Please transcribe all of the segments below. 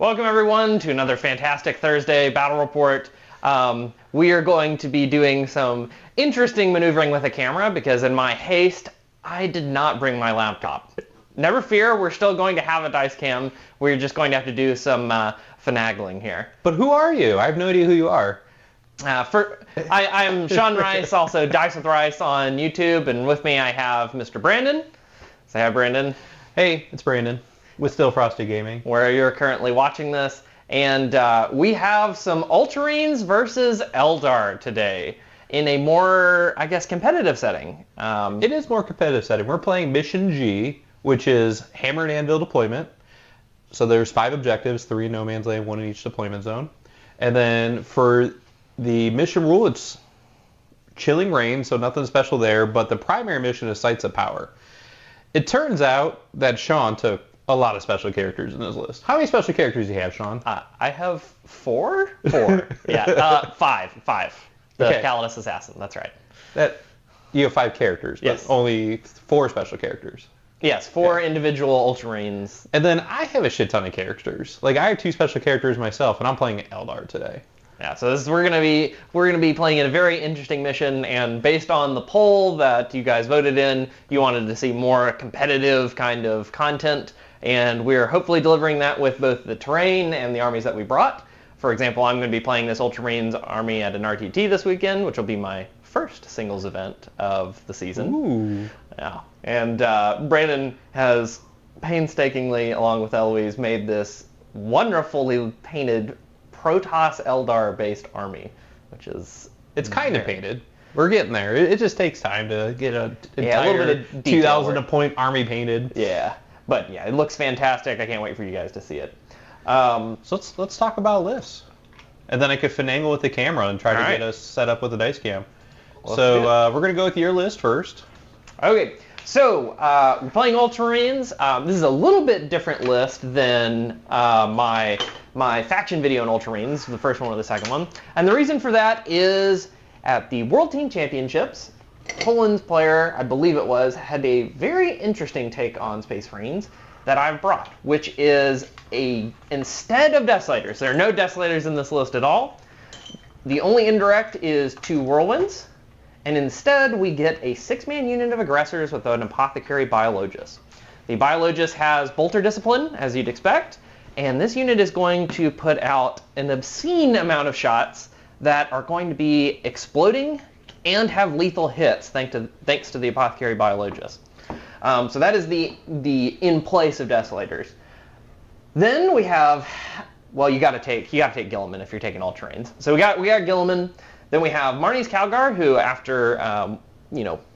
Welcome everyone to another fantastic Thursday battle report. We are going to be doing some interesting maneuvering with a camera because in my haste, I did not bring my laptop. Never fear, we're still going to have a dice cam. We're just going to have to do some finagling here. But who are you? I have no idea who you are. I'm Sean Rice, also Dice with Rice on YouTube, and with me I have Mr. Brandon. Say hi, Brandon. Hey, it's Brandon with Stillfrosty Gaming, where you're currently watching this. And we have some Ultramarines versus Eldar today in a more, I guess, competitive setting. It is more competitive setting. We're playing Mission G, which is Hammer and Anvil deployment. So there's 5 objectives, 3 in no man's land, 1 in each deployment zone. And then for the mission rule, it's Chilling Rain, so nothing special there, but the primary mission is Sights of Power. It turns out that Sean took a lot of special characters in his list. How many special characters do you have, Sean? I have 4? 4. Yeah, 5. The Okay. Calidus Assassin, that's right. You have 5 characters, but Yes. only 4 special characters. Yes, 4 individual Ultramarines. And then I have a shit ton of characters. Like, I have 2 special characters myself, and I'm playing Eldar today. Yeah, so we're gonna be playing in a very interesting mission, and based on the poll that you guys voted in, you wanted to see more competitive kind of content, and we're hopefully delivering that with both the terrain and the armies that we brought. For example, I'm going to be playing this Ultramarines army at an RTT this weekend, which will be my first singles event of the season. Ooh. Yeah, and Brandon has painstakingly, along with Eloise, made this wonderfully painted Protoss Eldar based army, which is It's kind of painted. We're getting there. It just takes time to get an a entire little bit of detail 2,000 work. a point army painted. Yeah, but yeah, it looks fantastic. I can't wait for you guys to see it. So let's talk about lists. And then I could finagle with the camera and try to Alright. get us set up with a dice cam. Let's So do it. we're going to go with your list first. Okay, so we're playing Ultramarines. This is a little bit different list than my faction video on Ultramarines, the first one or the second one. And the reason for that is at the World Team Championships, Poland's player, I believe it was, had a very interesting take on Space Marines that I've brought, which is instead of Desolators, there are no Desolators in this list at all. The only indirect is 2 Whirlwinds. And instead, we get a 6-man unit of aggressors with an Apothecary Biologist. The Biologist has Bolter Discipline, as you'd expect, and this unit is going to put out an obscene amount of shots that are going to be exploding and have lethal hits, thanks to the Apothecary Biologist. So that is the in place of Desolators. Then we have, well, you got to take Guilliman if you're taking Ultramarines. So we got Guilliman. Then we have Marnie's Calgar, who after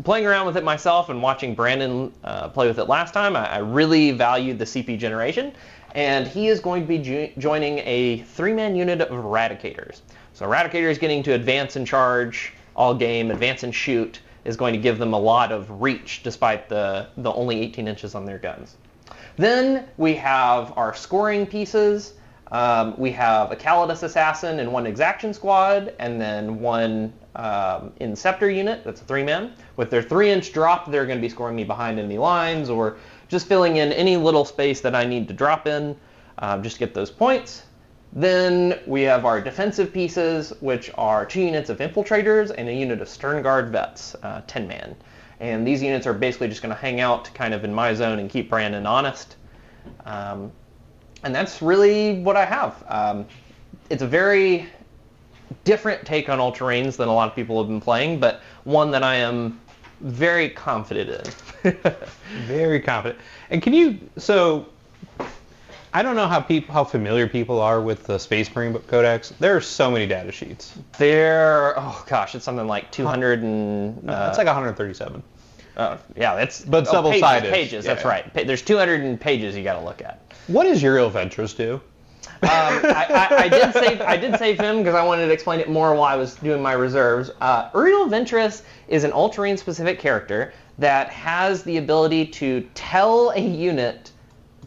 playing around with it myself and watching Brandon play with it last time, I really valued the CP generation, and he is going to be joining a 3-man unit of Eradicators. So Eradicators getting to advance and charge all game, advance and shoot, is going to give them a lot of reach despite the only 18 inches on their guns. Then we have our scoring pieces. We have a Calidus Assassin and 1 Exaction Squad, and then 1 Inceptor unit, that's a 3-man. With their 3-inch drop, they're going to be scoring me behind enemy lines, or just filling in any little space that I need to drop in, just to get those points. Then we have our defensive pieces, which are 2 units of Infiltrators and a unit of Stern Guard Vets, 10-man. And these units are basically just going to hang out kind of in my zone and keep Brandon honest. And that's really what I have. It's a very different take on Ultramarines than a lot of people have been playing, but one that I am very confident in. Very confident. And so I don't know how familiar people are with the Space Marine Codex. There are so many data sheets. It's something like 200 and... It's like 137. Yeah, that's... But double-sided. Pages, yeah. That's right. There's 200 pages you got to look at. What does Uriel Ventress do? I did save him because I wanted to explain it more while I was doing my reserves. Uriel Ventress is an Ultramarine specific character that has the ability to tell a unit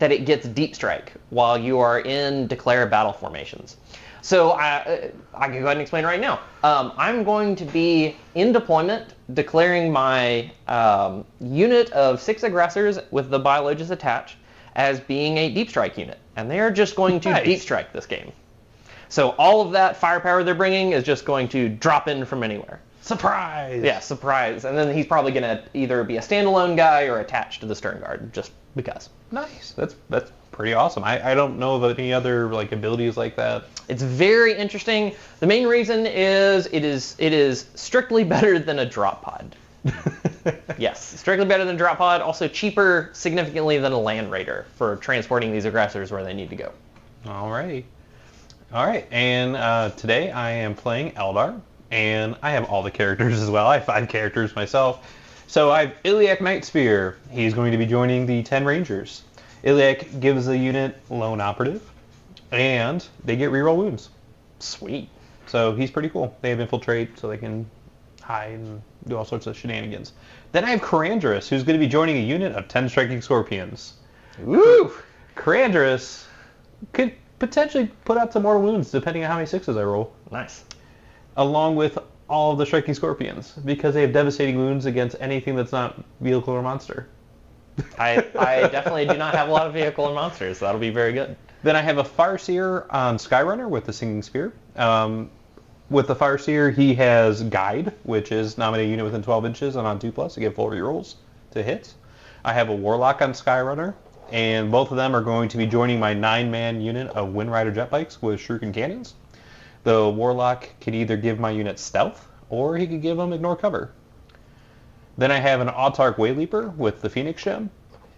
that it gets deep strike while you are in declare battle formations. So I can go ahead and explain right now. I'm going to be in deployment declaring my unit of 6 aggressors with the Biologist attached as being a deep strike unit, and they are just going to Nice. deep strike this game. So all of that firepower they're bringing is just going to drop in from anywhere. Surprise! Yeah, surprise. And then he's probably going to either be a standalone guy or attached to the Stern Guard, just because. Nice. That's pretty awesome. I don't know of any other like abilities like that. It's very interesting. The main reason is it is strictly better than a drop pod. Yes, strictly better than a drop pod. Also cheaper significantly than a land raider for transporting these aggressors where they need to go. Alrighty. Alright, and today I am playing Eldar, and I have all the characters as well. I have 5 characters myself. So I have Iliac Knight Spear. He's going to be joining the 10 Rangers. Iliac gives the unit lone operative, and they get reroll wounds. Sweet. So he's pretty cool. They have infiltrate, so they can hide and do all sorts of shenanigans. Then I have Karandras, who's going to be joining a unit of 10 Striking Scorpions. Woo! Karandras could potentially put out some more wounds, depending on how many 6s I roll. Nice. Along with all of the Striking Scorpions, because they have devastating wounds against anything that's not vehicle or monster. I definitely do not have a lot of vehicle and monsters, so that'll be very good. Then I have a Fireseer on Skyrunner with the Singing Spear. With the Fireseer, he has Guide, which is nominate a unit within 12 inches and on 2+, to get full rerolls to hits. I have a Warlock on Skyrunner, and both of them are going to be joining my 9-man unit of Wind Rider jet bikes with shuriken cannons. The Warlock can either give my unit stealth, or he could give them ignore cover. Then I have an Autarch Wayleaper with the Phoenix Gem.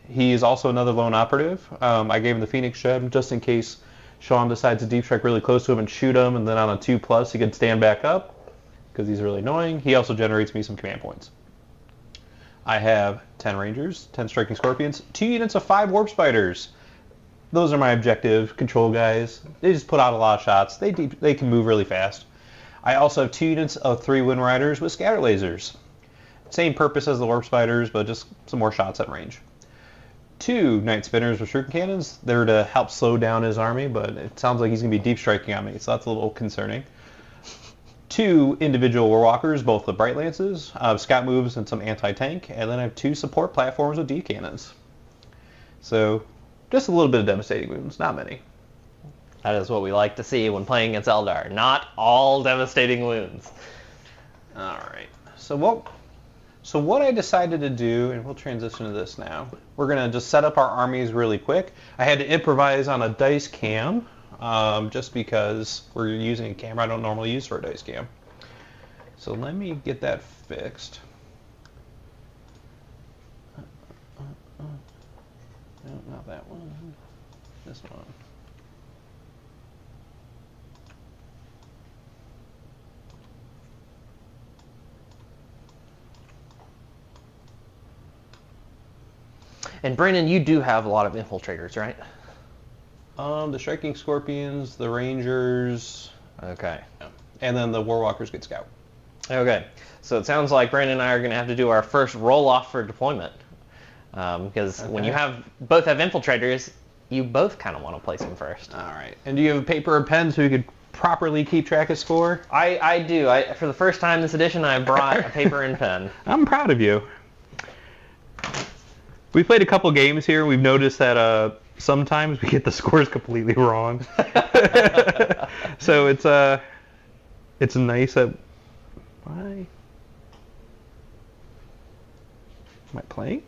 He's also another lone operative. I gave him the Phoenix Gem just in case Sean decides to deep strike really close to him and shoot him, and then on a 2+, he can stand back up because he's really annoying. He also generates me some command points. I have 10 Rangers, 10 Striking Scorpions, 2 units of 5 Warp Spiders. Those are my objective control guys. They just put out a lot of shots. They can move really fast. I also have 2 units of 3 Wind Riders with Scatter Lasers. Same purpose as the Warp Spiders, but just some more shots at range. 2 Night Spinners with shuriken cannons. They're to help slow down his army, but it sounds like he's going to be deep striking on me, so that's a little concerning. 2 individual Warwalkers, both with Bright Lances, scout moves, and some anti-tank. And then I have 2 support platforms with D cannons. So just a little bit of devastating wounds, not many. That is what we like to see when playing against Eldar. Not all devastating wounds. Alright, so what I decided to do, and we'll transition to this now, we're going to just set up our armies really quick. I had to improvise on a dice cam, just because we're using a camera I don't normally use for a dice cam. So let me get that fixed. No, not that one. This one. And Brandon, you do have a lot of infiltrators, right? The Striking Scorpions, the Rangers, Okay. and then the Warwalkers get Scout. Okay. So it sounds like Brandon and I are going to have to do our first roll-off for deployment. Because when you both have infiltrators, you both kind of want to place them first. All right. And do you have a paper and pen so you could properly keep track of score? I do. For the first time this edition, I brought a paper and pen. I'm proud of you. We played a couple games here. We've noticed that sometimes we get the scores completely wrong. So it's nice that... Why? Am I playing?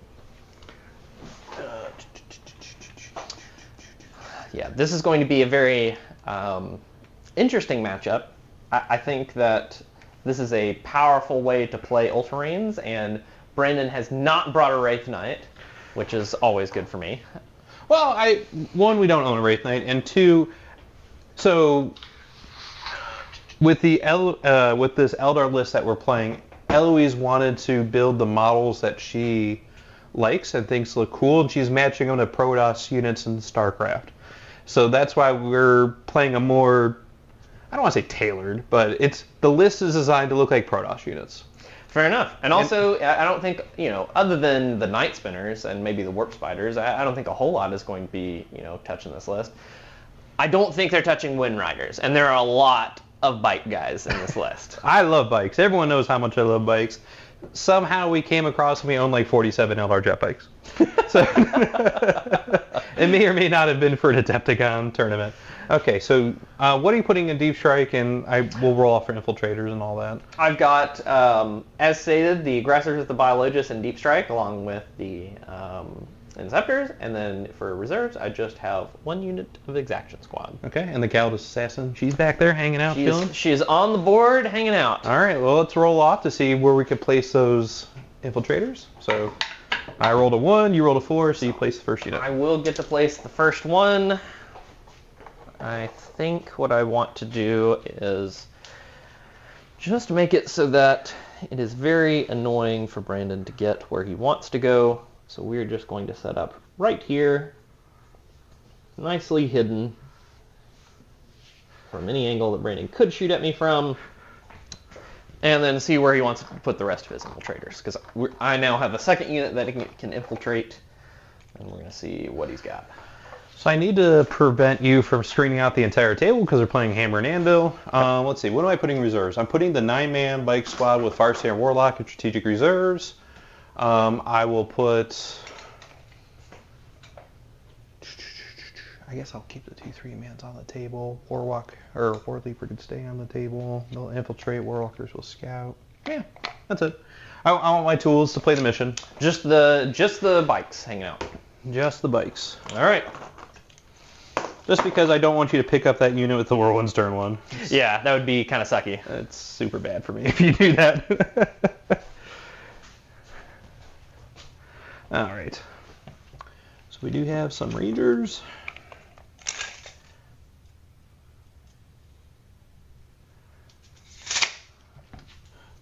Yeah, this is going to be a very interesting matchup. I think that this is a powerful way to play Ultramarines, and Brandon has not brought a Wraith Knight, which is always good for me. Well, one, we don't own a Wraith Knight, and 2, so with this Eldar list that we're playing, Eloise wanted to build the models that she likes and thinks look cool, and she's matching them to Protoss units in StarCraft. So that's why we're playing a more, I don't want to say tailored, but the list is designed to look like Protoss units. Fair enough. And also, I don't think, other than the Night Spinners and maybe the Warp Spiders, I don't think a whole lot is going to be, touching this list. I don't think they're touching Wind Riders, and there are a lot of bike guys in this list. I love bikes. Everyone knows how much I love bikes. Somehow we came across and we own like 47 Eldar jet bikes. So It may or may not have been for an Adepticon tournament. Okay, so what are you putting in Deep Strike, and we'll roll off for infiltrators and all that. I've got, as stated, the aggressors, the biologists, and Deep Strike, along with the Inceptors, and then for reserves, I just have 1 unit of Exaction Squad. Okay, and the Gallus Assassin, she's back there hanging out, chilling? She's on the board, hanging out. All right, well, let's roll off to see where we could place those infiltrators. So I rolled a 1, you rolled a 4, so you place the first unit. I will get to place the first one. I think what I want to do is just make it so that it is very annoying for Brandon to get where he wants to go. So we're just going to set up right here, nicely hidden from any angle that Brandon could shoot at me from, and then see where he wants to put the rest of his infiltrators. Because I now have a second unit that can infiltrate, and we're going to see what he's got. So I need to prevent you from screening out the entire table because we're playing Hammer and Anvil. Let's see, what am I putting in reserves? I'm putting the 9-man bike squad with Farseer and Warlock in strategic reserves. I will put... I guess I'll keep the 2-3-mans on the table. Warlock or Warleaper can stay on the table. They'll infiltrate. Warlockers will scout. Yeah, that's it. I want my tools to play the mission. Just the bikes hanging out. Just the bikes. All right. Just because I don't want you to pick up that unit with the Whirlwind's turn 1. Yeah, that would be kind of sucky. It's super bad for me if you do that. All right. So we do have some Rangers.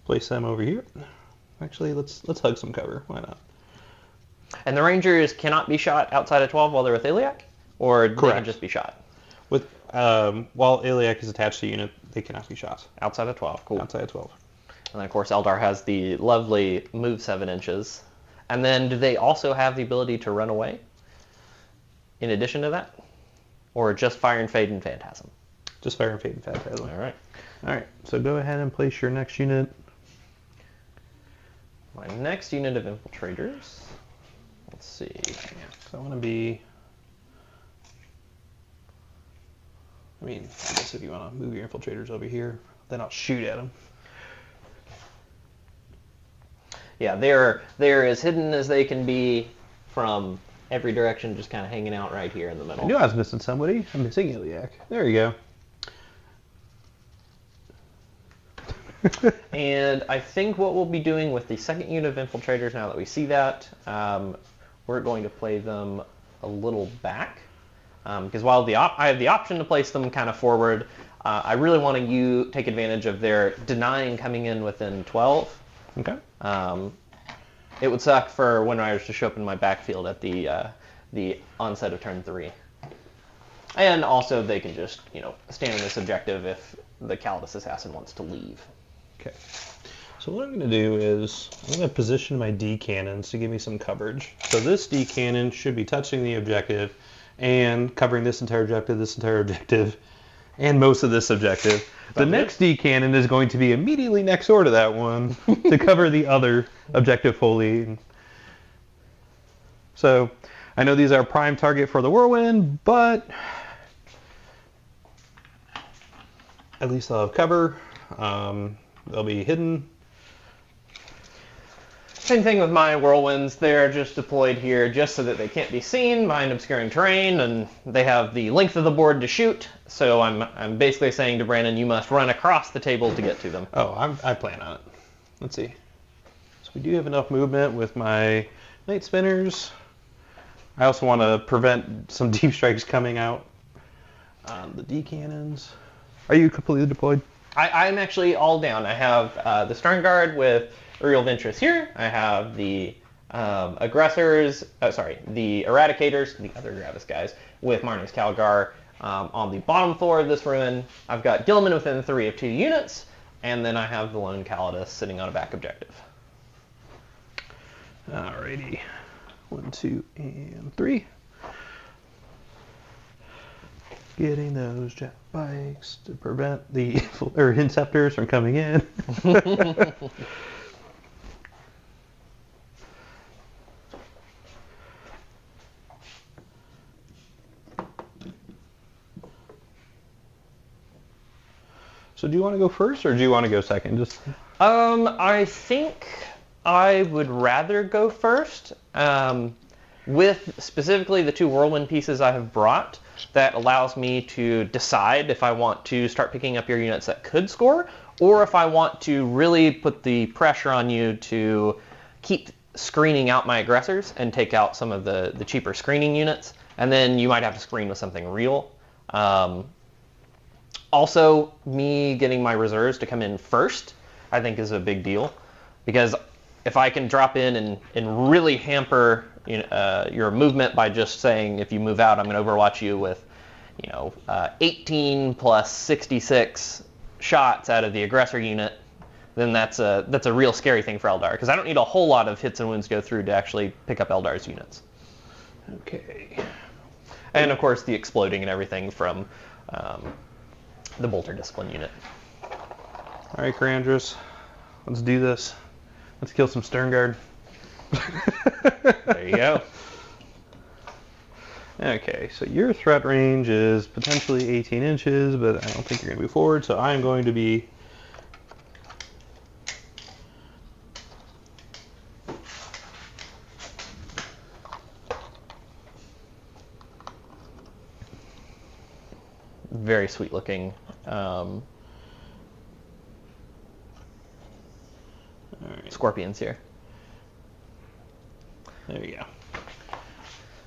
Place them over here. Actually, let's hug some cover. Why not? And the Rangers cannot be shot outside of 12 while they're with Iliac? Or they can just be shot? With while Iliac is attached to the unit, they cannot be shot. Outside of 12, cool. Outside of 12. And then, of course, Eldar has the lovely move 7 inches. And then do they also have the ability to run away in addition to that? Or just Fire and Fade and Phantasm? Just Fire and Fade and Phantasm. All right. All right, so go ahead and place your next unit. My next unit of infiltrators. Let's see. So I want to be... I mean, I guess if you want to move your infiltrators over here, then I'll shoot at them. Yeah, they're as hidden as they can be from every direction, just kind of hanging out right here in the middle. I knew I was missing somebody. I'm missing Iliac. There you go. And I think what we'll be doing with the second unit of infiltrators, now that we see that, we're going to play them a little back. Because while I have the option to place them kind of forward, I really want to take advantage of their denying coming in within 12. Okay. It would suck for Wind Riders to show up in my backfield at the onset of turn 3. And also they can just, stand on this objective if the Calidus Assassin wants to leave. Okay. So what I'm going to do is I'm going to position my D cannons to give me some coverage. So this D cannon should be touching the objective and covering this entire objective, and most of this objective. The next D cannon is going to be immediately next door to that one to cover the other objective fully. So I know these are prime target for the Whirlwind, but at least they'll have cover. They'll be hidden. Same thing with my Whirlwinds. They're just deployed here just so that they can't be seen behind obscuring terrain, and they have the length of the board to shoot. So I'm basically saying to Brandon, you must run across the table to get to them. Oh, I plan on it. Let's see. So we do have enough movement with my Night Spinners. I also want to prevent some deep strikes coming out on the D cannons. Are you completely deployed? I'm actually all down. I have the Stern Guard with Uriel Ventress here. I have the aggressors, the Eradicators, the other Gravis guys, with Marnix Calgar on the bottom floor of this ruin. I've got Guilliman within 3 of 2 units, and then I have the lone Calidus sitting on a back objective. Alrighty. 1, 2, and 3. Getting those jet bikes to prevent the Inceptors from coming in. So do you want to go first or do you want to go second? I think I would rather go first. With specifically the 2 whirlwind pieces I have brought, that allows me to decide if I want to start picking up your units that could score, or if I want to really put the pressure on you to keep screening out my aggressors and take out some of the cheaper screening units, and then you might have to screen with something real. Also, me getting my reserves to come in first, I think is a big deal, because if I can drop in and really hamper your movement by just saying, if you move out, I'm going to overwatch you with 18 plus 66 shots out of the aggressor unit, then that's a real scary thing for Eldar, because I don't need a whole lot of hits and wounds go through to actually pick up Eldar's units. Okay. And of course the exploding and everything from the Bolter Discipline unit. All right, Karandras, let's do this. Let's kill some Sternguard. There you go. Okay, so your threat range is potentially 18 inches, but I don't think you're going to move forward, so I'm going to be... Very sweet looking. Right. Scorpions here. There we go.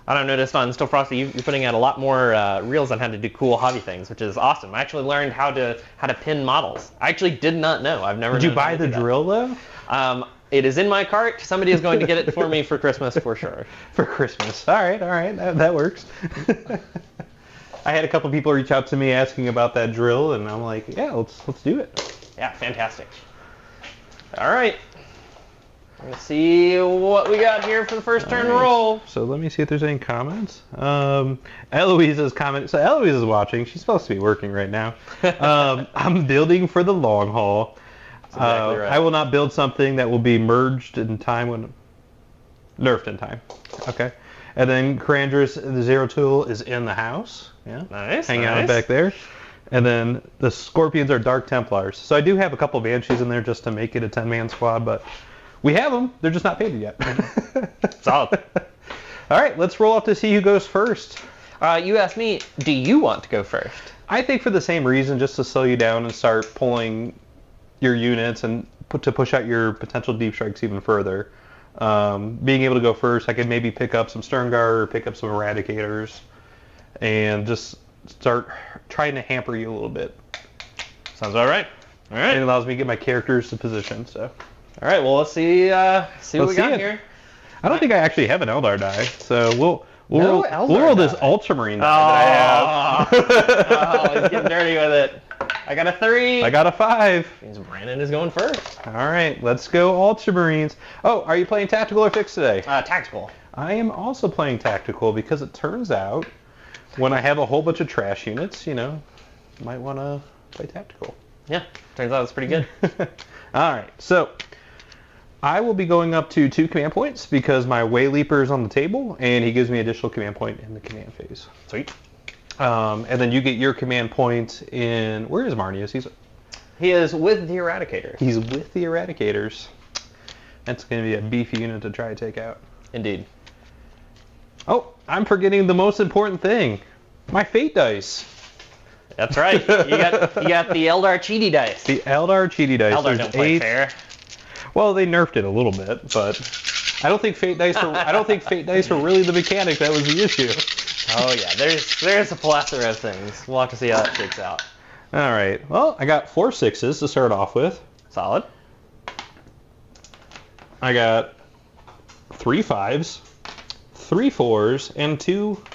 I don't noticed on Stillfrosty you're putting out a lot more reels on how to do cool hobby things, which is awesome. I actually learned how to pin models. I actually did not know. I've never. Did you buy the drill though? It is in my cart. Somebody is going to get it for me for Christmas for sure. For Christmas. All right, that works. I had a couple people reach out to me asking about that drill, and I'm like, yeah, let's do it. Yeah, fantastic. All right. Let's see what we got here for the first turn roll. So let me see if there's any comments. Eloise's comment. So Eloise is watching. She's supposed to be working right now. I'm building for the long haul. That's exactly right. I will not build something that will be merged in time nerfed in time. Okay. And then Karandras, the Zero Tool, is in the house. Yeah. Nice. Hanging out back there. And then the Scorpions are Dark Templars. So I do have a couple Banshees in there just to make it a 10-man squad, but we have them. They're just not painted yet. Solid. All right, let's roll up to see who goes first. You asked me, do you want to go first? I think for the same reason, just to slow you down and start pulling your units and to push out your potential deep strikes even further. Being able to go first, I could maybe pick up some Sternguard or pick up some Eradicators and just start trying to hamper you a little bit. Sounds all right. All right. It allows me to get my characters to position. So. All right. Well, let's see what we got here. I don't think I actually have an Eldar die, so we'll Eldar roll this die. Ultramarine die that I have. Oh, he's getting dirty with it. I got a 3. I got a 5. Means Brandon is going first. All right, let's go Ultramarines. Oh, are you playing tactical or fixed today? Tactical. I am also playing tactical because it turns out when I have a whole bunch of trash units, might want to play tactical. Yeah, turns out it's pretty good. All right, so I will be going up to 2 command points because my Way Leaper is on the table, and he gives me additional command point in the command phase. Sweet. And then you get your command point in... Where is Marnius? He is with the Eradicator. He's with the Eradicators. That's going to be a beefy unit to try to take out. Indeed. Oh, I'm forgetting the most important thing. My Fate dice. That's right. You got the Eldar Cheaty dice. The Eldar Cheaty dice. Eldar don't play fair. Well, they nerfed it a little bit, but I don't think Fate dice were really the mechanic that was the issue. Oh yeah, there's a plethora of things. We'll have to see how that shakes out. All right. Well, I got 4 6s to start off with. Solid. I got 3 5s, 3 4s, and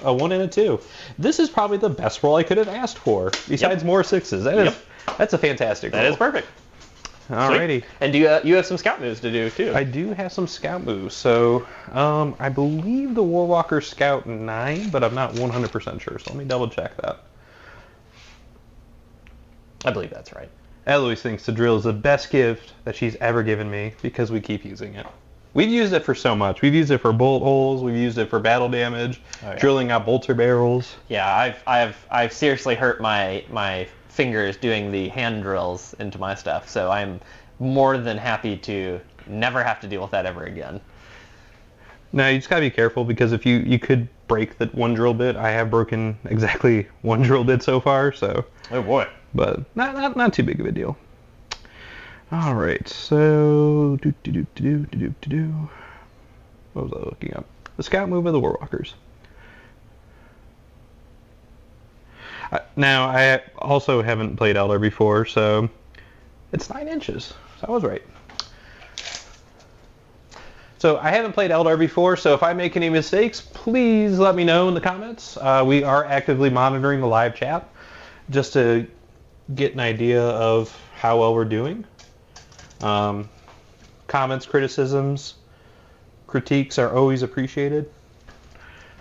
a 1 and a 2. This is probably the best roll I could have asked for, besides more 6s. That's a fantastic roll. That is perfect. Alrighty. Sweet. And you have some scout moves to do too. I do have some scout moves. So I believe the Warwalker Scout 9, but I'm not 100% sure. So let me double check that. I believe that's right. Eloise thinks the drill is the best gift that she's ever given me because we keep using it. We've used it for so much. We've used it for bullet holes. We've used it for battle damage, drilling out bolter barrels. Yeah, I've seriously hurt my fingers doing the hand drills into my stuff. So I'm more than happy to never have to deal with that ever again. Now you just gotta be careful because if you could break that one drill bit. I have broken exactly one drill bit so far, so. Oh boy. But not too big of a deal. All right, so what was I looking up? The scout move of the Warwalkers. Now I also haven't played Eldar before, so it's 9 inches. So I was right. So I haven't played Eldar before, so if I make any mistakes, please let me know in the comments. We are actively monitoring the live chat just to get an idea of how well we're doing. Comments, criticisms, critiques are always appreciated.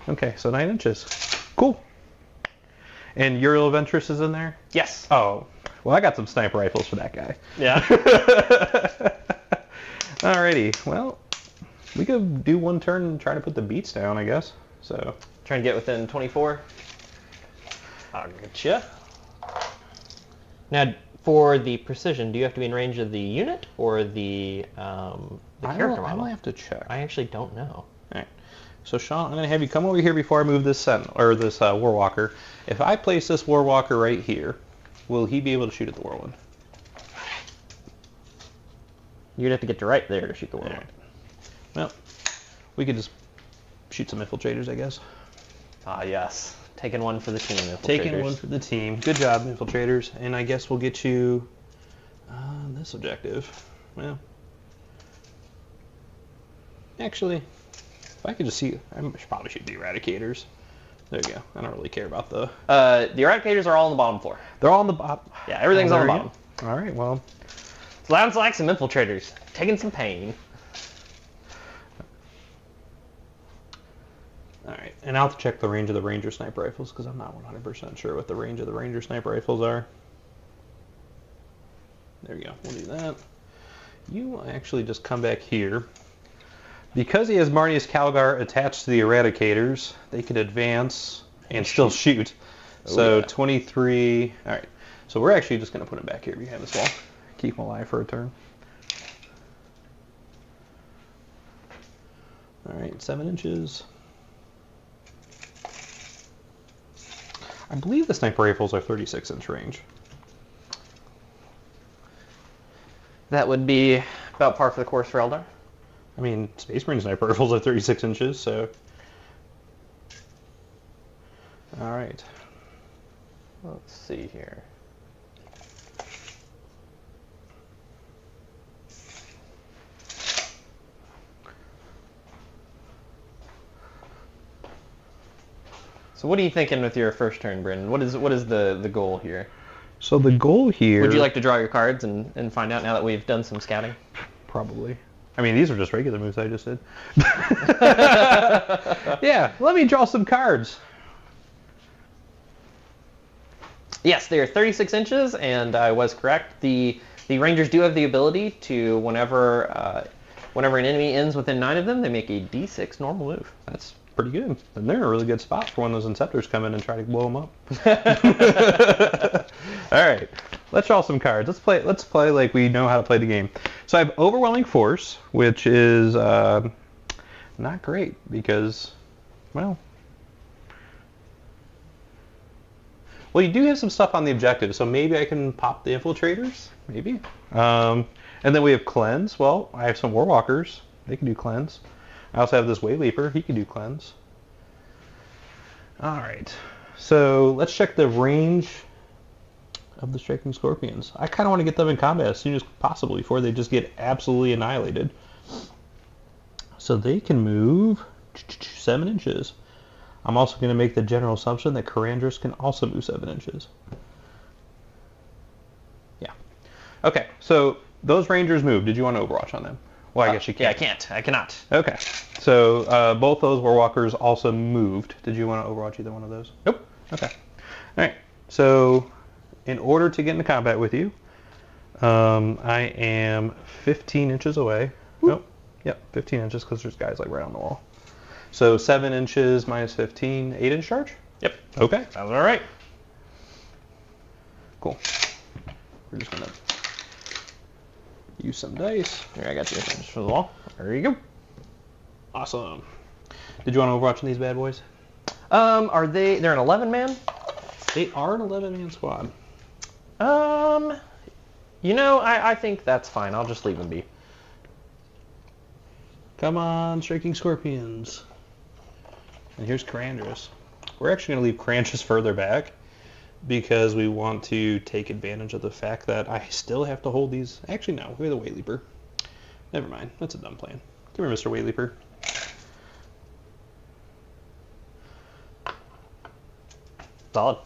Okay, so 9 inches. Cool. And Uriel Ventress is in there? Yes. Oh, well, I got some sniper rifles for that guy. Yeah. Alrighty, well, we could do one turn and try to put the beats down, I guess. So try and get within 24. I'll get you. Now, for the precision, do you have to be in range of the unit or the character model? I might have to check. I actually don't know. All right. So Sean, I'm going to have you come over here before I move this this Warwalker. If I place this Warwalker right here, will he be able to shoot at the Whirlwind? You'd have to get to right there to shoot the Whirlwind. Right. Well, we could just shoot some infiltrators, I guess. Ah, yes. Taking one for the team, infiltrators. Taking one for the team. Good job, infiltrators. And I guess we'll get you this objective. Well, actually, if I could just see, I should probably shoot the Eradicators. There you go. I don't really care about the... The Eradicators are all on the bottom floor. They're all on the bottom? Yeah, everything's on the bottom. All right, well... Sounds like some infiltrators. Taking some pain. Alright, and I'll have to check the range of the Ranger sniper rifles because I'm not 100% sure what the range of the Ranger sniper rifles are. There we go, we'll do that. You will actually just come back here. Because he has Marnius Calgar attached to the Eradicators, they can advance and still shoot. Oh, so yeah. 23, alright. So we're actually just going to put him back here behind this wall. Keep him alive for a turn. Alright, 7 inches. I believe the sniper rifles are 36-inch range. That would be about par for the course for Eldar. I mean, Space Marine sniper rifles are 36 inches, so... Alright. Let's see here. So what are you thinking with your first turn, Brendan? What is the goal here? So the goal here... Would you like to draw your cards and find out now that we've done some scouting? Probably. I mean, these are just regular moves I just did. Yeah, let me draw some cards. Yes, they are 36 inches, and I was correct. The Rangers do have the ability to, whenever an enemy ends within 9 of them, they make a D6 normal move. That's pretty good. And they're in a really good spot for when those Inceptors come in and try to blow them up. All right, let's draw some cards. Let's play like we know how to play the game. So I have Overwhelming Force, which is not great because, well, you do have some stuff on the objective, so maybe I can pop the Infiltrators, maybe. And then we have Cleanse. Well, I have some Warwalkers. They can do Cleanse. I also have this Wayleaper. He can do Cleanse. All right. So let's check the range of the Striking Scorpions. I kind of want to get them in combat as soon as possible before they just get absolutely annihilated. So they can move 7 inches. I'm also going to make the general assumption that Karandras can also move 7 inches. Yeah. Okay, so those Rangers move. Did you want to Overwatch on them? Well, I guess you can't. Yeah, I can't. I cannot. Okay. So both those Warwalkers also moved. Did you want to Overwatch either one of those? Nope. Okay. All right. So in order to get into combat with you, I am 15 inches away. Nope. Yep, 15 inches because there's guys like right on the wall. So 7 inches minus 15, 8-inch charge? Yep. Okay. Sounds all right. Cool. We're just gonna use some dice. Here, I got you just for the wall. There you go. Awesome. Did you want to overwatch these bad boys? Are they're an 11-man? They are an 11-man squad. You know, I think that's fine. I'll just leave them be. Come on, striking scorpions. And here's Karandras. We're actually going to leave Karandras further back because we want to take advantage of the fact that I still have to hold these. Actually, no, we're the Way Leaper. Never mind. That's a dumb plan. Come here, Mr. Way Leaper. Solid.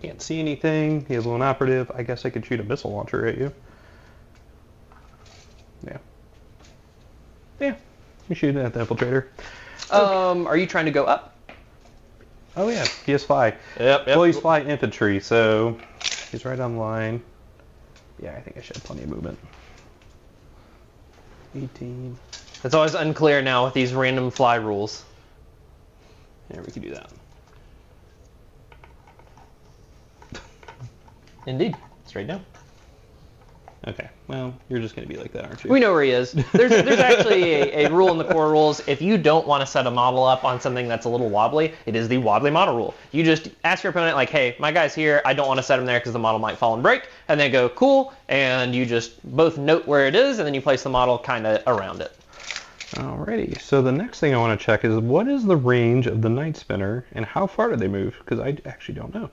Can't see anything. He has one operative. I guess I could shoot a missile launcher at you. Yeah. Yeah. You shoot it at the infiltrator. Are you trying to go up? Oh yeah, he has fly. Yep. Well, he's fly infantry, so he's right on the line. Yeah, I think I should have plenty of movement. 18. It's always unclear now with these random fly rules. Yeah, we can do that. Indeed. Straight down. Okay, well, you're just going to be like that, aren't you? We know where he is. There's actually a rule in the core rules. If you don't want to set a model up on something that's a little wobbly, it is the wobbly model rule. You just ask your opponent, like, hey, my guy's here. I don't want to set him there because the model might fall and break. And they go, cool. And you just both note where it is, and then you place the model kind of around it. Alrighty, so the next thing I want to check is what is the range of the Night Spinner, and how far do they move? Because I actually don't know.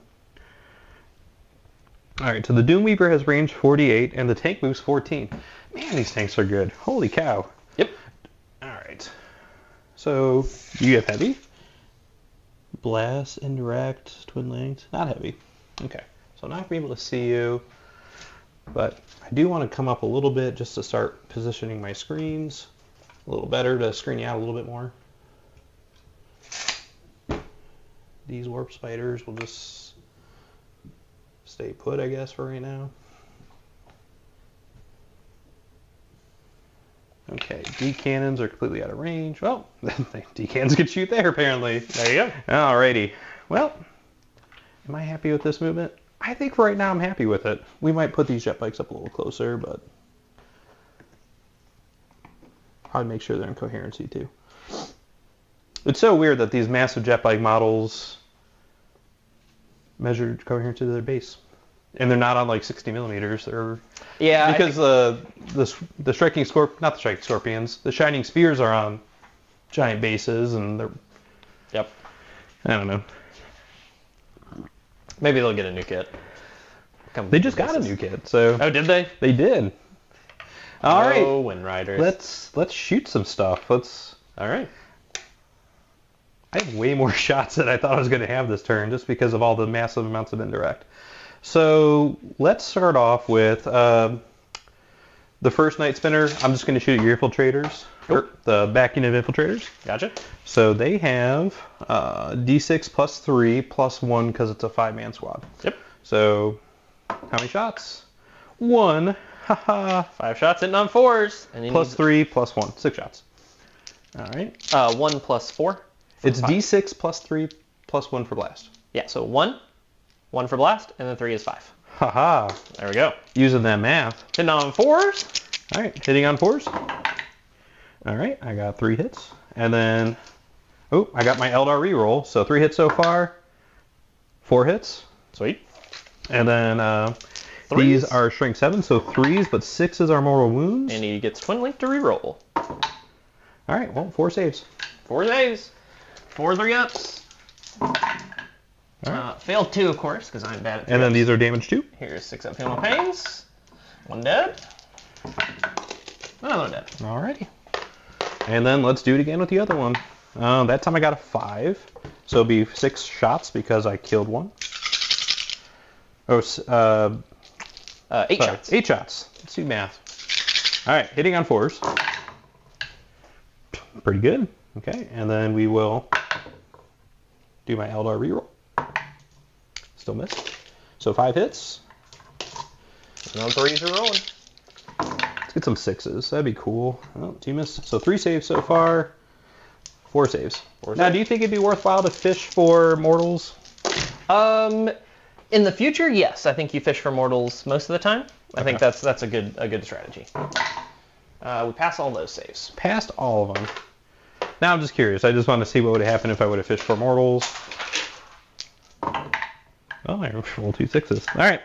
Alright, so the Doomweaver has range 48, and the tank moves 14. Man, these tanks are good. Holy cow. Yep. Alright. So, you have heavy? Blast, indirect, twin length. Not heavy. Okay, so I'm not going to be able to see you, but I do want to come up a little bit just to start positioning my screens a little better to screen you out a little bit more. These warp spiders will just stay put, I guess, for right now. Okay, D cannons are completely out of range. Well, D cannons can shoot there, apparently. There you go. Alrighty. Well, am I happy with this movement? I think for right now I'm happy with it. We might put these jet bikes up a little closer, but probably make sure they're in coherency too. It's so weird that these massive jet bike models measure coherence to their base, and they're not on like 60 millimeters. Or yeah, because the striking not the striking scorpions, the shining spears are on giant bases, and they're. Yep. I don't know. Maybe they'll get a new kit. They just got a new kit, so. Oh, did they? They did. All right. Oh, Wind Riders. Let's shoot some stuff. All right. I have way more shots than I thought I was going to have this turn, just because of all the massive amounts of indirect. So let's start off with the first Night Spinner. I'm just going to shoot at your infiltrators, or the backing of infiltrators. Gotcha. So they have D6 plus 3 plus 1 because it's a 5-man squad. Yep. So how many shots? 1. Haha. 5 shots hitting on 4s. And plus 3 plus 1. 6 shots. All right. 1 plus 4. It's D6 plus 3 plus 1 for blast. Yeah, so 1 for blast, and then 3 is 5. Haha. There we go. Using that math. Hitting on 4s. All right, hitting on 4s. All right, I got 3 hits. And then, oh, I got my Eldar reroll. So 3 hits so far, 4 hits. Sweet. And then these are shrink 7, so 3s, but 6s are mortal wounds. And he gets twin link to reroll. All right, well, 4 saves. 4 saves. 4 3-ups. Right. Failed 2, of course, because I'm bad at 3-ups. And then these are damage 2. Here's 6-up Feel No Pains. 1 dead. Another dead. Alrighty. And then let's do it again with the other one. That time I got a 5. So it'll be 6 shots because I killed 1. Oh, 8 shots. 8 shots. Let's do math. Alright, hitting on 4s. Pretty good. Okay, and then we will do my Eldar reroll. Still missed. So 5 hits. And on 3s are rolling. Let's get some 6s. That'd be cool. Oh, 2 missed. So 3 saves so far. 4 saves. Now, do you think it'd be worthwhile to fish for mortals? In the future, yes. I think you fish for mortals most of the time. I think that's a good strategy. We pass all those saves. Passed all of them. Now I'm just curious. I just want to see what would happen if I would have fished for mortals. Oh, I rolled 2 6s. All right.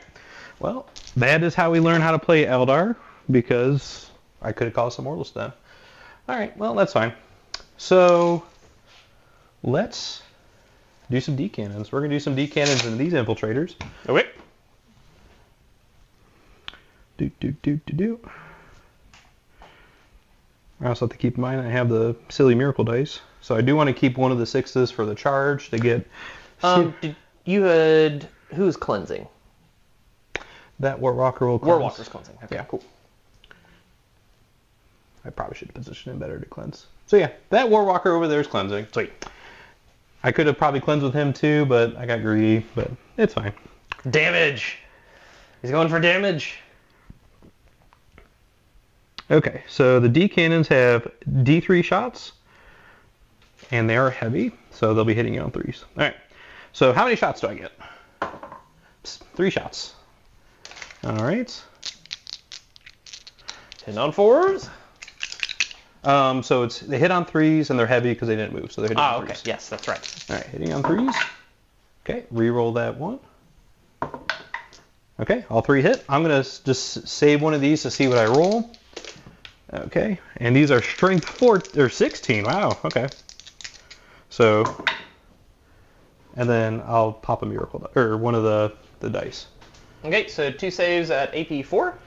Well, that is how we learn how to play Eldar, because I could have caused some mortals then. All right. Well, that's fine. So let's do some D-cannons. We're going to do some D-cannons into these infiltrators. Okay. Do. I also have to keep in mind I have the silly miracle dice. So I do want to keep one of the 6s for the charge to get... Who's cleansing? That Warwalker will cleanse. Warwalker's cleansing. Okay, yeah. Cool. I probably should have positioned him better to cleanse. So yeah, that Warwalker over there is cleansing. Sweet. I could have probably cleansed with him too, but I got greedy, but it's fine. Damage. He's going for damage. Okay, so the D cannons have D3 shots, and they are heavy, so they'll be hitting you on 3s. All right, so how many shots do I get? 3 shots. All right. Hitting on 4s. So they hit on 3s, and they're heavy because they didn't move, so they're hitting on 3s. Okay, yes, that's right. All right, hitting on 3s. Okay, re-roll that one. Okay, all 3 hit. I'm gonna just save one of these to see what I roll. Okay, and these are strength 4 or 16. Wow. Okay. So, and then I'll pop a miracle or one of the dice. Okay, so 2 saves at AP 4.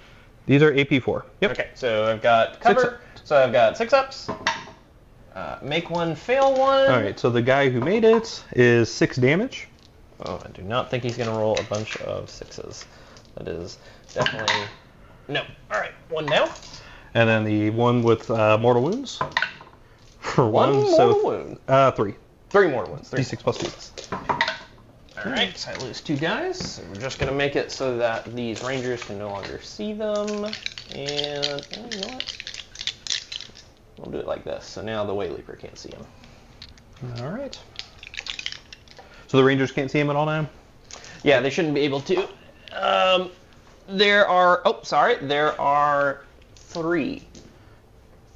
These are AP 4. Yep. Okay, so I've got cover. So I've got 6 ups. Make 1, fail 1. All right, so the guy who made it is 6 damage. Oh, I do not think he's gonna roll a bunch of 6s. That is definitely no. All right, 1 now. And then the one with mortal wounds. For 1 mortal wound. 3. 3 mortal wounds. 3 D6 plus 2. All right, so I lose 2 guys. So we're just gonna make it so that these rangers can no longer see them. And you know what? We'll do it like this. So now the Way Leaper can't see him. All right. So the rangers can't see him at all now? Yeah, they shouldn't be able to. There are 3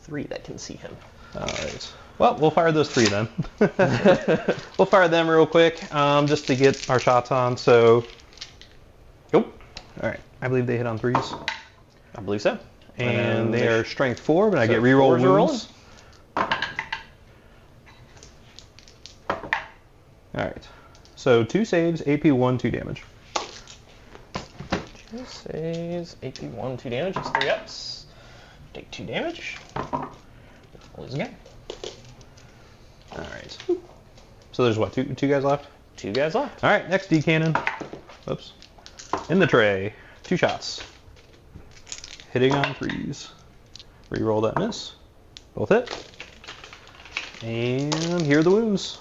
that can see him. All right. Well, we'll fire those 3 then. We'll fire them real quick, just to get our shots on. So, Nope. All right. I believe they hit on 3s. I believe so. And they are strength 4, but I so get reroll 4s are wounds. All right. So 2 saves, AP 1, 2 damage. 2 saves, AP 1, 2 damage. It's 3 ups. Take 2 damage. Lose again. All right. So there's what, two guys left? 2 guys left. All right, next D cannon. Oops. In the tray. 2 shots. Hitting on 3s. Reroll that miss. Both hit. And here are the wounds.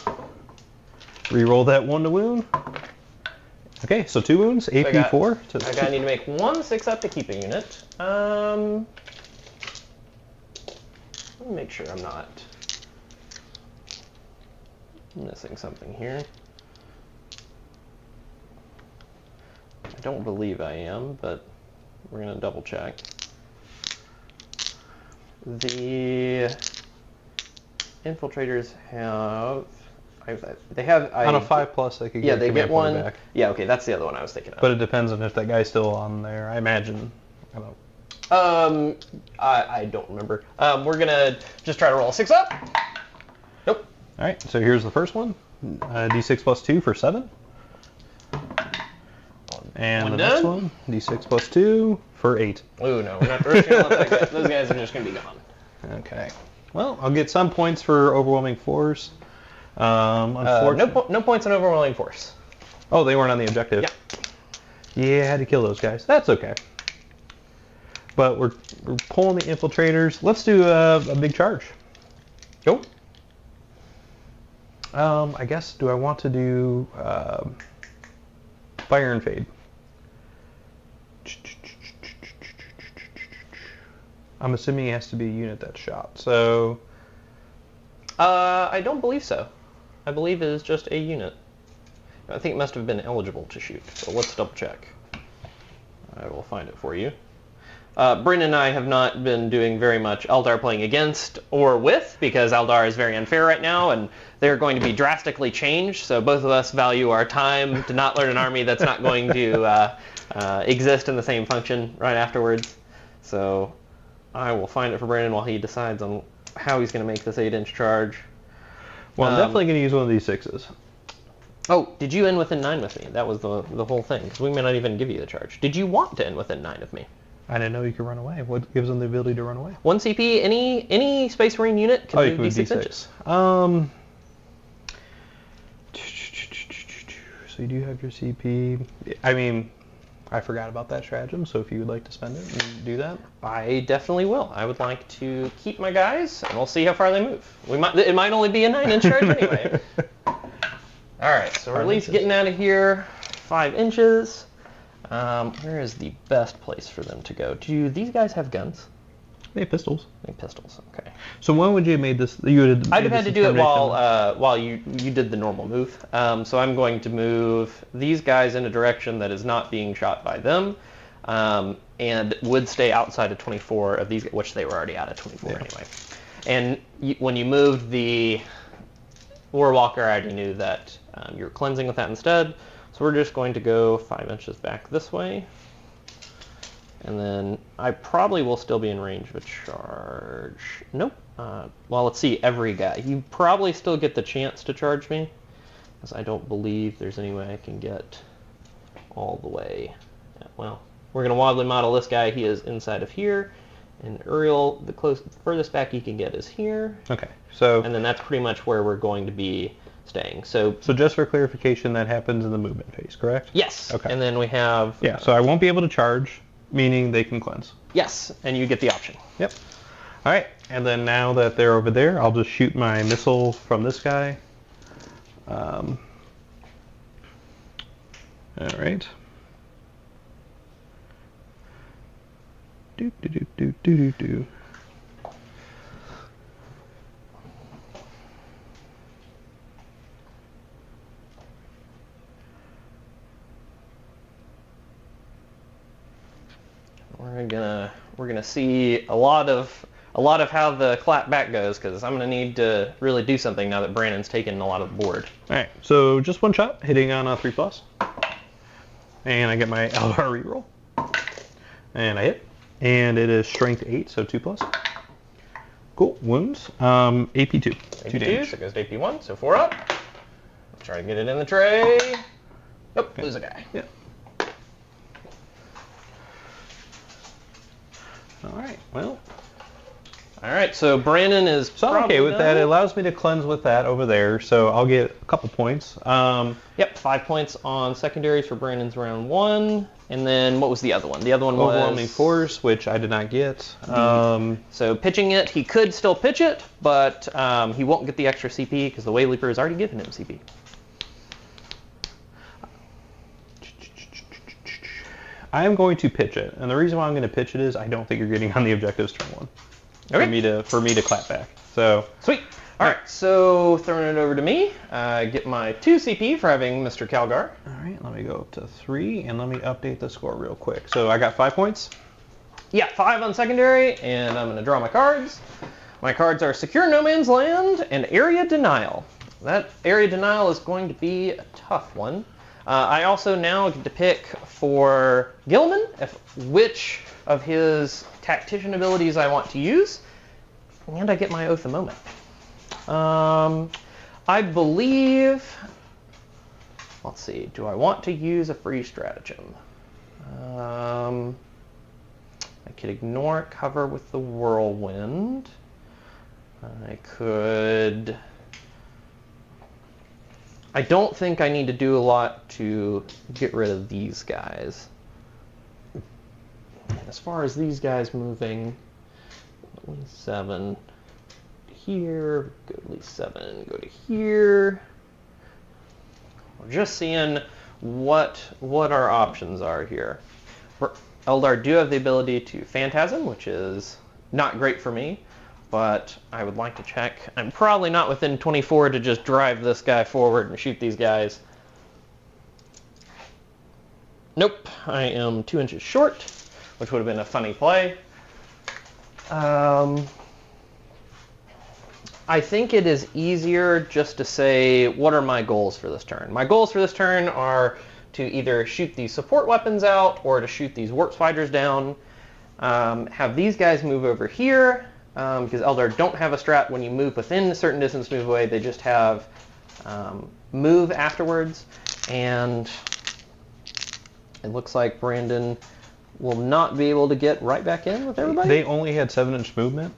Reroll that 1 to wound. Okay, so 2 wounds. AP 4. I need to make 1 6 up to keep a unit. Let me make sure I'm not missing something here. I don't believe I am, but we're going to double check. The infiltrators have... they have... on a 5+, they could get they get 1. Back. Yeah, okay, that's the other one I was thinking of. But it depends on if that guy's still on there. I imagine. I don't. I don't remember. We're gonna just try to roll a 6 up. Nope. All right, so here's the first one. D6 plus 2 for 7. And the next one, D6 plus 2 for 8. Ooh, no, we're just gonna let that those guys are just gonna be gone. Okay. Well, I'll get some points for overwhelming force. No points on overwhelming force. Oh, they weren't on the objective. Yeah, I had to kill those guys. That's okay. But we're pulling the infiltrators. Let's do a big charge. Go. I guess, do I want to do Fire and Fade? I'm assuming it has to be a unit that's shot. So I don't believe so. I believe it is just a unit. I think it must have been eligible to shoot, so let's double check. I will find it for you. Bryn and I have not been doing very much Eldar playing against or with, because Eldar is very unfair right now, and they're going to be drastically changed, so both of us value our time to not learn an army that's not going to exist in the same function right afterwards. So I will find it for Brandon while he decides on how he's going to make this 8-inch charge. Well, I'm definitely going to use one of these 6s. Oh, did you end within 9 with me? That was the whole thing, because we may not even give you the charge. Did you want to end within 9 of me? I didn't know you could run away. What gives them the ability to run away? 1 CP, any Space Marine unit can move D6 inches. So you do have your CP. I mean, I forgot about that stratagem, so if you would like to spend it and do that. I definitely will. I would like to keep my guys, and we'll see how far they move. It might only be a 9-inch charge anyway. All right, so we're at least getting out of here 5 inches. Where is the best place for them to go? Do these guys have guns? They have pistols. They have pistols. Okay. So when would you have made this? I'd have had to do it while you did the normal move. So I'm going to move these guys in a direction that is not being shot by them, and would stay outside of 24 of these, which they were already out of 24 anyway. And when you moved the Warwalker, I already knew that you were cleansing with that instead. So we're just going to go 5 inches back this way. And then I probably will still be in range of a charge. Nope. Well, let's see, every guy. You probably still get the chance to charge me, because I don't believe there's any way I can get all the way. Yeah, well, we're going to wobbly model this guy. He is inside of here. And Uriel, the furthest back he can get is here. Okay. So. And then that's pretty much where we're going to be staying. So just for clarification, that happens in the movement phase, correct? Yes. Okay. And then we have... Yeah, so I won't be able to charge, meaning they can cleanse. Yes, and you get the option. Yep. All right, and then now that they're over there, I'll just shoot my missile from this guy. All right. Do. We're gonna see a lot of how the clap back goes, because I'm gonna need to really do something now that Brandon's taken a lot of the board. All right, so just one shot, hitting on a 3+, and I get my Eldar reroll, and I hit, and it is strength 8, so 2+. Cool. Wounds. AP 2. AP 2 damage. So it goes to AP 1, so 4 up. Try to get it in the tray. Nope. Okay. Lose a guy. Yeah. All right. Well. All right. So Brandon is. So I'm okay with that. It allows me to cleanse with that over there, so I'll get a couple points. Yep. 5 points on secondaries for Brandon's round 1, and then what was the other one? The other one was overwhelming force, which I did not get. So pitching it, he could still pitch it, but he won't get the extra CP because the Way Leaper has already given him CP. I am going to pitch it, and the reason why I'm going to pitch it is I don't think you're getting on the objectives turn 1. Okay. For me to clap back. So sweet. All right, so throwing it over to me, get my 2 CP for having Mr. Calgar. All right, let me go up to 3, and let me update the score real quick. So I got 5 points. Yeah, 5 on secondary, and I'm going to draw my cards. My cards are Secure No Man's Land and Area Denial. That Area Denial is going to be a tough one. I also now get to pick for Guilliman which of his tactician abilities I want to use, and I get my Oath of Moment. I believe, let's see, do I want to use a free stratagem? I could ignore cover with the whirlwind. I could... I don't think I need to do a lot to get rid of these guys. And as far as these guys moving, at least 7 here, go to least 7, go to here. We're just seeing what our options are here. Eldar do have the ability to Phantasm, which is not great for me, but I would like to check. I'm probably not within 24 to just drive this guy forward and shoot these guys. Nope, I am 2 inches short, which would have been a funny play. I think it is easier just to say, what are my goals for this turn? My goals for this turn are to either shoot these support weapons out or to shoot these warp spiders down. Have these guys move over here, because Eldar don't have a strat when you move within a certain distance, move away. They just have move afterwards. And it looks like Brandon will not be able to get right back in with everybody. They only had 7-inch movement,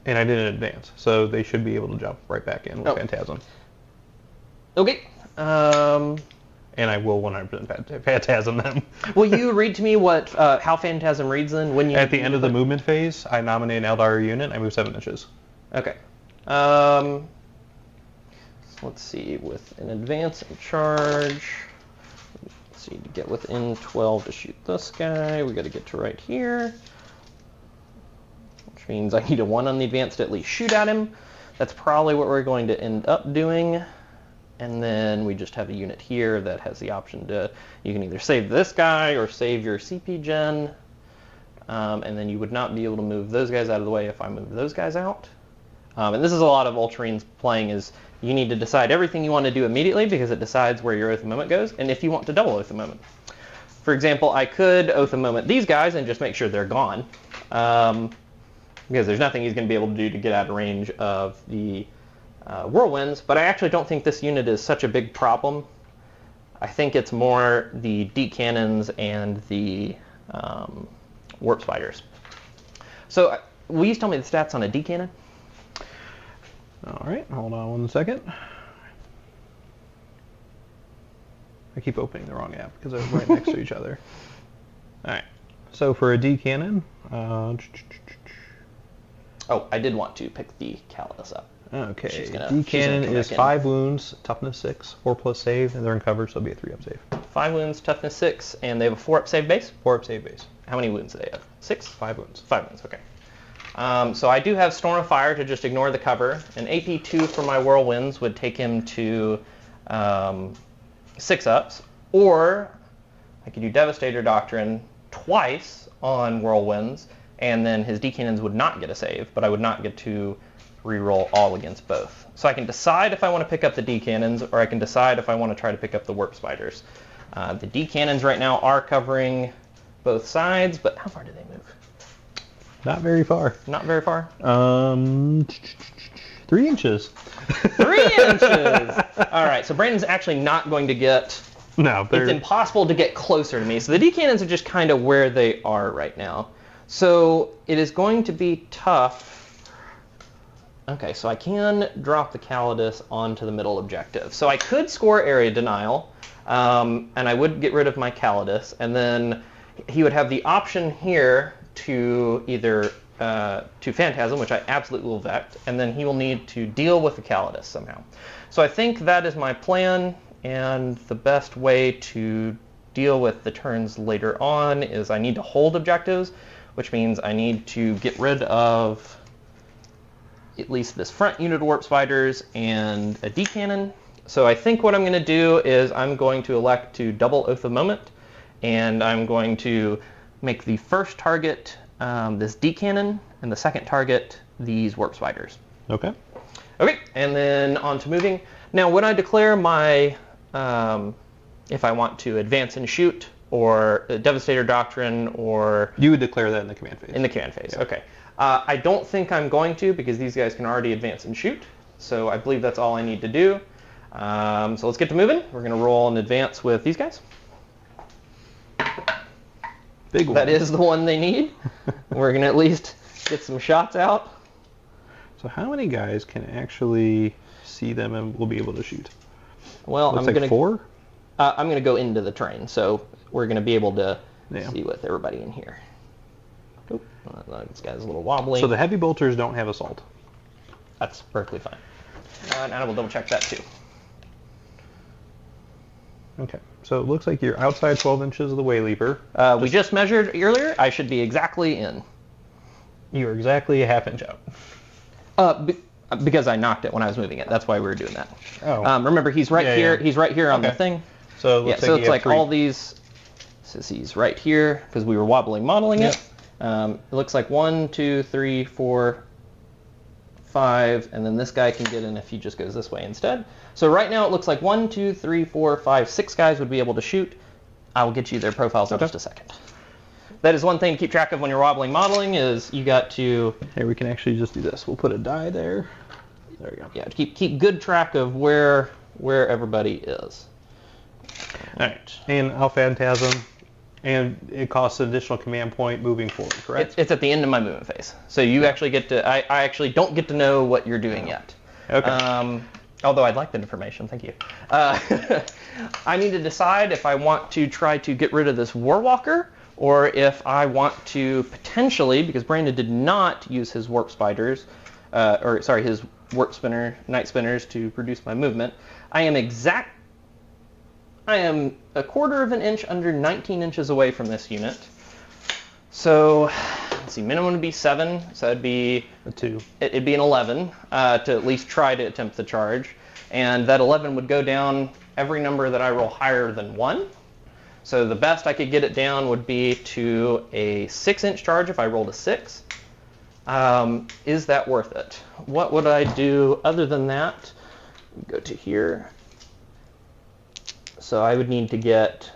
and I didn't advance, so they should be able to jump right back in with Phantasm. Okay. And I will 100% Phantasm them. Will you read to me what how Phantasm reads then? When you At the end of the movement phase, I nominate an Eldar unit, I move 7 inches. Okay. Let's see, with an advance and charge. Let's see, to get within 12 to shoot this guy, we got to get to right here. Which means I need a 1 on the advance to at least shoot at him. That's probably what we're going to end up doing. And then we just have a unit here that has the option to, you can either save this guy or save your CP gen. And then you would not be able to move those guys out of the way if I move those guys out. And this is a lot of Ultramarines playing, is you need to decide everything you want to do immediately because it decides where your Oath of Moment goes, and if you want to double Oath of Moment. For example, I could Oath of Moment these guys and just make sure they're gone. Because there's nothing he's going to be able to do to get out of range of the whirlwinds, but I actually don't think this unit is such a big problem. I think it's more the deep cannons and the warp spiders. So will you tell me the stats on a D cannon? All right, hold on 1 second. I keep opening the wrong app because they're right next to each other. All right, so for a D cannon, oh, I did want to pick the Calidus up. Okay, D cannon is 5 wounds, toughness 6, 4+ save, and they're in cover, so it'll be a 3-up save. 5 wounds, toughness 6, and they have a 4-up save base? 4-up save base. How many wounds do they have? 6? 5 wounds. 5 wounds, okay. So I do have Storm of Fire to just ignore the cover. An AP 2 for my Whirlwinds would take him to 6 ups, or I could do Devastator Doctrine twice on Whirlwinds, and then his D cannons would not get a save, but I would not get to reroll all against both. So I can decide if I want to pick up the D cannons, or I can decide if I want to try to pick up the warp spiders. The D cannons right now are covering both sides, but how far do they move? Not very far. Not very far? 3 inches. 3 inches! All right, so Brandon's actually not going to get... No, it's impossible to get closer to me. So the D cannons are just kind of where they are right now. So it is going to be tough. Okay, so I can drop the Calidus onto the middle objective. So I could score area denial, and I would get rid of my Calidus, and then he would have the option here to either to Phantasm, which I absolutely will vect, and then he will need to deal with the Calidus somehow. So I think that is my plan, and the best way to deal with the turns later on is I need to hold objectives, which means I need to get rid of at least this front unit of warp spiders and a D cannon. So I think what I'm going to do is I'm going to elect to double Oath of Moment, and I'm going to make the first target this D cannon, and the second target these warp spiders. Okay. Okay, and then on to moving. Now when I declare my, if I want to advance and shoot, or Devastator Doctrine, or... You would declare that in the command phase. In the command phase, yeah. Okay. I don't think I'm going to, because these guys can already advance and shoot. So I believe that's all I need to do. So let's get to moving. We're going to roll an advance with these guys. Big one. That is the one they need. We're going to at least get some shots out. So how many guys can actually see them and will be able to shoot? Well, Looks like 4? I'm going to go into the train, so we're going to be able to see with everybody in here. Oop, this guy's a little wobbly. So the heavy bolters don't have assault. That's perfectly fine. And I will double check that too. Okay, so it looks like you're outside 12 inches of the way lever. We just measured earlier. I should be exactly in. You're exactly a half-inch out. Because I knocked it when I was moving it. That's why we were doing that. Oh. Remember, he's right here. Yeah. He's right here on the Okay. thing. So it looks so like it's like all these. Says he's right here because we were wobbly modeling it. It looks like 1, 2, 3, 4, 5, and then this guy can get in if he just goes this way instead. So right now it looks like 1, 2, 3, 4, 5, 6 guys would be able to shoot. I will get you their profiles in just a second. That is one thing to keep track of when you're wobbling modeling is you got to... Here, we can actually just do this. We'll put a die there. There we go. Yeah, keep good track of where everybody is. All right. And I'll phantasm, and it costs an additional command point moving forward, correct? It's at the end of my movement phase. So you actually get to... I actually don't get to know what you're doing yet. Okay. Although I'd like that information, thank you. I need to decide if I want to try to get rid of this Warwalker, or if I want to potentially, because Brandon did not use his warp spiders, his warp spinner, night spinners to produce my movement. I am a quarter of an inch under 19 inches away from this unit. So, let's see, minimum would be 7, so that'd be a 2. It'd be an 11 to at least try to attempt the charge. And that 11 would go down every number that I roll higher than 1. So the best I could get it down would be to a 6-inch charge if I rolled a 6. Is that worth it? What would I do other than that? Go to here. So I would need to get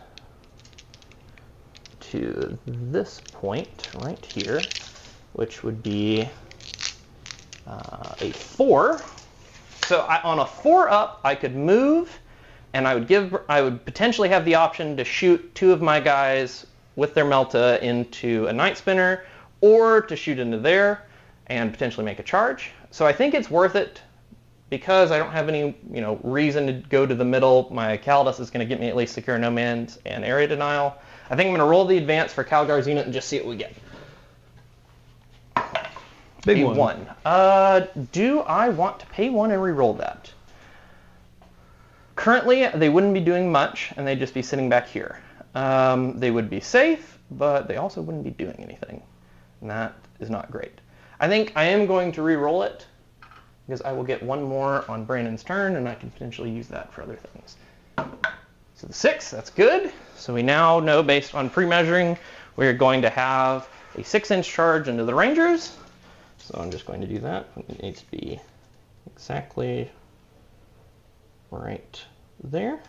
to this point right here, which would be a 4. So on a 4 up, I could move, and I would potentially have the option to shoot 2 of my guys with their Melta into a Night Spinner, or to shoot into there and potentially make a charge. So I think it's worth it because I don't have any reason to go to the middle. My Caldas is going to get me at least secure no man's and area denial. I think I'm going to roll the advance for Calgar's unit and just see what we get. Big one. Do I want to pay 1 and re-roll that? Currently, they wouldn't be doing much, and they'd just be sitting back here. They would be safe, but they also wouldn't be doing anything. And that is not great. I think I am going to re-roll it, because I will get 1 more on Brandon's turn, and I can potentially use that for other things. So the 6, that's good. So we now know, based on pre-measuring, we're going to have a 6-inch charge into the Rangers. So I'm just going to do that. It needs to be exactly right there.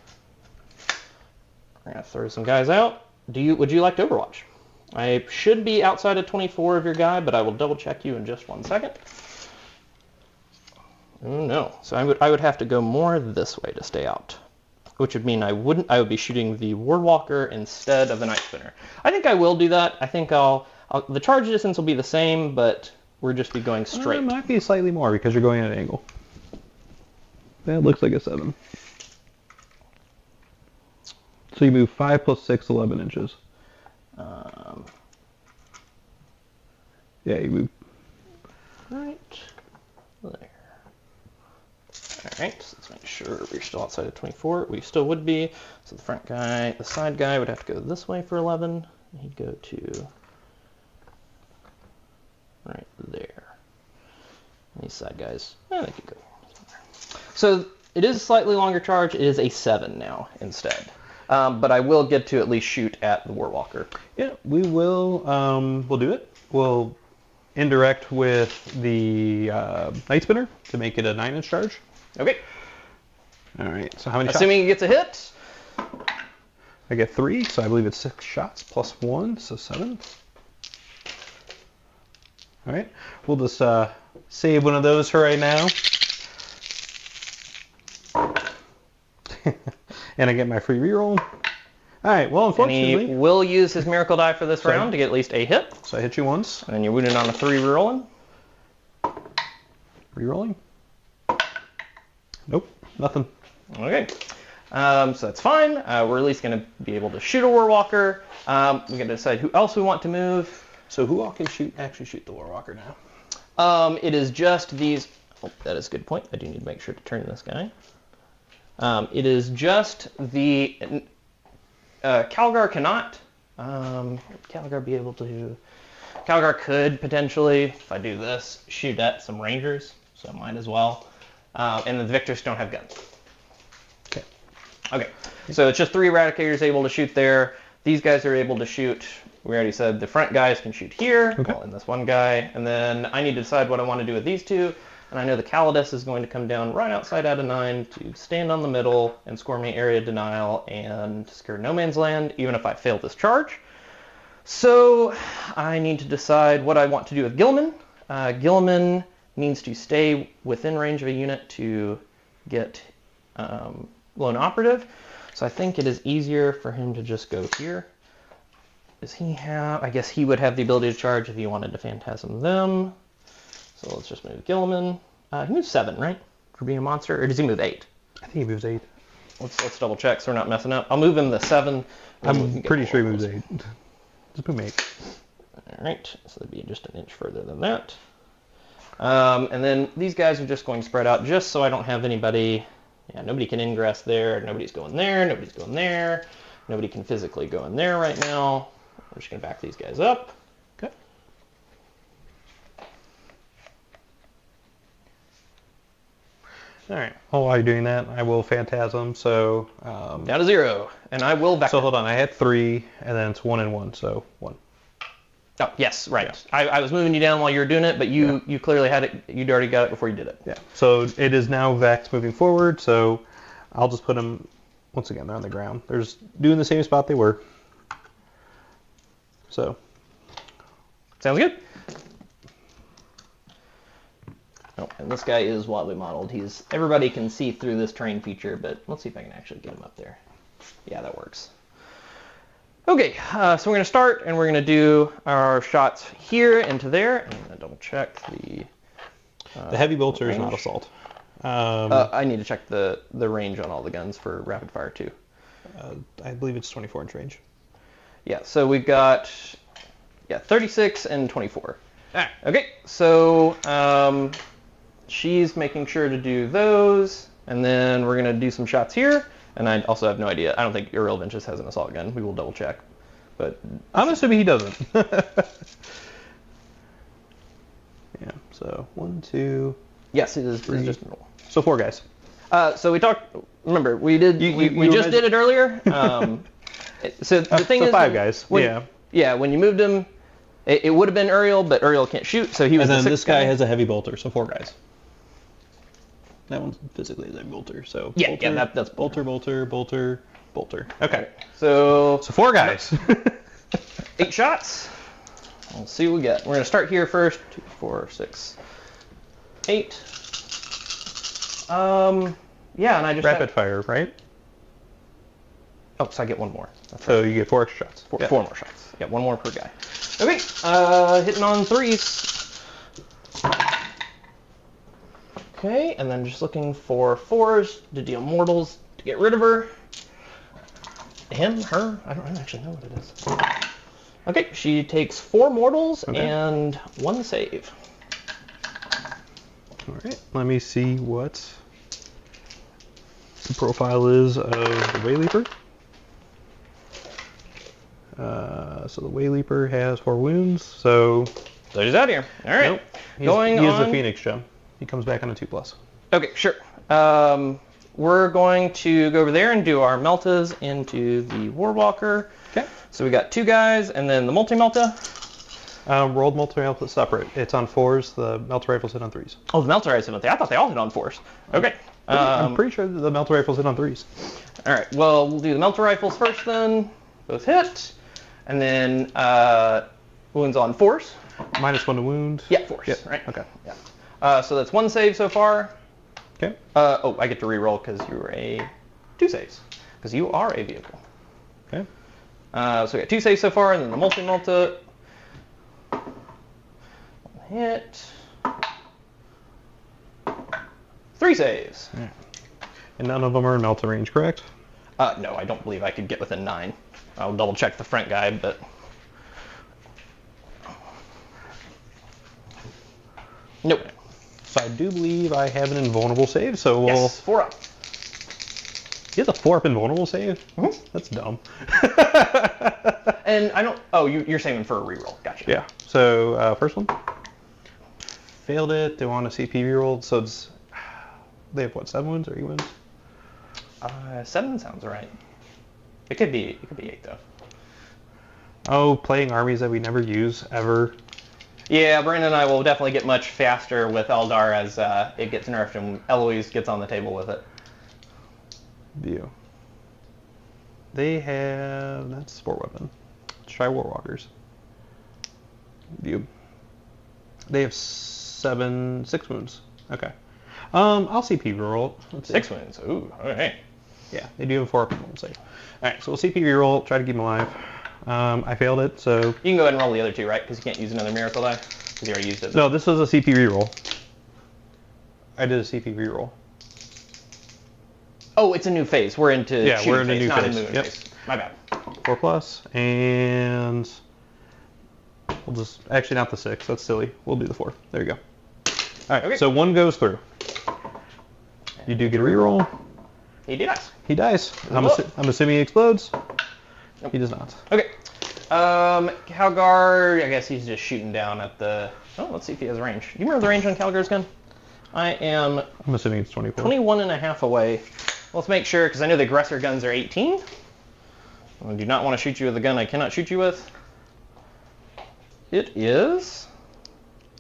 I'm going to throw some guys out. Would you like to Overwatch? I should be outside of 24 of your guy, but I will double check you in just 1 second. Oh no. So I would have to go more this way to stay out, which would mean I would be shooting the Warwalker instead of the Night Spinner. I think I will do that. I think the charge distance will be the same, but we'll just be going straight. It might be slightly more because you're going at an angle. That looks like a 7. So you move 5 plus 6, 11 inches. Yeah, you move. Right there. Alright, so let's make sure we're still outside of 24. We still would be. So the side guy would have to go this way for 11. He'd go to right there. And these side guys, they could go somewhere. So it is a slightly longer charge. It is a 7 now instead. But I will get to at least shoot at the Warwalker. Yeah, we will. We'll do it. We'll indirect with the Night Spinner to make it a 9-inch charge. Okay. All right. So how many Assuming he gets a hit. shots? I get 3, so I believe it's 6 shots plus 1, so 7. All right. We'll just save one of those for right now. And I get my free reroll. All right, well, unfortunately... And he will use his miracle die for this round to get at least a hit. So I hit you once. And then you're wounded on a 3 rerolling. Rerolling? Nope, nothing. Okay. So that's fine. We're at least going to be able to shoot a Warwalker. We're going to decide who else we want to move. So who all can actually shoot the Warwalker now? It is just these... Oh, that is a good point. I do need to make sure to turn this guy. It is just the... Calgar cannot. Calgar be able to... Calgar could potentially, if I do this, shoot at some Rangers, so I might as well. And the Victors don't have guns. Okay. Okay, so it's just 3 Eradicators able to shoot there. These guys are able to shoot, we already said the front guys can shoot here, okay. well, and this one guy. And then I need to decide what I want to do with these 2. And I know the Calidus is going to come down right outside out of 9 to stand on the middle and score me area denial and secure no man's land, even if I fail this charge. So I need to decide what I want to do with Guilliman. Guilliman needs to stay within range of a unit to get lone operative. So I think it is easier for him to just go here. Does he have, I guess he would have the ability to charge if he wanted to Phantasm them. So let's just move Guilliman. He moves 7, right? For being a monster, or does he move 8? I think he moves 8. Let's double check so we're not messing up. I'll move him the 7. I'm pretty sure he moves 8. Just move 8. All right, so that'd be just an inch further than that. And then these guys are just going to spread out just so I don't have anybody. Yeah, nobody can ingress there. Nobody's going there. Nobody's going there. Nobody can physically go in there right now. We're just going to back these guys up. Okay. All right. Well, while you're doing that, I will Phantasm. So down to 0, and I will back. So hold on, I had 3, and then it's 1 and 1, so 1. Oh yes, right. Yeah. I was moving you down while you were doing it, but you clearly had it. You'd already got it before you did it. Yeah. So it is now Vex moving forward. So I'll just put them once again. They're on the ground. They're just doing the same spot they were. So sounds good. Oh, and this guy is wildly modeled. Everybody can see through this terrain feature, but let's see if I can actually get him up there. Yeah, that works. Okay, so we're going to start, and we're going to do our shots here and to there. I'm going to double check the heavy bolter range. is not assault. I need to check the range on all the guns for rapid fire too. I believe it's 24-inch range. Yeah, so we've got 36 and 24. Okay, so she's making sure to do those, and then we're going to do some shots here. And I also have no idea. I don't think Uriel Ventus has an assault gun. We will double check. But I'm assuming he doesn't. Yeah, so 1, 2. Yes, it is 3. just normal. So 4 guys. So we talked. Remember, we did. We just did it earlier. So the thing is, 5 guys. Yeah, when you moved him, it would have been Uriel, but Uriel can't shoot, so he was. And then the this guy has a heavy bolter, so 4 guys. That one's physically is a bolter, so bolter, that's bolter. Okay, so 4 guys. 8 shots. We'll see what we get. We're gonna start here first. 2, 4, 6, 8. Yeah, and I just rapid fire, right? Oh, so I get 1 more. That's so you get 4 extra shots. 4 more shots. Yeah, 1 more per guy. Okay, hitting on 3s. Okay, and then just looking for 4s to deal mortals to get rid of her. Him, her, I don't actually know what it is. Okay, she takes 4 mortals and 1 save. All right, let me see what the profile is of the Wayleaper. So the Wayleaper has 4 wounds, so he's out here. All right, nope. He is a Phoenix gem. He comes back on a 2+. Okay, sure. We're going to go over there and do our meltas into the Warwalker. Okay. So we got 2 guys, and then the multi-melta. Rolled multi-melta separate. It's on 4s. The melta rifles hit on 3s. Oh, the melta rifles hit on 3s. I thought they all hit on 4s. Okay. I'm pretty sure the melta rifles hit on 3s. All right. Well, we'll do the melta rifles first then. Both hit. And then wounds on 4s. -1 to wound. Yeah, 4s. Yep. Right. Okay. Yeah. So that's 1 save so far. Okay. Oh, I get to reroll because you were 2 saves. Because you are a vehicle. Okay. So we got 2 saves so far, and then the multi-melta. 1 hit. 3 saves. Yeah. And none of them are in melta range, correct? No, I don't believe I could get within 9. I'll double check the front guy, but... Nope. So I do believe I have an invulnerable save, so we'll... Yes, 4 up. He has a 4-up invulnerable save? Mm-hmm. That's dumb. And I don't... Oh, you're saving for a reroll. Gotcha. Yeah. So, first one. Failed it. They want a CP reroll. So it's... They have, what, 7 wounds or 8 wounds? 7 sounds right. It could be 8, though. Oh, playing armies that we never use, ever. Yeah, Brandon and I will definitely get much faster with Eldar as it gets nerfed and Eloise gets on the table with it. View. They have... That's sport weapon. Let's try Warwalkers. View. They have 6 wounds. Okay. I'll CP reroll. 6 wounds. Ooh, alright. Yeah, they do have a 4-up invulnerable save. Alright, so we'll CP reroll, try to keep him alive. I failed it, so... You can go ahead and roll the other 2, right? Because you can't use another miracle die? Because you already used it. No, this was a CP reroll. I did a CP reroll. Oh, it's a new phase. We're into we're in a phase, new not phase. a movement Yep. phase. My bad. 4+, and... We'll just... Actually, not the 6. That's silly. We'll do the 4. There you go. Alright, Okay. so 1 goes through. You do get a reroll. He dies. He dies. I'm assuming he explodes. Nope. He does not. Okay. Calgar, I guess he's just shooting down at the... Oh, let's see if he has range. Do you remember the range on Calgar's gun? I'm assuming it's 24. 21 and a half away. Let's make sure, because I know the aggressor guns are 18. I do not want to shoot you with a gun I cannot shoot you with. It is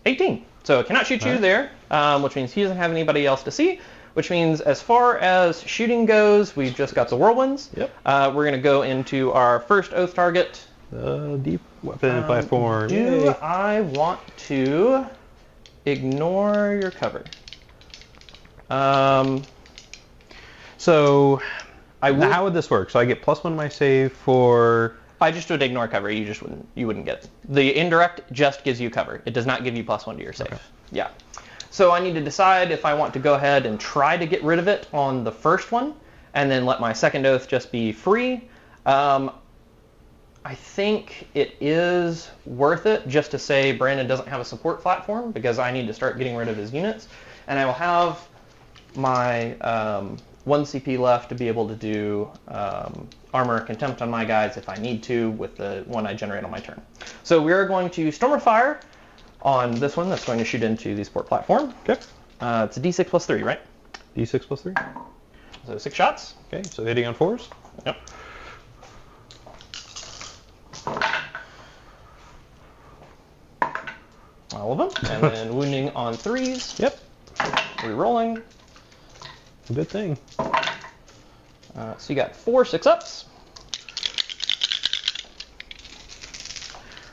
18. So I cannot shoot you there, which means he doesn't have anybody else to see, which means as far as shooting goes, we've just got the whirlwinds. Yep. We're going to go into our first oath target. The deep weapon platform. Do Yay. I want to ignore your cover? So I would, how would this work? So I get +1 my save for... I just would ignore cover. You wouldn't get it. The indirect just gives you cover. It does not give you +1 to your save. Okay. Yeah. So I need to decide if I want to go ahead and try to get rid of it on the first one, and then let my second oath just be free. I think it is worth it just to say Brandon doesn't have a support platform because I need to start getting rid of his units, and I will have my 1 CP left to be able to do armor contempt on my guys if I need to with the one I generate on my turn. So we're going to Storm of Fire on this one that's going to shoot into the support platform. Okay. It's a D6 plus 3, right? D6 plus 3. So 6 shots. Okay, so hitting on 4s. Yep. All of them. And then wounding on 3s. Yep. Rerolling. Good thing. So you got 4 6-ups.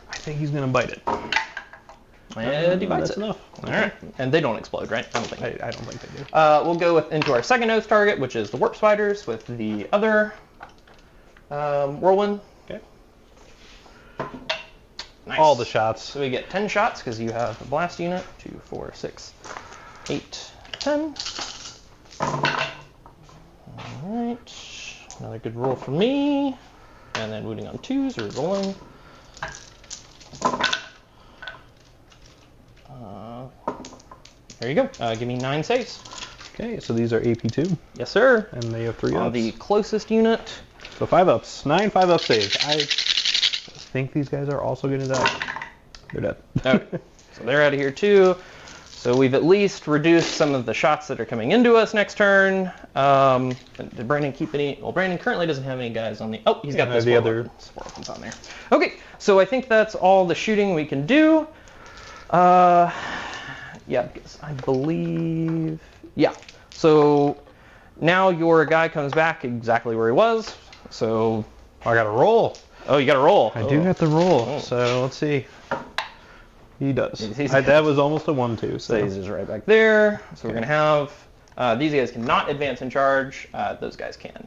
I think he's going to bite it. And he bites that's it. enough. All right. And they don't explode, right? I don't think. I don't think they do. We'll go into our second oath target, which is the warp spiders with the other whirlwind. Okay. Nice. All the shots. So we get 10 shots because you have a blast unit. 2, 4, 6, 8, 10. Alright. Another good roll for me. And then wounding on 2s, re-rolling. There you go. Give me 9 saves. Okay, so these are AP2. Yes, sir. And they have 3 ups. On the closest unit. So 5 ups. 9 5-up saves. I think these guys are also going to die. They're dead. Okay. So they're out of here too. So we've at least reduced some of the shots that are coming into us next turn. Did Brandon keep any? Well, Brandon currently doesn't have any guys on the... Oh, he's got the other support weapons on there. Okay, so I think that's all the shooting we can do. Yeah, because I believe... Yeah, so now your guy comes back exactly where he was. So I got to roll. Oh, you got to roll. I do have to roll. So let's see. He does. That was almost a 1-2. So he's just right back there. So we're going to have... these guys cannot advance in charge. Those guys can.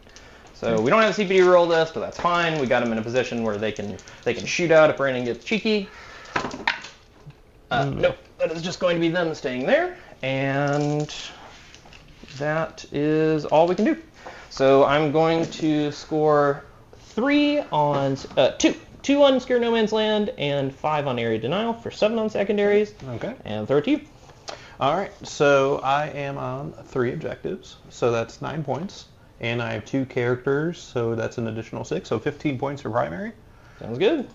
So we don't have a CPD roll this, but that's fine. We got them in a position where they can shoot out if Brandon gets cheeky. Nope. That is just going to be them staying there. And that is all we can do. So I'm going to score 3 on... 2 on Scare No Man's Land and 5 on Area Denial for 7 on secondaries. Okay. And throw it to you. All right. So I am on 3 objectives. So that's 9 points. And I have 2 characters, so that's an additional 6, so 15 points for primary. Sounds good.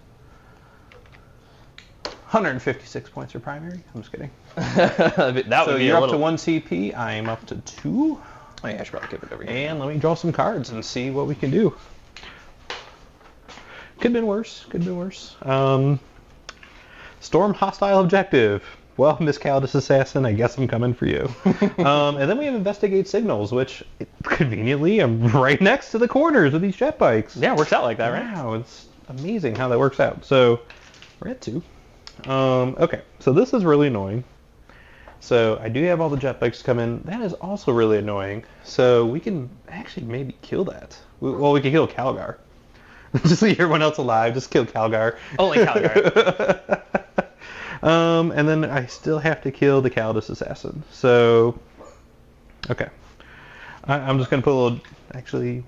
156 points for primary. I'm just kidding. That So would be you're a up little... to 1 CP. I am up to 2. Oh yeah, I should probably keep it over here. And let me draw some cards and see what we can do. Could have been worse. Could have been worse. Storm hostile objective. Well, Miss Caldus Assassin, I guess I'm coming for you. And then we have investigate signals, which conveniently I'm right next to the corners of these jet bikes. Yeah, it works out like that, right? Wow, it's amazing how that works out. So we're at 2. Okay, so this is really annoying. So I do have all the jet bikes come in. That is also really annoying. So we can actually maybe kill that. Well, we can kill Calgar. Just leave everyone else alive. Just kill Calgar. Only Calgar. And then I still have to kill the Caldus Assassin. So, okay. I'm just going to put a little... Actually,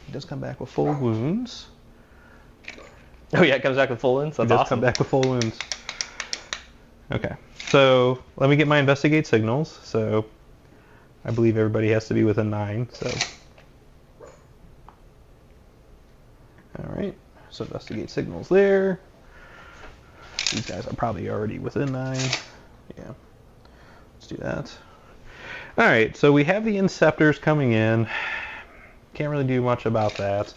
he does come back with full wounds. Oh yeah, it comes back with full wounds? That's He does awesome. come back with full wounds. Okay. So, let me get my investigate signals. So, I believe everybody has to be within 9. So, alright. So, investigate signals there. These guys are probably already within 9. Yeah. Let's do that. Alright, so we have the Inceptors coming in. Can't really do much about that.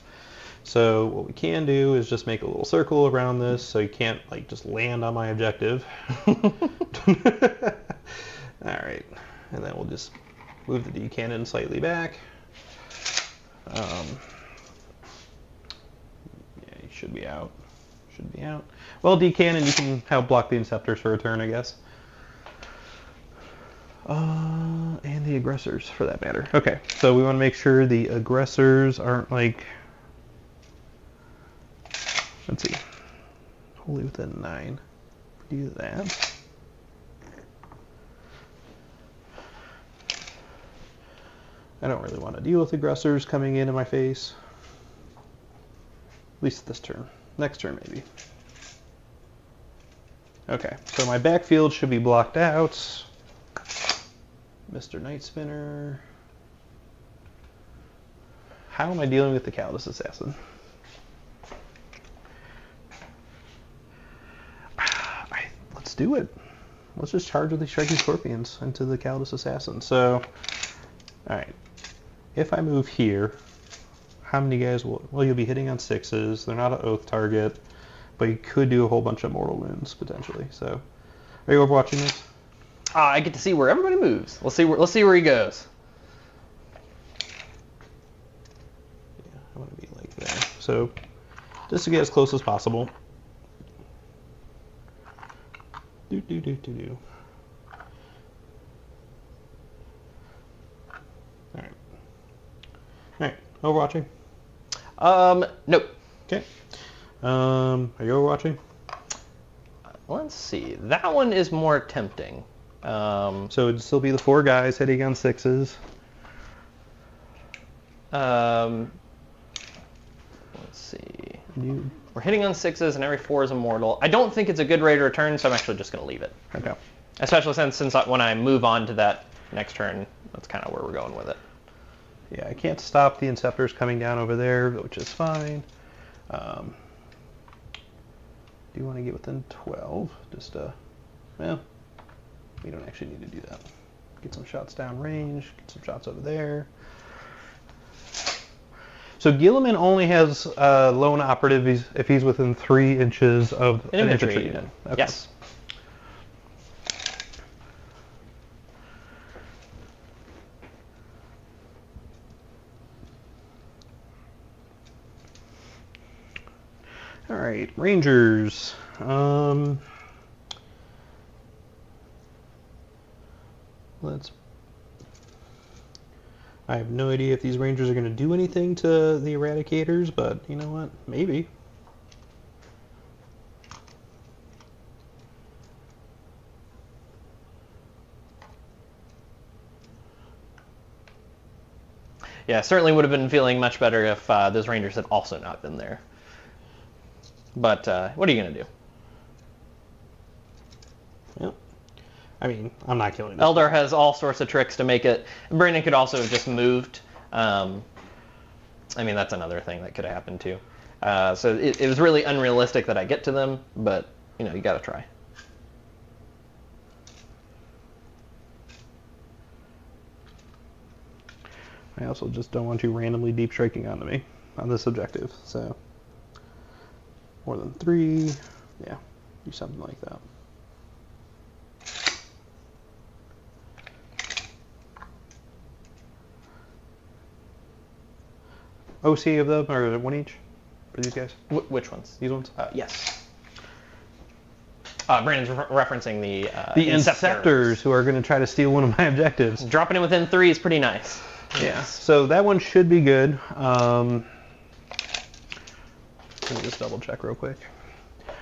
So what we can do is just make a little circle around this so you can't like just land on my objective. Alright. And then we'll just move the D-cannon slightly back. Yeah, he should be out. Should be out. Well, D-cannon, you can help block the Inceptors for a turn, I guess. And the aggressors, for that matter. Okay, so we want to make sure the aggressors aren't like... Let's see. Wholly within 9. Do that. I don't really want to deal with aggressors coming in my face. At least this turn. Next turn, maybe. Okay, so my backfield should be blocked out. Mr. Night Spinner. How am I dealing with the Caldus Assassin? Let's do it. Let's just charge with these Striking Scorpions into the Caldus Assassin. So, alright. If I move here, how many guys will... Well, you'll be hitting on 6s. They're not an Oath target. But you could do a whole bunch of mortal wounds, potentially. So, are you overwatching this? I get to see where everybody moves. Let's see where he goes. Yeah, I want to be like there. So, just to get as close as possible. Do. Alright, overwatching? Nope. Okay. Are you overwatching? Let's see. That one is more tempting. So it'd still be the 4 guys hitting on 6s. Let's see. We're hitting on 6s and every 4 is immortal. I don't think it's a good rate of return, so I'm actually just going to leave it. Okay. Especially since when I move on to that next turn, that's kind of where we're going with it. Yeah, I can't stop the Inceptors coming down over there, which is fine. Do you want to get within 12? Just, well, we don't actually need to do that. Get some shots down range, get some shots over there. So Guilliman only has lone operative if he's within 3 inches of an infantry unit. Okay. Yes. All right, Rangers. I have no idea if these Rangers are going to do anything to the Eradicators, but you know what? Maybe. Yeah, certainly would have been feeling much better if those Rangers had also not been there. But what are you going to do? Yep. I mean, I'm not killing this. Eldar has all sorts of tricks to make it. Brandon could also have just moved I mean, that's another thing that could have happened too. So it was really unrealistic that I get to them, but you know, you got to try. I also just don't want you randomly deep striking onto me on this objective. So more than 3, yeah, do something like that. OC of them, or 1 each for these guys? Which ones? These ones? Yes. Brandon's referencing the Inceptors who are going to try to steal one of my objectives. Dropping it within 3 is pretty nice. Yeah, so that one should be good. Let me just double check real quick.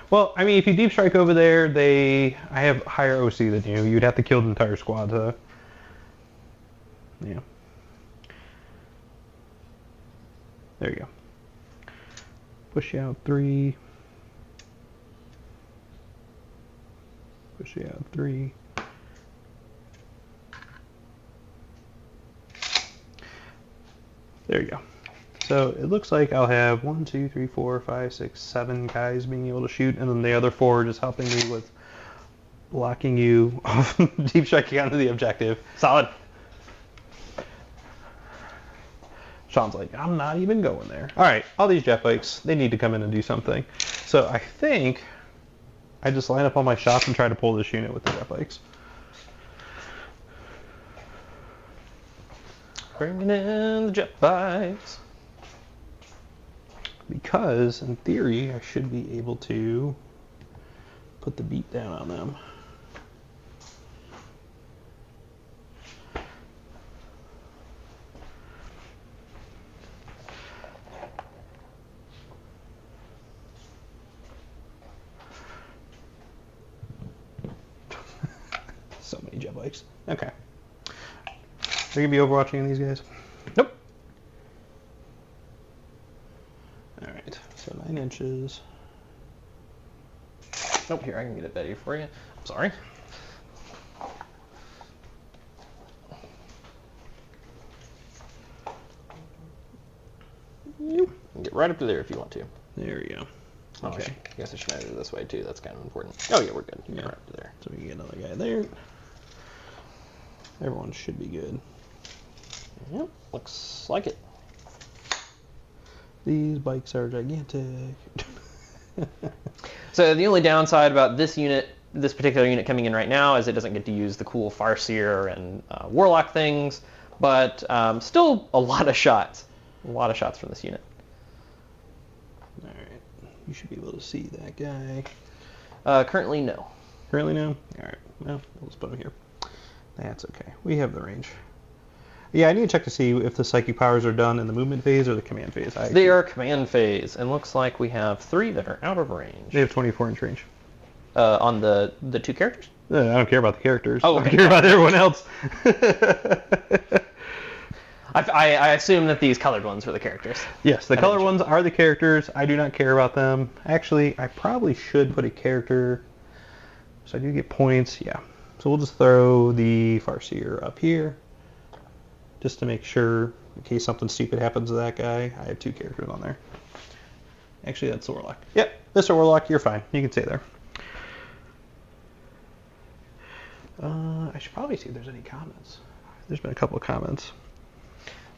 Well, I mean, if you deep strike over there, I have higher OC than you. You'd have to kill the entire squad, so yeah. There you go. Push you out 3. Push you out 3. There you go. So it looks like I'll have 1, 2, 3, 4, 5, 6, 7 guys being able to shoot, and then the other 4 just helping me with blocking you off deep striking onto the objective. Solid. Sean's like, I'm not even going there. All right, all these jet bikes, they need to come in and do something. So I think I just line up all my shots and try to pull this unit with the jet bikes. Bringing in the jet bikes. Because, in theory, I should be able to put the beat down on them. So many jet bikes. Okay. Are you going to be overwatching these guys? Nope. Alright, so 9 inches. Nope, here, I can get it better for you. I'm sorry. You can get right up to there if you want to. There we go. Okay. I guess I should move it this way too. That's kind of important. Oh yeah, we're good. You can get right up to there. So we can get another guy there. Everyone should be good. Yep, looks like it. These bikes are gigantic. So the only downside about this unit, this particular unit coming in right now, is it doesn't get to use the cool Farseer and Warlock things, but still a lot of shots. A lot of shots from this unit. Alright, you should be able to see that guy. Currently, no. Currently, no? Alright, well, we'll just put him here. That's okay. We have the range. Yeah, I need to check to see if the psychic powers are done in the movement phase or the command phase. They are command phase, and looks like we have 3 that are out of range. They have 24-inch range. On the 2 characters? I don't care about the characters. Oh, okay. I care about everyone else. I assume that these colored ones were the characters. Yes, the colored ones are the characters. I do not care about them. Actually, I probably should put a character, so I do get points. Yeah. So we'll just throw the Farseer up here, just to make sure, in case something stupid happens to that guy. I have 2 characters on there. Actually, that's the Warlock. Yep, Mr. Warlock, you're fine. You can stay there. I should probably see if there's any comments. There's been a couple of comments.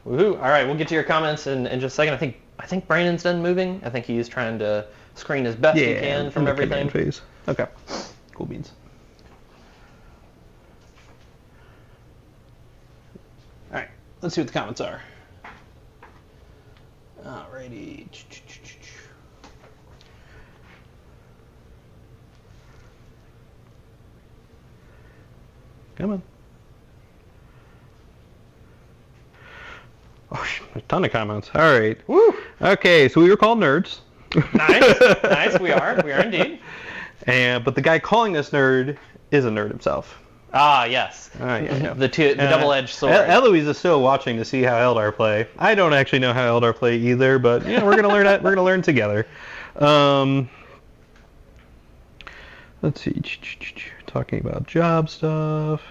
Woohoo! All right, we'll get to your comments in just a second. I think Brandon's done moving. I think he's trying to screen as best he can from everything. Phase. Okay, cool beans. All right, let's see what the comments are. Alrighty. Come on. Oh, a ton of comments. All right. Woo! Okay, so we were called nerds. Nice. We are indeed. But the guy calling us nerd is a nerd himself. Ah, yes. Yeah. The double-edged sword. Eloise is still watching to see how Eldar play. I don't actually know how Eldar play either, but yeah, we're gonna learn that. We're gonna learn together. Let's see. Talking about job stuff.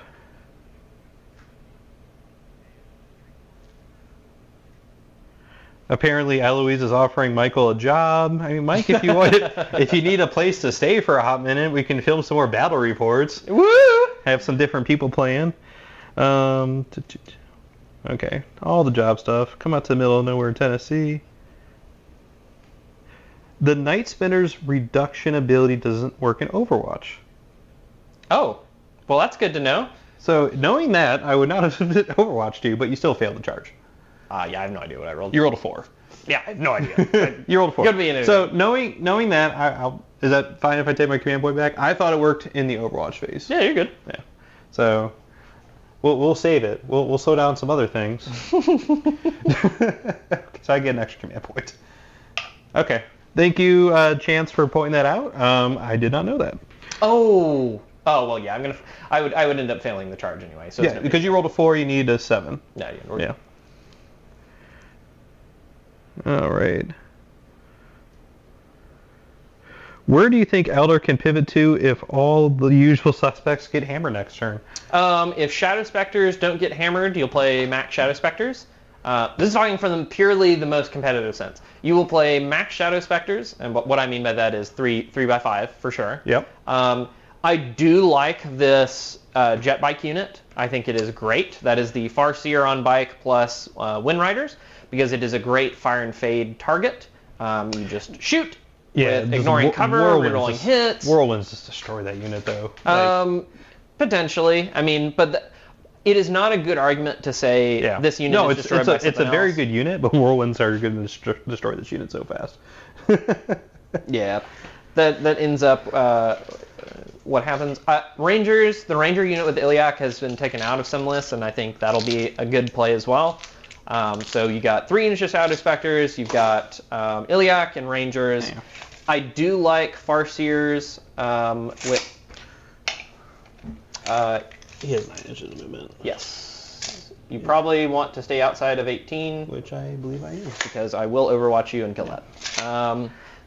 Apparently, Eloise is offering Michael a job. I mean, Mike, if you want, if you need a place to stay for a hot minute, we can film some more battle reports. Woo! Have some different people playing. Okay, all the job stuff. Come out to the middle of nowhere in Tennessee. The Night Spinner's reduction ability doesn't work in Overwatch. Oh, well, that's good to know. So, knowing that, I would not have Overwatched you, but you still failed the charge. Yeah, I have no idea what I rolled. You rolled a 4. Yeah, I have no idea. You rolled a 4. Could be an So, knowing that, is that fine if I take my command point back? I thought it worked in the Overwatch phase. Yeah, you're good. Yeah. So, we'll save it. We'll slow down some other things. So I get an extra command point. Okay. Thank you, Chance, for pointing that out. I did not know that. Oh, well, yeah. I would end up failing the charge anyway. So Yeah, because you rolled a 4, you need a 7. Yeah. All right. Where do you think Eldar can pivot to if all the usual suspects get hammered next turn? If Shadow Specters don't get hammered, you'll play Max Shadow Specters. This is talking from purely the most competitive sense. You will play Max Shadow Specters, and what I mean by that is 3x5 for sure. Yep. I do like this jet bike unit. I think it is great. That is the Farseer on bike plus Wind Riders, because it is a great fire and fade target. You just shoot. Yeah, with ignoring cover, rerolling hits. Whirlwinds just destroy that unit, though. Potentially. I mean, but it is not a good argument to say this unit is destroyed by something it's a very good unit, but Whirlwinds are going to destroy this unit so fast. Yeah, that ends up what happens. Rangers, the Ranger unit with Iliac has been taken out of some lists, and I think that'll be a good play as well. So you got 3 Shadow Specters, you've got Iliac and Rangers. Damn. I do like Farseers with... he has 9 inches of movement. Yes. You probably want to stay outside of 18. Which I believe I do. Because I will overwatch you and kill that.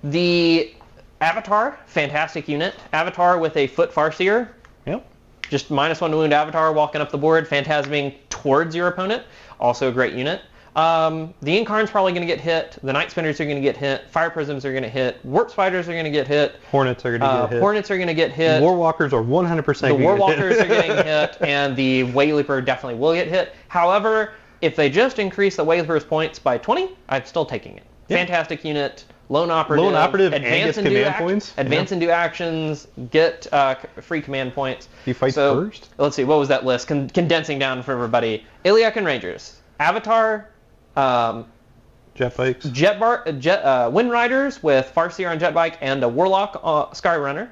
The Avatar, fantastic unit. Avatar with a foot Farseer. Yep. Just -1 to wound Avatar walking up the board, phantasming towards your opponent. Also a great unit. The Incarn's probably going to get hit. The Night Spinners are going to get hit. Fire Prisms are going to hit. Warp Spiders are going to get hit. Hornets are going to get hit. Hornets are going to get hit. Warwalkers are 100% The Warwalkers are getting hit, and the Wayleaper definitely will get hit. However, if they just increase the Wayleaper's points by 20, I'm still taking it. Yeah. Fantastic unit. Lone Operative, advance and command points. Advance and do actions, get free command points. He fights first? Let's see, what was that list? Condensing down for everybody. Iliac and Rangers. Avatar, jet bikes. Wind Riders with Farseer on jet bike and a Warlock Skyrunner.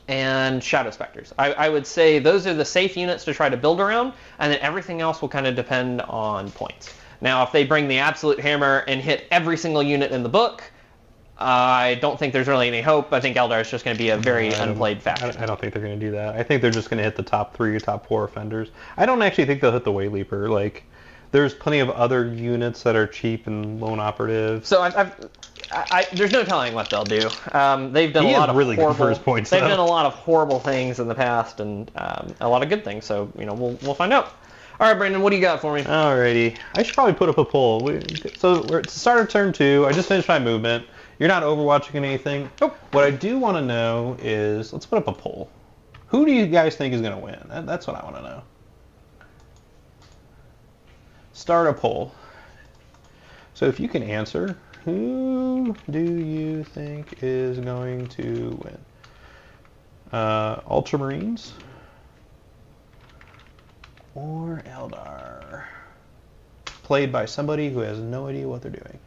And Shadow Specters. I would say those are the safe units to try to build around, and then everything else will kind of depend on points. Now, if they bring the absolute hammer and hit every single unit in the book, I don't think there's really any hope. I think Eldar is just going to be a very unplayed faction. I don't think they're going to do that. I think they're just going to hit the top 3 or top 4 offenders. I don't actually think they'll hit the Wayleaper. Like, there's plenty of other units that are cheap and Lone Operative. So there's no telling what they'll do. They've done a lot of really horrible, good for his points. They've done a lot of horrible things in the past, and a lot of good things. So we'll find out. All right, Brandon, what do you got for me? Alrighty. I should probably put up a poll. So we're at the start of turn 2. I just finished my movement. You're not overwatching anything. Nope. What I do want to know is, let's put up a poll. Who do you guys think is going to win? That's what I want to know. Start a poll. So if you can answer, who do you think is going to win? Ultramarines? Or Eldar? Played by somebody who has no idea what they're doing.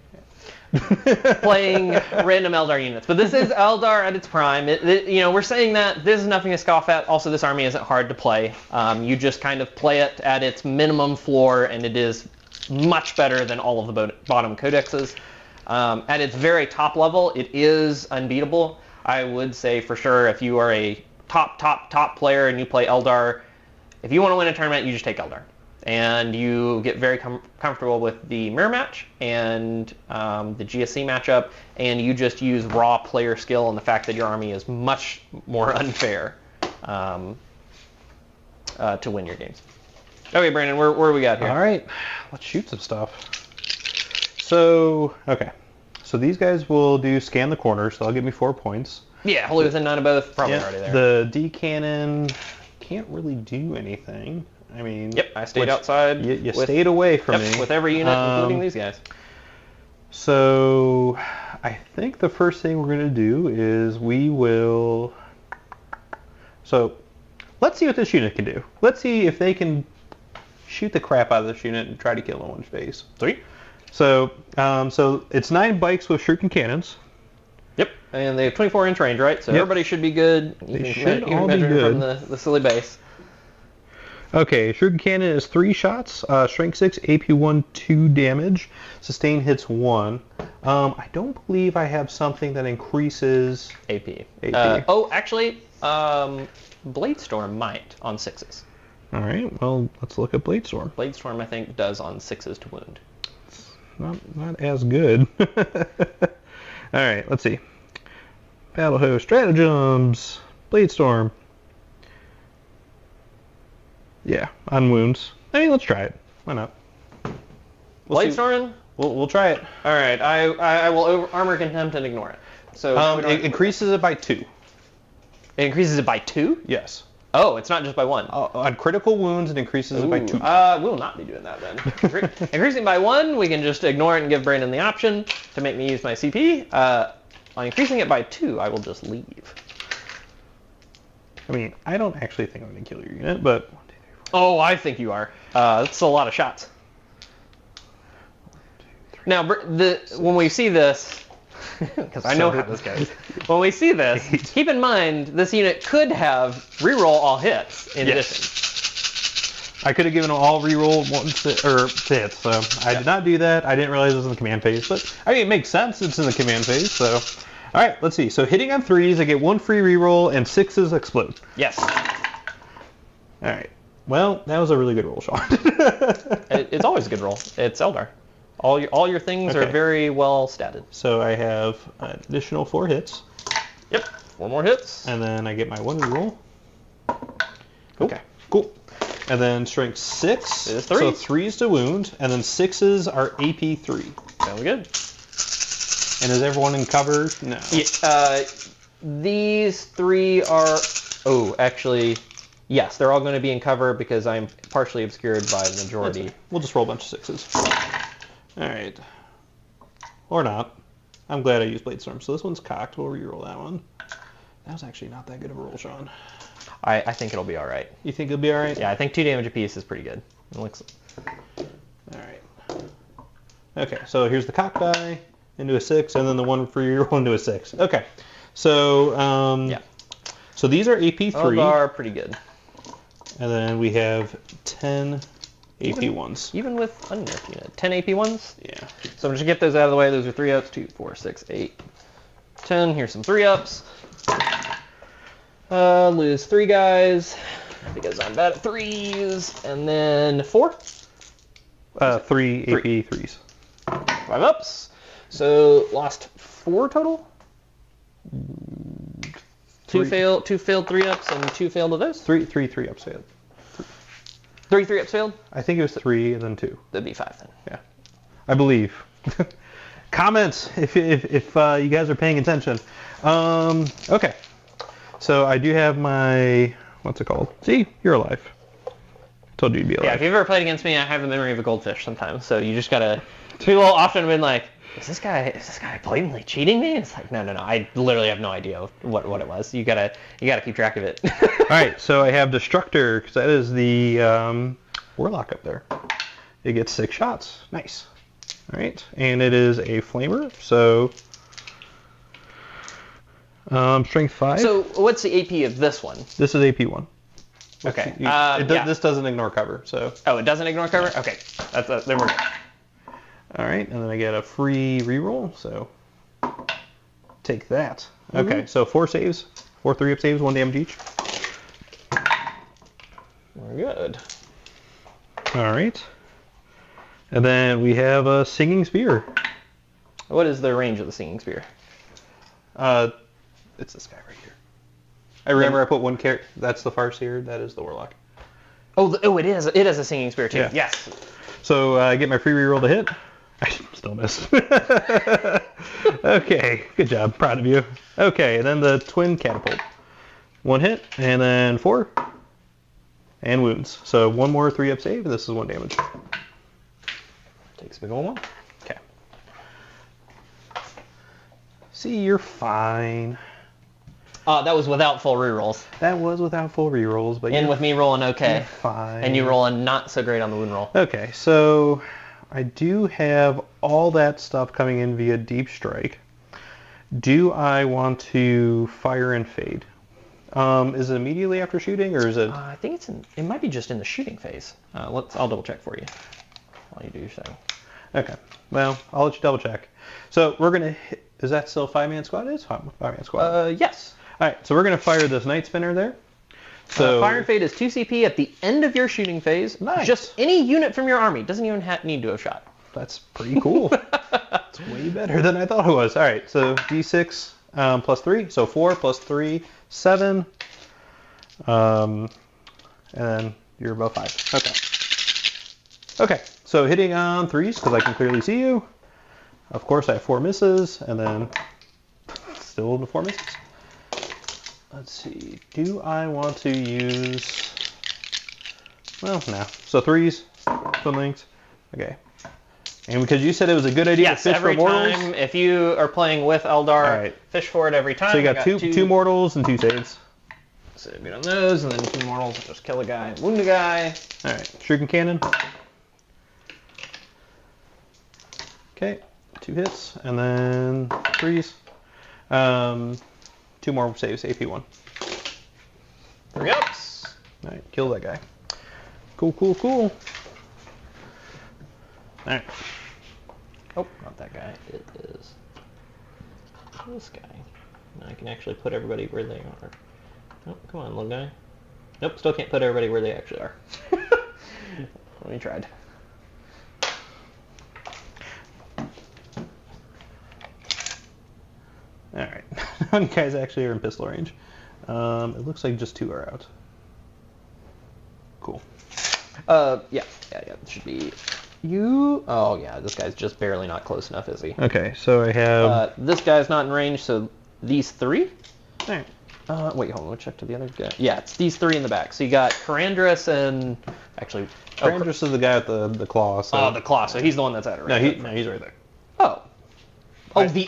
Playing random Eldar units. But this is Eldar at its prime. We're saying that this is nothing to scoff at. Also, this army isn't hard to play. You just kind of play it at its minimum floor, and it is much better than all of the bottom codexes. At its very top level, it is unbeatable. I would say for sure if you are a top player and you play Eldar, if you want to win a tournament, you just take Eldar. And you get very comfortable with the mirror match and the GSC matchup, and you just use raw player skill and the fact that your army is much more unfair to win your games. Okay, Brandon, where we got here? All right, let's shoot some stuff. So, okay. So these guys will do scan the corner, so that'll give me 4 points. Yeah, wholly within 9 of both, probably already there. The D cannon can't really do anything. I mean... Yep, I stayed outside. You stayed away from me. With every unit, including these guys. So, I think the first thing we're going to do is we will... So, let's see what this unit can do. Let's see if they can shoot the crap out of this unit and try to kill in one phase. Sweet. So it's 9 bikes with shuriken cannons. Yep, and they have 24-inch range, right? So everybody should be good. They should all be good. From the silly base. Okay, shuriken cannon is 3 shots, strength 6, AP 1, 2 damage, sustain hits 1. I don't believe I have something that increases AP. AP. Actually, Bladestorm might on 6s. All right, well, let's look at Bladestorm. Bladestorm, I think, does on 6s to wound. Not as good. All right, let's see. Battle host stratagems, Bladestorm. Yeah, on wounds. I mean, let's try it. Why not? Bladestorm? We'll try it. All right, I will armor contempt and ignore it. So it increases it by 2. It increases it by 2? Yes. Oh, it's not just by 1. On critical wounds, it increases it by 2. We will not be doing that then. Increasing by 1, we can just ignore it and give Brandon the option to make me use my CP. On increasing it by 2, I will just leave. I mean, I don't actually think I'm going to kill your unit, but... 1, 2, 3, 4. Oh, I think you are. That's a lot of shots. 1, 2, 3, now, when we see this... Because I know how this goes. When we see this, keep in mind this unit could have reroll all hits in addition. I could have given them all reroll hits, so I did not do that. I didn't realize it was in the command phase, but I mean it makes sense. It's in the command phase, so. All right, let's see. So hitting on 3s, I get 1 free reroll, and 6s explode. Yes. All right. Well, that was a really good roll, Sean. It's always a good roll. It's Eldar. All your things are very well statted. So I have an additional 4 hits. Yep, 4 more hits. And then I get my 1 reroll. Cool. Okay, cool. And then strength 6. It is 3. So 3s to wound, and then 6s are AP 3. Sounds good. And is everyone in cover? No. Yeah, these 3 are... Oh, actually, yes, they're all going to be in cover because I'm partially obscured by the majority. We'll just roll a bunch of 6s. All right. Or not. I'm glad I used Bladestorm. So this one's cocked. We'll reroll that one. That was actually not that good of a roll, Sean. I think it'll be all right. You think it'll be all right? Yeah, I think 2 damage apiece is pretty good. It looks... All right. Okay, so here's the cock die into a 6, and then the 1 free reroll into a 6. Okay. So, yeah. So these are AP 3. Those are pretty good. And then we have 10... AP ones. Even with unnerfed unit. 10 AP ones? Yeah. So I'm just going to get those out of the way. Those are 3 ups. 2, 4, 6, 8, 10. Here's some 3 ups. Lose 3 guys because I'm bad at 3s. And then 4? 3 AP 3s. 5 ups. So lost 4 total? 2 failed 3 ups and 2 failed of those? 3 ups failed. 3 ups failed? I think it was 3 and then 2. That'd be 5 then. Yeah, I believe. Comments if you guys are paying attention. Okay, so I do have my what's it called? See, you're alive. I told you you'd be alive. Yeah, if you've ever played against me, I have the memory of a goldfish sometimes. So you just gotta. People often have been like, "Is this guy blatantly cheating me?" It's like, no. I literally have no idea what it was. You gotta keep track of it. All right, so I have Destructor because that is the Warlock up there. It gets 6 shots. Nice. All right, and it is a Flamer, so strength 5. So what's the AP of this one? This is AP 1. Okay. This doesn't ignore cover, so. Oh, it doesn't ignore cover? Okay. Then we're good. All right, and then I get a free reroll, so take that. Okay, so 4 saves, 4 3-up saves, 1 damage each. We're good. All right. And then we have a Singing Spear. What is the range of the Singing Spear? It's this guy right here. I remember I put 1 character. That's the Farseer. That is the Warlock. Oh, it is. It is a Singing Spear too. Yeah. Yes. So I get my free reroll to hit. Still missed. Okay, good job. Proud of you. Okay, and then the twin catapult. 1 hit, and then 4. And wounds. So 1 more 3-up save, and this is 1 damage. Takes a big old one. Okay. See, you're fine. That was without full rerolls. That was without full rerolls, but and with me rolling okay. You're fine. And you rolling not so great on the wound roll. Okay, so I do have all that stuff coming in via Deep Strike. Do I want to fire and fade? Is it immediately after shooting, or is it? I think it might be just in the shooting phase. I'll double check for you while you do your thing. Okay. Well, I'll let you double check. So we're gonna hit, is that still 5-man squad? It is 5-man squad. Yes. All right. So we're gonna fire this Night Spinner there. So Fire and Fade is 2 CP at the end of your shooting phase. Nice. Just any unit from your army. Doesn't even need to have shot. That's pretty cool. It's way better than I thought it was. All right. So D6 plus 3. So 4 plus 3, 7. And then you're above 5. Okay. Okay. So hitting on 3s because I can clearly see you. Of course, I have 4 misses, and then still the 4 misses. Let's see. Do I want to use? Well, no. So 3s, twin links. Okay. And because you said it was a good idea to fish for mortals. Every time, if you are playing with Eldar, right. Fish for it every time. So you got two mortals and 2 saves. So good on those, and then 2 mortals, just kill a guy, wound a guy. All right. Shuriken Cannon. Okay. 2 hits, and then 3s. 2 more saves, AP 1. 3 ups. All right, kill that guy. Cool, cool, cool. All right. Oh, not that guy. It is this guy. Now I can actually put everybody where they are. Oh, come on, little guy. Nope, still can't put everybody where they actually are. We tried. Alright, none guys actually are in pistol range. It looks like just 2 are out. Cool. Yeah, it should be you. Oh, yeah, this guy's just barely not close enough, is he? Okay, so I have... this guy's not in range, so these 3? Alright. Wait, hold on, we'll check to the other guy. Yeah, it's these 3 in the back. So you got Karandras and... Actually... Karandras is the guy with the claw. So. Oh, the claw, so he's the one that's at it, right? No, he's right there. Oh. Oh, the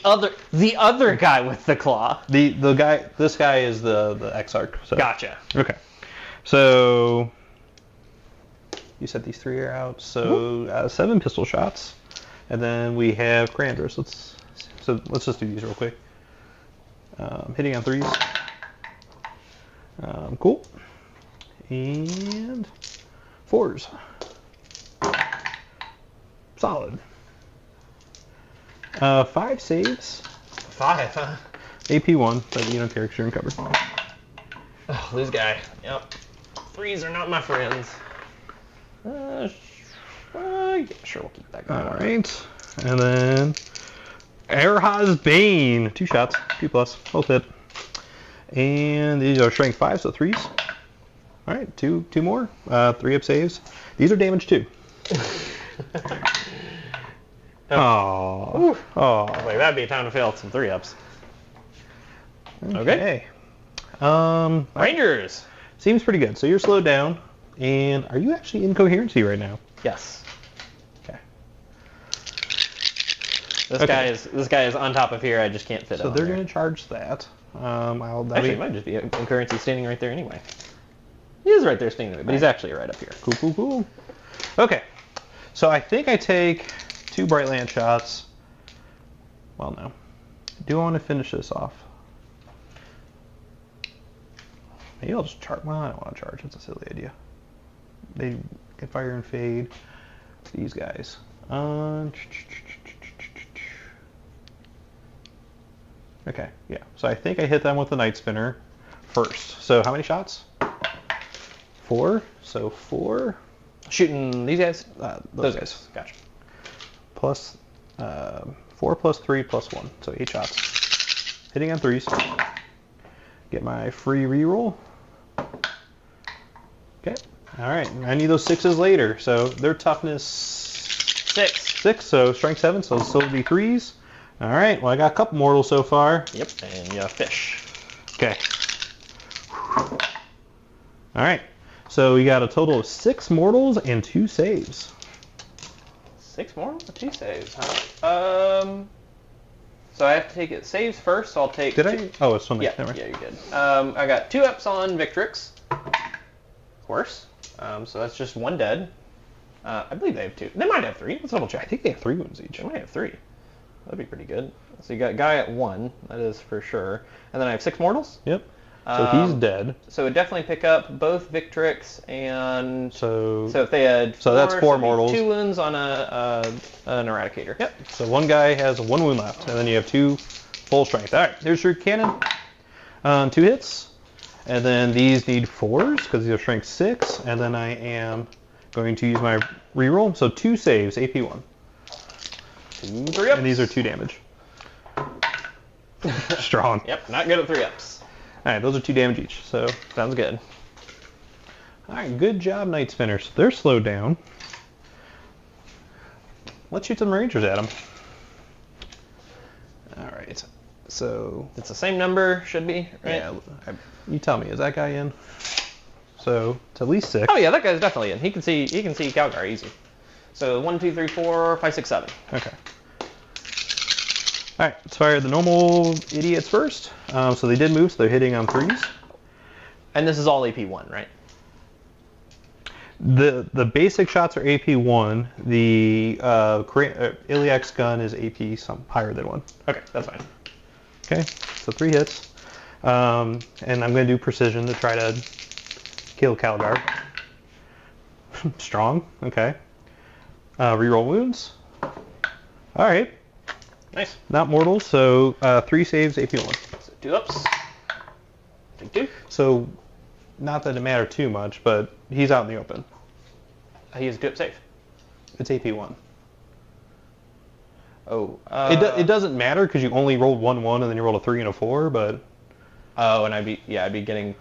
other guy with the claw. This guy is the Exarch. So. Gotcha. Okay. So you said these 3 are out. So 7 pistol shots, and then we have Karandras. Let's just do these real quick. Hitting on 3s. Cool. And 4s. Solid. 5 saves. 5, huh? AP 1, but you don't care because you're in cover. Oh, this guy. Yep. 3s are not my friends. Yeah, sure, we'll keep that going. Alright. And then Erha's Bane. 2 shots. 2 plus. Both hit. And these are strength 5, so 3s. Alright, 2 more. 3-up saves. These are damage 2. Oh. Wait, that'd be a time to fail some 3-ups. Okay. Rangers. Seems pretty good. So you're slowed down, and are you actually in coherency right now? Yes. Okay. This guy is on top of here. I just can't fit. So they're going to charge that. Actually, it might just be in currency standing right there anyway. He is right there standing there, but he's actually right up here. Cool, cool, cool. Okay. So I think I take 2 Bright Land shots. Well, no. Do I want to finish this off? Maybe I'll just charge. Well, I don't want to charge. That's a silly idea. They can fire and fade. These guys. Okay, yeah. So I think I hit them with the Night Spinner first. So how many shots? 4. So 4. Shooting these guys? Those guys. Gotcha. Plus 4 plus 3 plus 1. So 8 shots. Hitting on 3s. Get my free reroll. Okay. All right. I need those 6s later. So their toughness 6. 6, so strength 7, so it'll still be 3s. All right, well, I got a couple mortals so far. Yep, and you fish. Okay. All right, so we got a total of 6 mortals and 2 saves. 6 more? 2 saves, huh? So I have to take it saves first, so I'll take... Did I? Oh, it's something. Yeah, you did. I got 2 ups on Victrix, of course. So that's just 1 dead. I believe they have 2. They might have 3. Let's double check. I think they have 3 wounds each. They might have 3. That'd be pretty good. So you got Guy at 1, that is for sure. And then I have 6 mortals. Yep. So he's dead. So it would definitely pick up both Victrix and... So if they had 4, so that's 4 mortals. 2 wounds on an Eradicator. Yep. So one guy has 1 wound left, and then you have 2 full strength. All right, here's your cannon. 2 hits. And then these need 4s, because these are strength 6. And then I am going to use my reroll. So 2 saves, AP 1. 2 3 ups. And these are 2 damage. Strong. Yep, not good at 3 ups. All right, those are 2 damage each, so Sounds good. all right, good job, Night Spinners. They're slowed down. Let's shoot some Rangers at them. All right, so It's the same number, should be, right? yeah, you tell me, is that guy in? So it's at least 6. Oh yeah, that guy's definitely in. He can see Calgar easy. So 1, 2, 3, 4, 5, 6, 7. Okay. All right, let's fire the normal idiots first. So they did move, so they're hitting on 3s. And this is all AP 1, right? The basic shots are AP 1. The Iliac's gun is AP some higher than 1. Okay, that's fine. Okay, so 3 hits. And I'm going to do precision to try to kill Calgar. Strong, okay. Reroll wounds. All right. Nice. Not mortal, so 3 saves, AP 1. So 2 ups. Take 2. So, not that it mattered too much, but he's out in the open. He has a 2 up save. It's AP 1. Oh. It doesn't matter because you only rolled 1-1 and then you rolled a 3 and a 4, but... Oh, and I'd be getting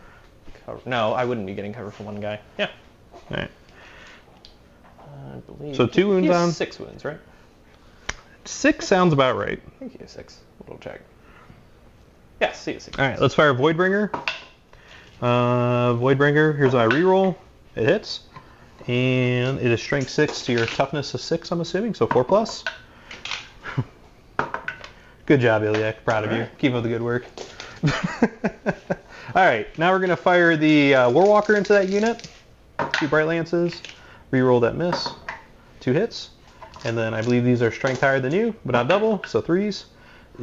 cover. No, I wouldn't be getting cover from one guy. Yeah. All right. I believe. So 2 wounds he has on. 6 wounds, right? 6 sounds about right. I think he has 6. We'll check. Yes, he has 6. All right, let's fire Voidbringer. Voidbringer, here's my reroll. It hits. And it is strength 6 to your toughness of 6, I'm assuming, so 4 plus. Good job, Iliac. Proud of you. Keep up the good work. All right, now we're going to fire the Warwalker into that unit. 2 Bright Lances. Reroll that miss. 2 hits. And then I believe these are strength higher than you, but not double, so 3s.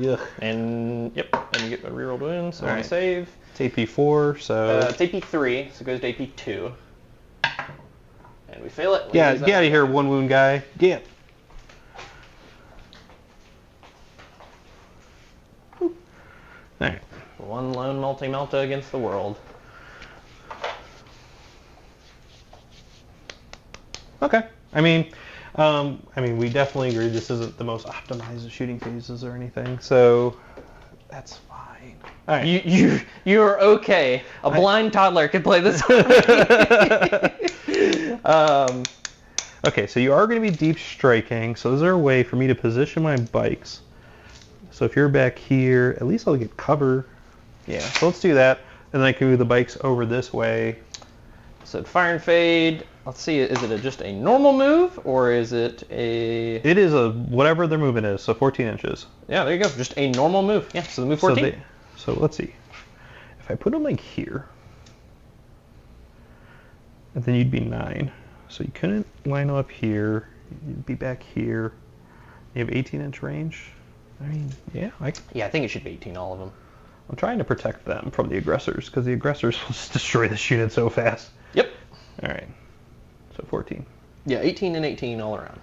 Ugh. And, yep, and you get a rerolled wound, so All on right. save. It's AP 4, so... It's AP 3, so it goes to AP 2. And we fail it. Yeah, get out of here, 1 wound guy. Get. All right. 1 lone multi-melta against the world. Okay. I mean, we definitely agree this isn't the most optimized of shooting phases or anything, so that's fine. All right. You're okay. A blind toddler can play this. Okay, so you are going to be deep striking, so is there a way for me to position my bikes? So if you're back here, at least I'll get cover. Yeah, so let's do that, and then I can move the bikes over this way. So fire and fade. Let's see, is it just a normal move, or is it a... It is a whatever their movement is, so 14 inches. Yeah, there you go. Just a normal move. Yeah, so the move 14. So let's see. If I put them like here, and then you'd be 9. So you couldn't line up here. You'd be back here. You have 18-inch range. I mean, yeah. Yeah, I think it should be 18, all of them. I'm trying to protect them from the aggressors, because the aggressors will just destroy this unit so fast. Yep. All right. So 14. Yeah, 18 and 18 all around.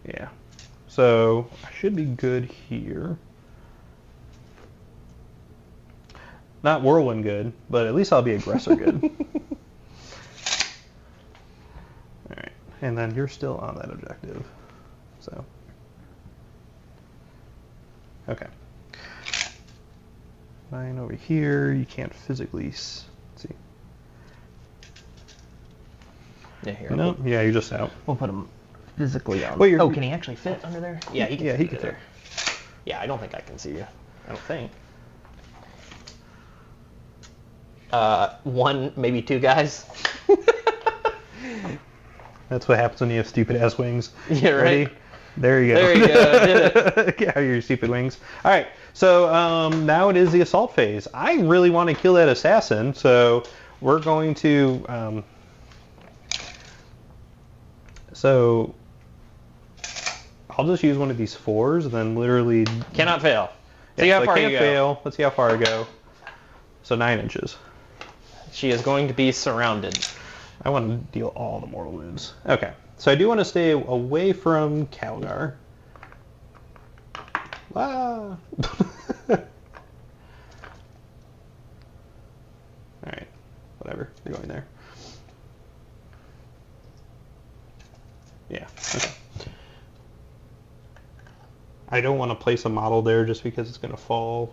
Yeah. So I should be good here. Not whirlwind good, but at least I'll be aggressor good. All right. And then you're still on that objective. So. Okay. 9 over here. You can't physically see. Yeah, here. No, yeah, you're just out. We'll put them physically on. Well, Oh, can he actually fit under there? Yeah, he can. Yeah, fit he under can fit. there. Yeah, I don't think I can see you. I don't think. One, maybe two guys. That's what happens when you have stupid ass wings. Yeah, right. Ready? There you go. There you go. Did it. Get out of your stupid wings. All right. So now it is the assault phase. I really want to kill that assassin, so we're going to. So I'll just use one of these 4s, and then literally. Cannot fail. Yeah, See how so far I can't you go. fail. Let's see how far I go. So 9 inches. She is going to be surrounded. I want to deal all the mortal wounds. Okay. So I do want to stay away from Calgar. Ah. Alright. Whatever. They're going there. Yeah. Okay. I don't want to place a model there just because it's going to fall.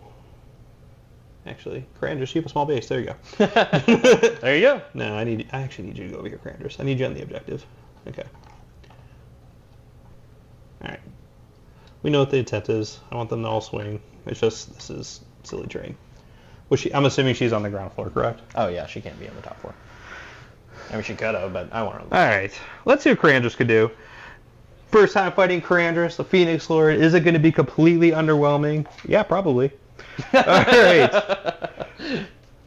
Actually, Crandris, you have a small base. There you go. There you go. No, I actually need you to go over here, Crandris. I need you on the objective. Okay. Alright. We know what the intent is. I want them to all swing. It's just, this is silly terrain. I'm assuming she's on the ground floor, correct? Oh yeah, she can't be on the top floor. I mean, she could have, but I want her. Alright. Let's see what Crandris could do. First time fighting Crandris, the Phoenix Lord. Is it going to be completely underwhelming? Yeah, probably. Alright.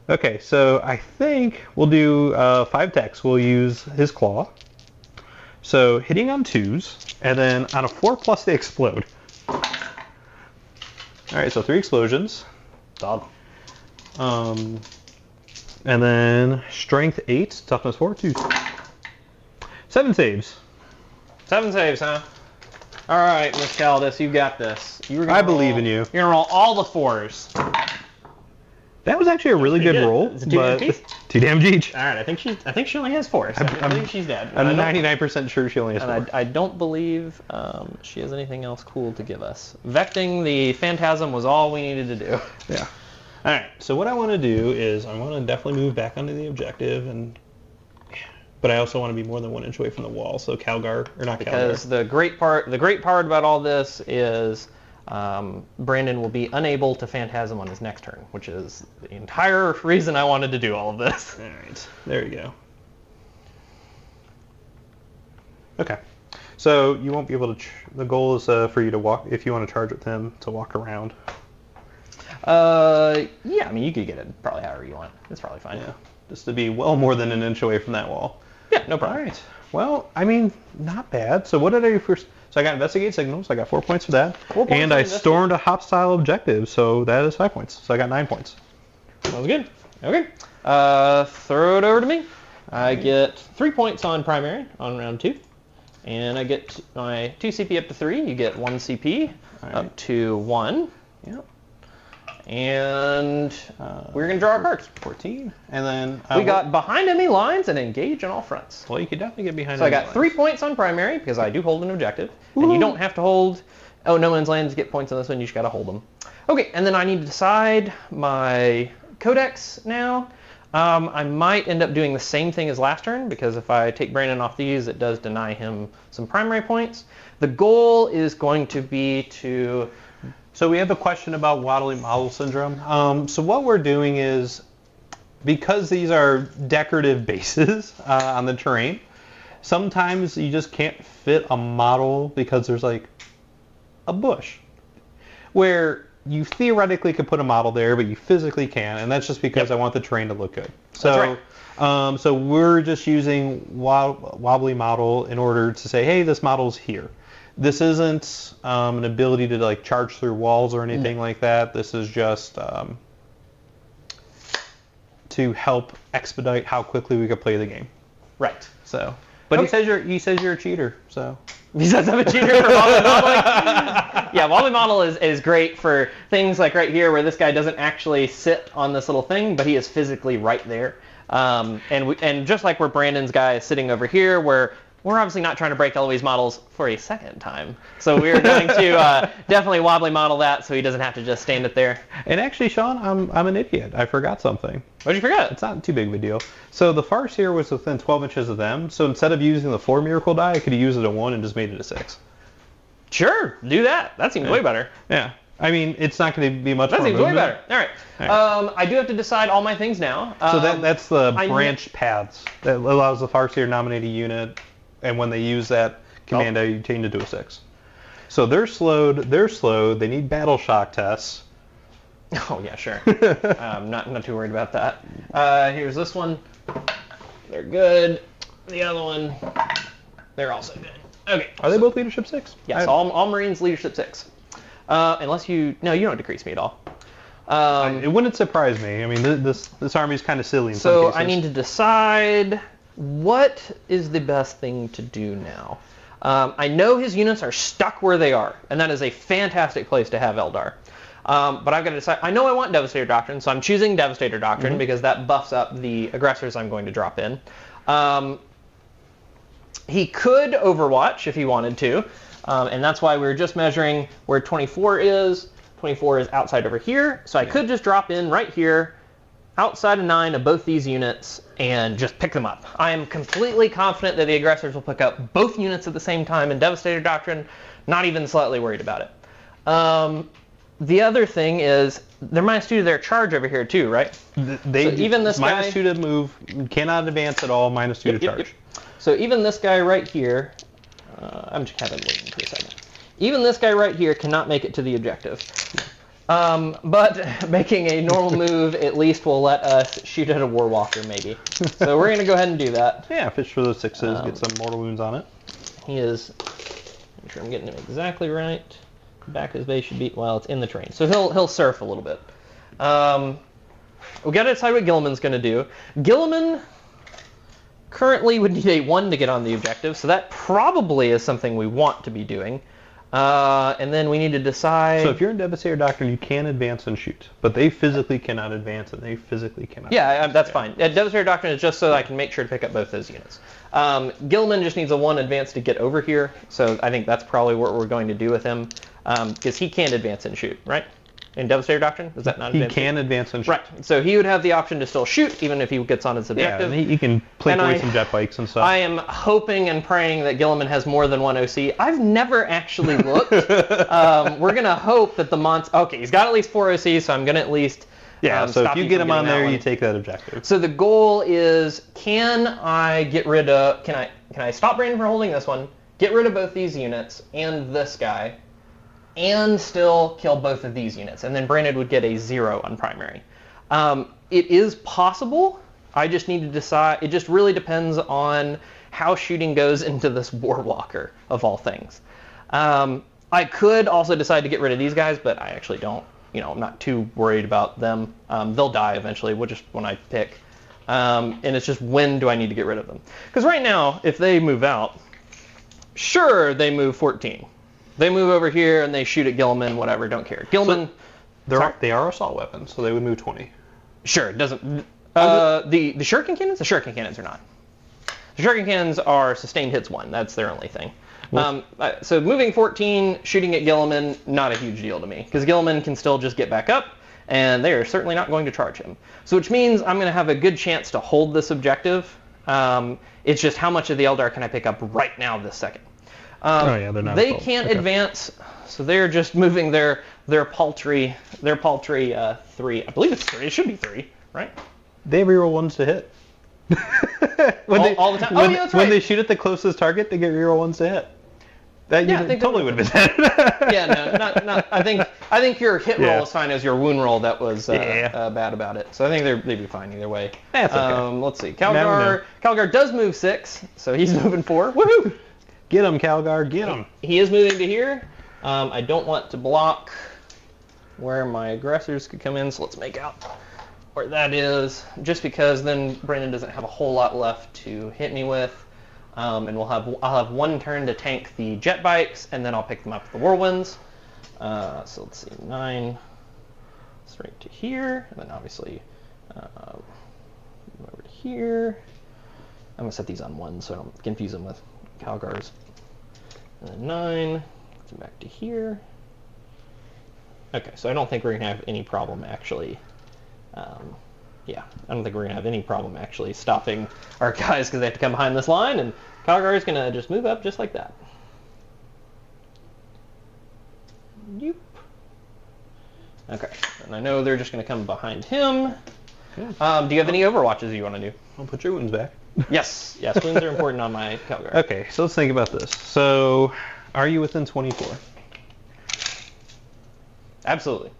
Okay, so I think we'll do 5 attacks. We'll use his claw. So hitting on 2s, and then on a 4+, they explode. Alright, so 3 explosions. Dog. And then strength 8, toughness 4, 2. 7 saves. 7 saves, huh? All right, Miss Caldis, you got this. I believe in you. You're gonna roll all the 4s. That was actually a really good roll, Is it 2 but damage? 2 damage each. All right, I think she only has 4. So I think she's dead. I'm 99% sure she only has 4. And I don't believe she has anything else cool to give us. Vecting the Phantasm was all we needed to do. Yeah. All right. So what I want to do is I want to definitely move back onto the objective, but I also want to be more than 1 inch away from the wall. So Calgar or not Because Calgar. the great part about all this is Brandon will be unable to Phantasm on his next turn, which is the entire reason I wanted to do all of this. All right. There you go. Okay. So you won't be able to. The goal is for you to walk, if you want to charge with him, to walk around. Yeah, I mean, you could get it probably however you want. It's probably fine. Yeah. Just to be well more than 1 inch away from that wall. Yeah, no problem. All right. Well, I mean, not bad. So what did I do first? So I got investigate signals. I got 4 points for that. 4 points and I stormed a hostile objective. So that is 5 points. So I got 9 points. That was good. Okay. Throw it over to me. I get 3 points on primary on round 2. And I get my 2 CP up to 3. You get 1 CP up to 1. Yep. And we're going to draw our cards. 14. And then... we got behind enemy lines and engage on all fronts. Well, you could definitely get behind So I enemy got lines. 3 points on primary because I do hold an objective. And you don't have to hold... Oh, no man's lands get points on this one. You just got to hold them. Okay, and then I need to decide my codex now. I might end up doing the same thing as last turn because if I take Brandon off these, it does deny him some primary points. The goal is going to be to... So we have a question about Waddly Model Syndrome. So what we're doing is, because these are decorative bases on the terrain, sometimes you just can't fit a model because there's like a bush. Where you theoretically could put a model there, but you physically can't, and that's just because I want the terrain to look good. So, That's right. So we're just using Wobbly Model in order to say, hey, this model's here. This isn't an ability to like charge through walls or anything like that. This is just to help expedite how quickly we could play the game. Right. So, but he says you're a cheater. So he says I'm a cheater for Wobbly modeling. Yeah, Wobbly model is great for things like right here where this guy doesn't actually sit on this little thing, but he is physically right there. And just like where Brandon's guy is sitting over here, where we're obviously not trying to break Eloise models for a second time. So we're going to definitely wobbly model that so he doesn't have to just stand it there. And actually, Sean, I'm an idiot. I forgot something. What did you forget? It's not too big of a deal. So the Farseer was within 12 inches of them. So instead of using the 4 miracle die, I could have used it a 1 and just made it a 6. Sure, do that. That seems way better. Yeah. I mean, it's not going to be much that more seems movement. way better. All right. I do have to decide all my things now. So that's the branch paths that allows the Farseer to nominate a unit, and when they use that commando, you change it to a 6. So they're slowed. They need battle shock tests. Oh yeah, sure. Not too worried about that. Here's this one. They're good. The other one, they're also good. Okay. Are they both leadership 6? Yes, all Marines leadership 6. Unless you don't decrease me at all. It wouldn't surprise me. I mean, this army is kind of silly in some So cases. I need to decide what is the best thing to do now. I know his units are stuck where they are, and that is a fantastic place to have Eldar. But I've got to decide. I know I want Devastator Doctrine, so I'm choosing Devastator Doctrine because that buffs up the aggressors I'm going to drop in. He could Overwatch if he wanted to, and that's why we were just measuring where 24 is. 24 is outside over here, so I could just drop in right here, outside of 9 of both these units, and just pick them up. I am completely confident that the aggressors will pick up both units at the same time in Devastator Doctrine, not even slightly worried about it. The other thing is, they're -2 to their charge over here too, right? Even this -2 to move, cannot advance at all, -2 to charge. Yep. So even this guy right here, I'm just having waiting for a second. Even this guy right here cannot make it to the objective. But making a normal move at least will let us shoot at a Warwalker maybe. So we're going to go ahead and do that. Yeah, fish for those 6s, get some mortal wounds on it. He is, make sure I'm getting him exactly right. Back of his base should be, well, it's in the terrain. So he'll surf a little bit. We got to decide what Guilliman's going to do. Guilliman currently would need a 1 to get on the objective, so that probably is something we want to be doing. And then we need to decide... So if you're in Devastator Doctrine, you can advance and shoot, but they physically cannot advance and they physically cannot advance. That's fine. Devastator Doctrine is just so that I can make sure to pick up both those units. Guilliman just needs a 1 advance to get over here, so I think that's probably what we're going to do with him, because he can't advance and shoot, right? In Devastator Doctrine? Is that not He can advance and shoot. Right. So he would have the option to still shoot, even if he gets on his objective. Yeah, he can play away some jet bikes and stuff. I am hoping and praying that Guilliman has more than 1 OC. I've never actually looked. We're going to hope that the monster... Okay, he's got at least 4 OC, so I'm going to at least... so if you get him on there, you take that objective. So the goal is, can I get rid of... Can I stop Brandon from holding this one, get rid of both these units, and this guy, and still kill both of these units, and then Brandon would get a 0 on primary. It is possible. I just need to decide. It just really depends on how shooting goes into this Warwalker, of all things. I could also decide to get rid of these guys, but I actually don't. I'm not too worried about them. They'll die eventually, just when I pick. And it's just when do I need to get rid of them? Because right now, if they move out, sure, they move 14. They move over here and they shoot at Guilliman, whatever, don't care. Guilliman... So they are assault weapons, so they would move 20. Sure, it doesn't... the Shuriken cannons? The Shuriken cannons are not. The Shuriken cannons are sustained hits 1. That's their only thing. So moving 14, shooting at Guilliman, not a huge deal to me. Because Guilliman can still just get back up, and they are certainly not going to charge him. So which means I'm going to have a good chance to hold this objective. It's just how much of the Eldar can I pick up right now this second. They're not. They can't advance, so they're just moving their paltry 3. I believe it's 3. It should be 3, right? They reroll 1s to hit. all the time. Yeah, that's right. When they shoot at the closest target, they get reroll 1s to hit. That totally would have been that. Yeah, no. I think your hit roll is fine as your wound roll that was bad about it. So I think they'd be fine either way. That's okay. Let's see. Calgar does move 6, so he's moving 4. Woohoo! Get him, Calgar, get him. He is moving to here. I don't want to block where my aggressors could come in, so let's make out where that is, just because then Brandon doesn't have a whole lot left to hit me with. And I'll have 1 turn to tank the jet bikes, and then I'll pick them up with the whirlwinds. So let's see, 9 straight to here, and then obviously over to here. I'm gonna set these on 1 so I don't confuse them with Calgar's 9. Get him back to here. Okay, so I don't think we're going to have any problem actually. Yeah, I don't think we're going to have any problem actually stopping our guys because they have to come behind this line, and Calgar is going to just move up just like that. Yoop. Okay, and I know they're just going to come behind him. Do you have any overwatches you want to do? I'll put your wounds back. Yes, wounds are important on my Calgar. Okay, so let's think about this. So, are you within 24? Absolutely.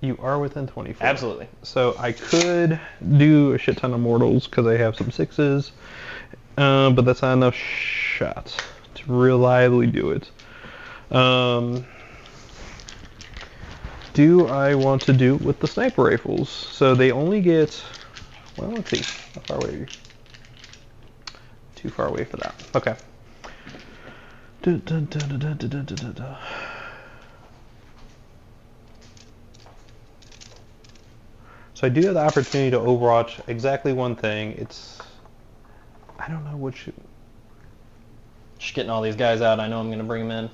You are within 24. Absolutely. So I could do a shit ton of mortals because I have some 6s, but that's not enough shots to reliably do it. Do I want to do it with the sniper rifles? So they only get, well, let's see, how far away are you? Too far away for that. Okay. So I do have the opportunity to overwatch exactly one thing. It's, I don't know which. Just getting all these guys out. I know I'm going to bring them in.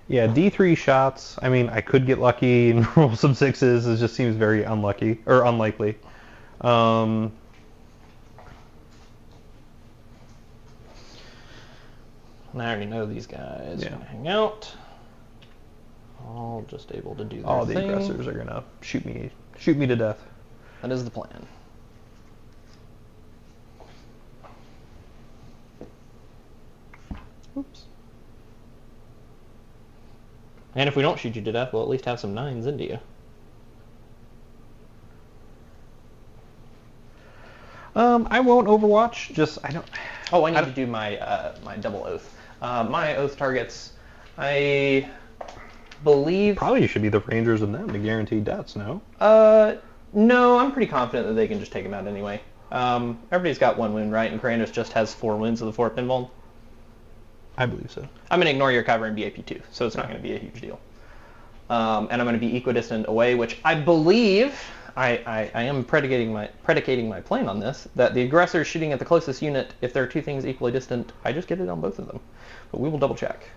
Yeah, D3 shots. I mean, I could get lucky and roll some 6s. It just seems very unlucky or unlikely. I already know these guys are going to hang out. All just able to do their all thing. The aggressors are going to shoot me to death. That is the plan. Oops. And if we don't shoot you to death, we'll at least have some 9s into you. I won't overwatch. Just I don't. Oh, I need to do my my double oath. My oath targets, I believe. Probably should be the Rangers and them to guarantee deaths. No. No, I'm pretty confident that they can just take him out anyway. Everybody's got 1 wound, right? And Kratos just has 4 wounds of the 4th invuln. I believe so. I'm going to ignore your cover and be AP2, so it's not going to be a huge deal. And I'm going to be equidistant away, which I believe, I am predicating my plan on this, that the aggressor shooting at the closest unit, if there are 2 things equally distant, I just get it on both of them. But we will double check.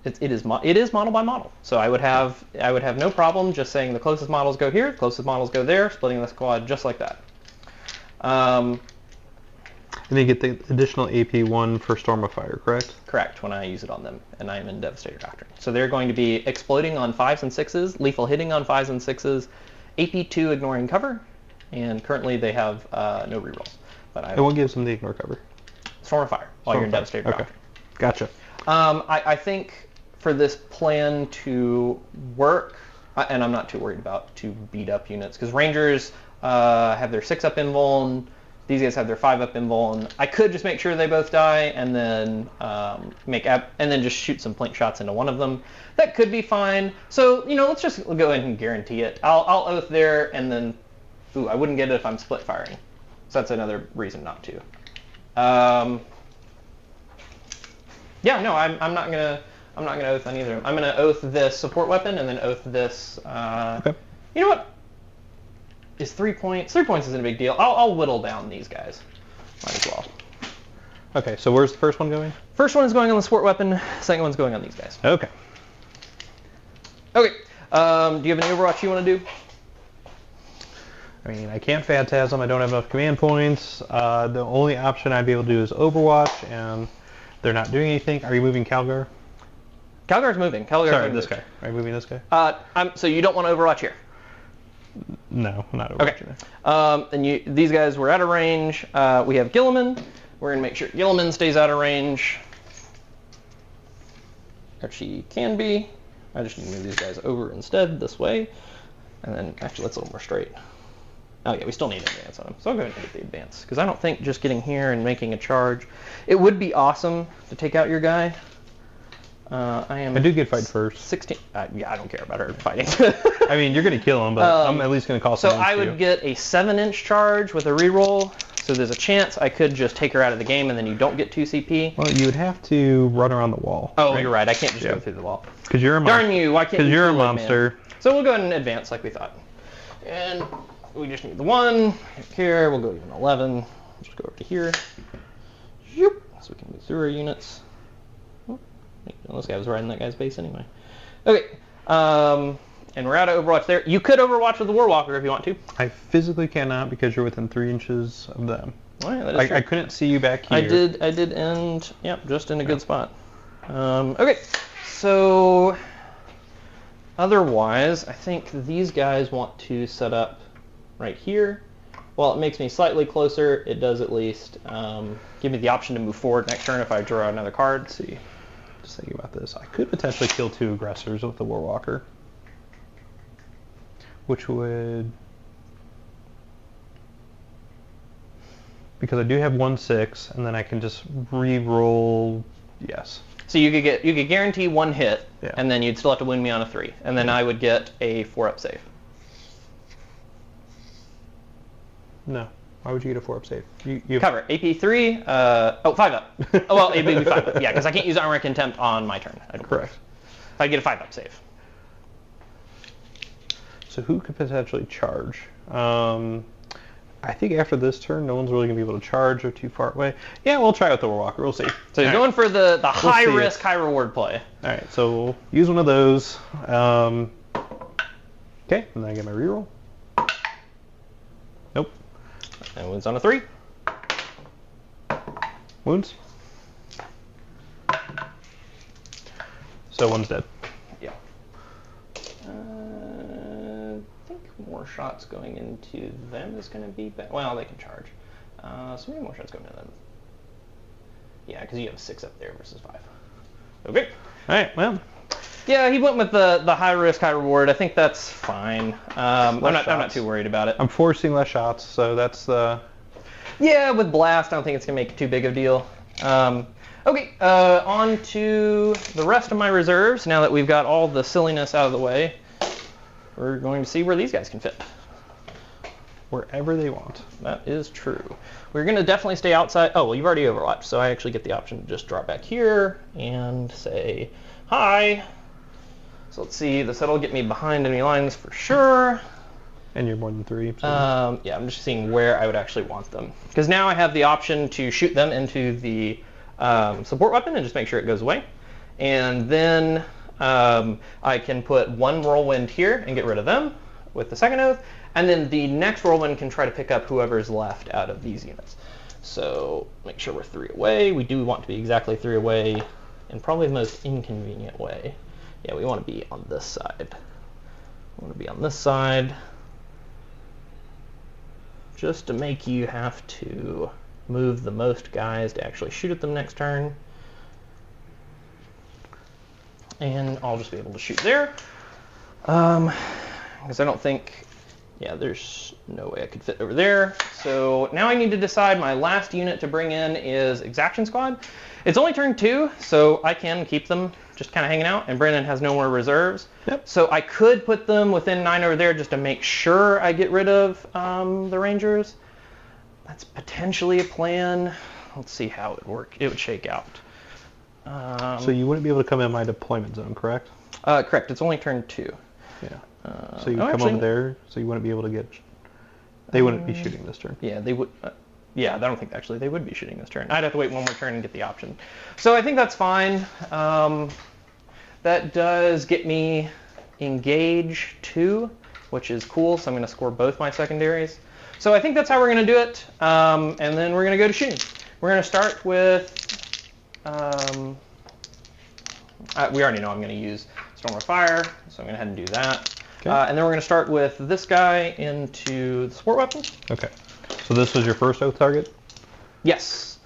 It is model by model, so I would have no problem just saying the closest models go here, closest models go there, splitting the squad just like that. And they get the additional AP1 for Storm of Fire, correct? Correct, when I use it on them, and I am in Devastator Doctrine. So they're going to be exploding on 5s and 6s, lethal hitting on 5s and 6s, AP2 ignoring cover, and currently they have no rerolls. And what gives them the ignore cover? Storm of Fire, while you're in Devastator Doctrine. Gotcha. I think for this plan to work, and I'm not too worried about to beat up units, because Rangers have their 6-up invuln, these guys have their 5-up invuln. I could just make sure they both die, and then just shoot some plink shots into one of them. That could be fine. So let's just go ahead and guarantee it. I'll oath there, and then, I wouldn't get it if I'm split firing. So that's another reason not to. Yeah, no, I'm not gonna oath on either. I'm gonna oath this support weapon, and then oath this. Okay. You know what? Is 3 points? 3 points isn't a big deal. I'll whittle down these guys. Might as well. Okay, so where's the first one going? First one is going on the support weapon. Second one's going on these guys. Okay. Okay. Do you have any Overwatch you want to do? I mean, I can't Phantasm. I don't have enough command points. The only option I'd be able to do is Overwatch, and they're not doing anything. Are you moving Calgar? Calgar's moving. Sorry, this guy. Are you moving this guy? So you don't want to Overwatch here? No, not Overwatch. Okay. And these guys were out of range. We have Guilliman. We're going to make sure Guilliman stays out of range. Or she can be. I just need to move these guys over instead, this way. And then, actually, that's a little more straight. Oh yeah, we still need advance on him. So I'll go ahead and get the advance. Because I don't think just getting here and making a charge. It would be awesome to take out your guy. I do get fight first. 16. Yeah, I don't care about her fighting. I mean, you're going to kill him, but I'm at least going to call some. So I would get a 7-inch charge with a reroll. So there's a chance I could just take her out of the game, and then you don't get 2 CP. Well, you would have to run around the wall. Oh, right? You're right. I can't just go through the wall. Because you're a monster. Darn you! Why can't you? Because you're a monster. Man? So we'll go ahead and advance like we thought. And we just need the 1. Here, we'll go even 11. Just go over to here. So we can move through our units. Oh, this guy was riding that guy's base anyway. Okay. And we're out of Overwatch there. You could Overwatch with the Warwalker if you want to. I physically cannot because you're within 3 inches of them. Oh, yeah, that is true. I couldn't see you back here. I did end, yep, just in a good spot. Okay, so otherwise, I think these guys want to set up right here. While it makes me slightly closer, it does at least give me the option to move forward next turn if I draw another card. Let's see, just thinking about this. I could potentially kill 2 aggressors with the Warwalker, which would, because I do have 1/6, and then I can just re-roll. Yes. So you could guarantee 1 hit, Yeah. and then you'd still have to win me on a 3, and then I would get a 4-up save. No. Why would you get a 4-up save? You Cover AP 3. 5-up. Oh well, it would be 5-up. Yeah, because I can't use Armor Contempt on my turn. Correct. I'd get a 5-up save. So who could potentially charge? I think after this turn, no one's really going to be able to charge. They're too far away. Yeah, we'll try with the Warwalker. We'll see. So you're going for the high risk, high reward play. All right, so we'll use one of those. Okay, and then I get my reroll. Nope. And wounds on a 3. Wounds. So one's dead. Yeah. I think more shots going into them is going to be better. Well, they can charge. So maybe more shots going into them. Yeah, because you have 6 up there versus 5. Okay. All right, well. Yeah, he went with the high risk, high reward. I think that's fine. I'm not too worried about it. I'm forcing less shots, so that's the... Yeah, with Blast, I don't think it's going to make too big of a deal. Okay, on to the rest of my reserves. Now that we've got all the silliness out of the way, we're going to see where these guys can fit. Wherever they want. That is true. We're going to definitely stay outside. Oh, well, you've already overwatched, so I actually get the option to just drop back here and say, hi. So let's see, this will get me behind enemy lines for sure. And you're more than 3. So. Yeah, I'm just seeing where I would actually want them. Because now I have the option to shoot them into the support weapon and just make sure it goes away. And then I can put 1 whirlwind here and get rid of them with the second oath. And then the next whirlwind can try to pick up whoever's left out of these units. So make sure we're 3 away. We do want to be exactly 3 away in probably the most inconvenient way. Yeah, we want to be on this side. We want to be on this side. Just to make you have to move the most guys to actually shoot at them next turn. And I'll just be able to shoot there. Because I don't think, yeah, there's no way I could fit over there. So now I need to decide my last unit to bring in is Exaction Squad. It's only turn 2, so I can keep them just kind of hanging out, and Brandon has no more reserves. Yep. So I could put them within 9 over there just to make sure I get rid of the Rangers. That's potentially a plan. Let's see how it would shake out. So you wouldn't be able to come in my deployment zone, correct? Correct. It's only turn 2. Yeah. So you come over there, so you wouldn't be able to get... They wouldn't be shooting this turn. Yeah, they would... yeah, I don't think actually they would be shooting this turn. I'd have to wait 1 more turn and get the option. So I think that's fine. That does get me engage 2, which is cool. So I'm going to score both my secondaries. So I think that's how we're going to do it. And then we're going to go to shooting. We're going to start with... we already know I'm going to use Storm of Fire, so I'm going to head and do that. Okay. And then we're going to start with this guy into the support weapon. Okay. So this was your first oath target? Yes.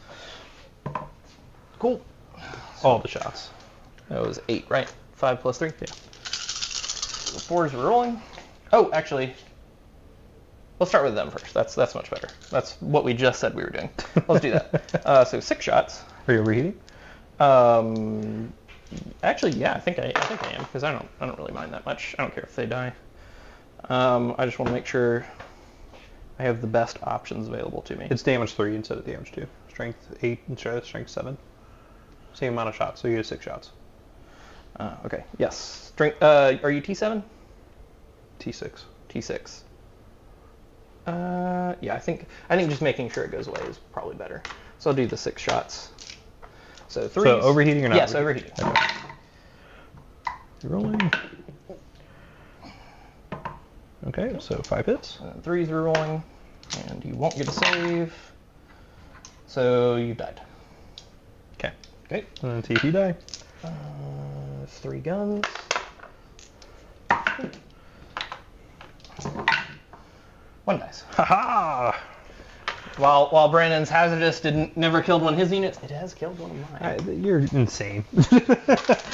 Cool. All the shots. That was 8, right? 5 plus 3? Yeah. The 4s are rolling. Oh, actually, let's start with them first. That's much better. That's what we just said we were doing. Let's do that. So 6 shots. Are you overheating? Actually, yeah, I think I am, because I don't really mind that much. I don't care if they die. I just want to make sure I have the best options available to me. It's damage 3 instead of damage 2. Strength 8 instead of strength 7. Same amount of shots, so you get 6 shots. Okay. Yes. Strength. Are you T7? T6. T6. Yeah, I think just making sure it goes away is probably better. So I'll do the 6 shots. So 3s. So overheating or not? Yes, overheating. Okay. Rolling. Okay, so 5 hits. 3s are rolling, and you won't get a save. So you died. Okay. Okay. And then see if you die. 3 guns. One dice. Haha! While Brandon's hazardous never killed one of his units, it has killed one of mine. You're insane.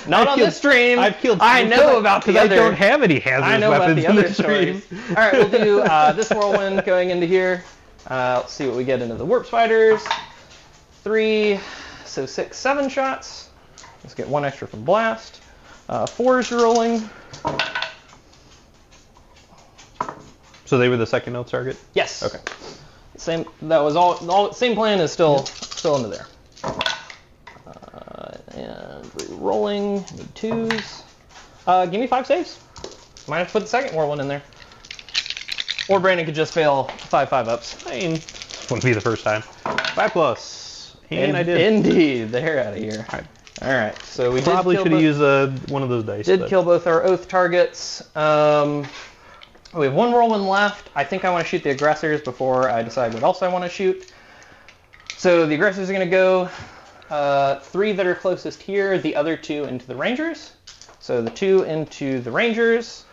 Not on this stream. I've killed. I know about the other. I don't have any hazardous weapons in the stream. All right, we'll do this whirlwind going into here. Let's see what we get into the warp spiders. 3, so 6, 7 shots. Let's get 1 extra from blast. 4s rolling. So they were the second note target? Yes. Okay. Same. That was all. Same plan is still into there. And rolling. Need 2s. Give me 5 saves. Might have to put the second whirlwind in there. Or Brandon could just fail 5 5-ups. I mean, this wouldn't be the first time. 5+. And I did. Indeed. The hair out of here. All right. So we probably should have used one of those dice. Did kill both our oath targets. We have 1 whirlwind left. I think I want to shoot the aggressors before I decide what else I want to shoot. So the aggressors are going to go 3 that are closest here, the other 2 into the rangers. So the 2 into the rangers.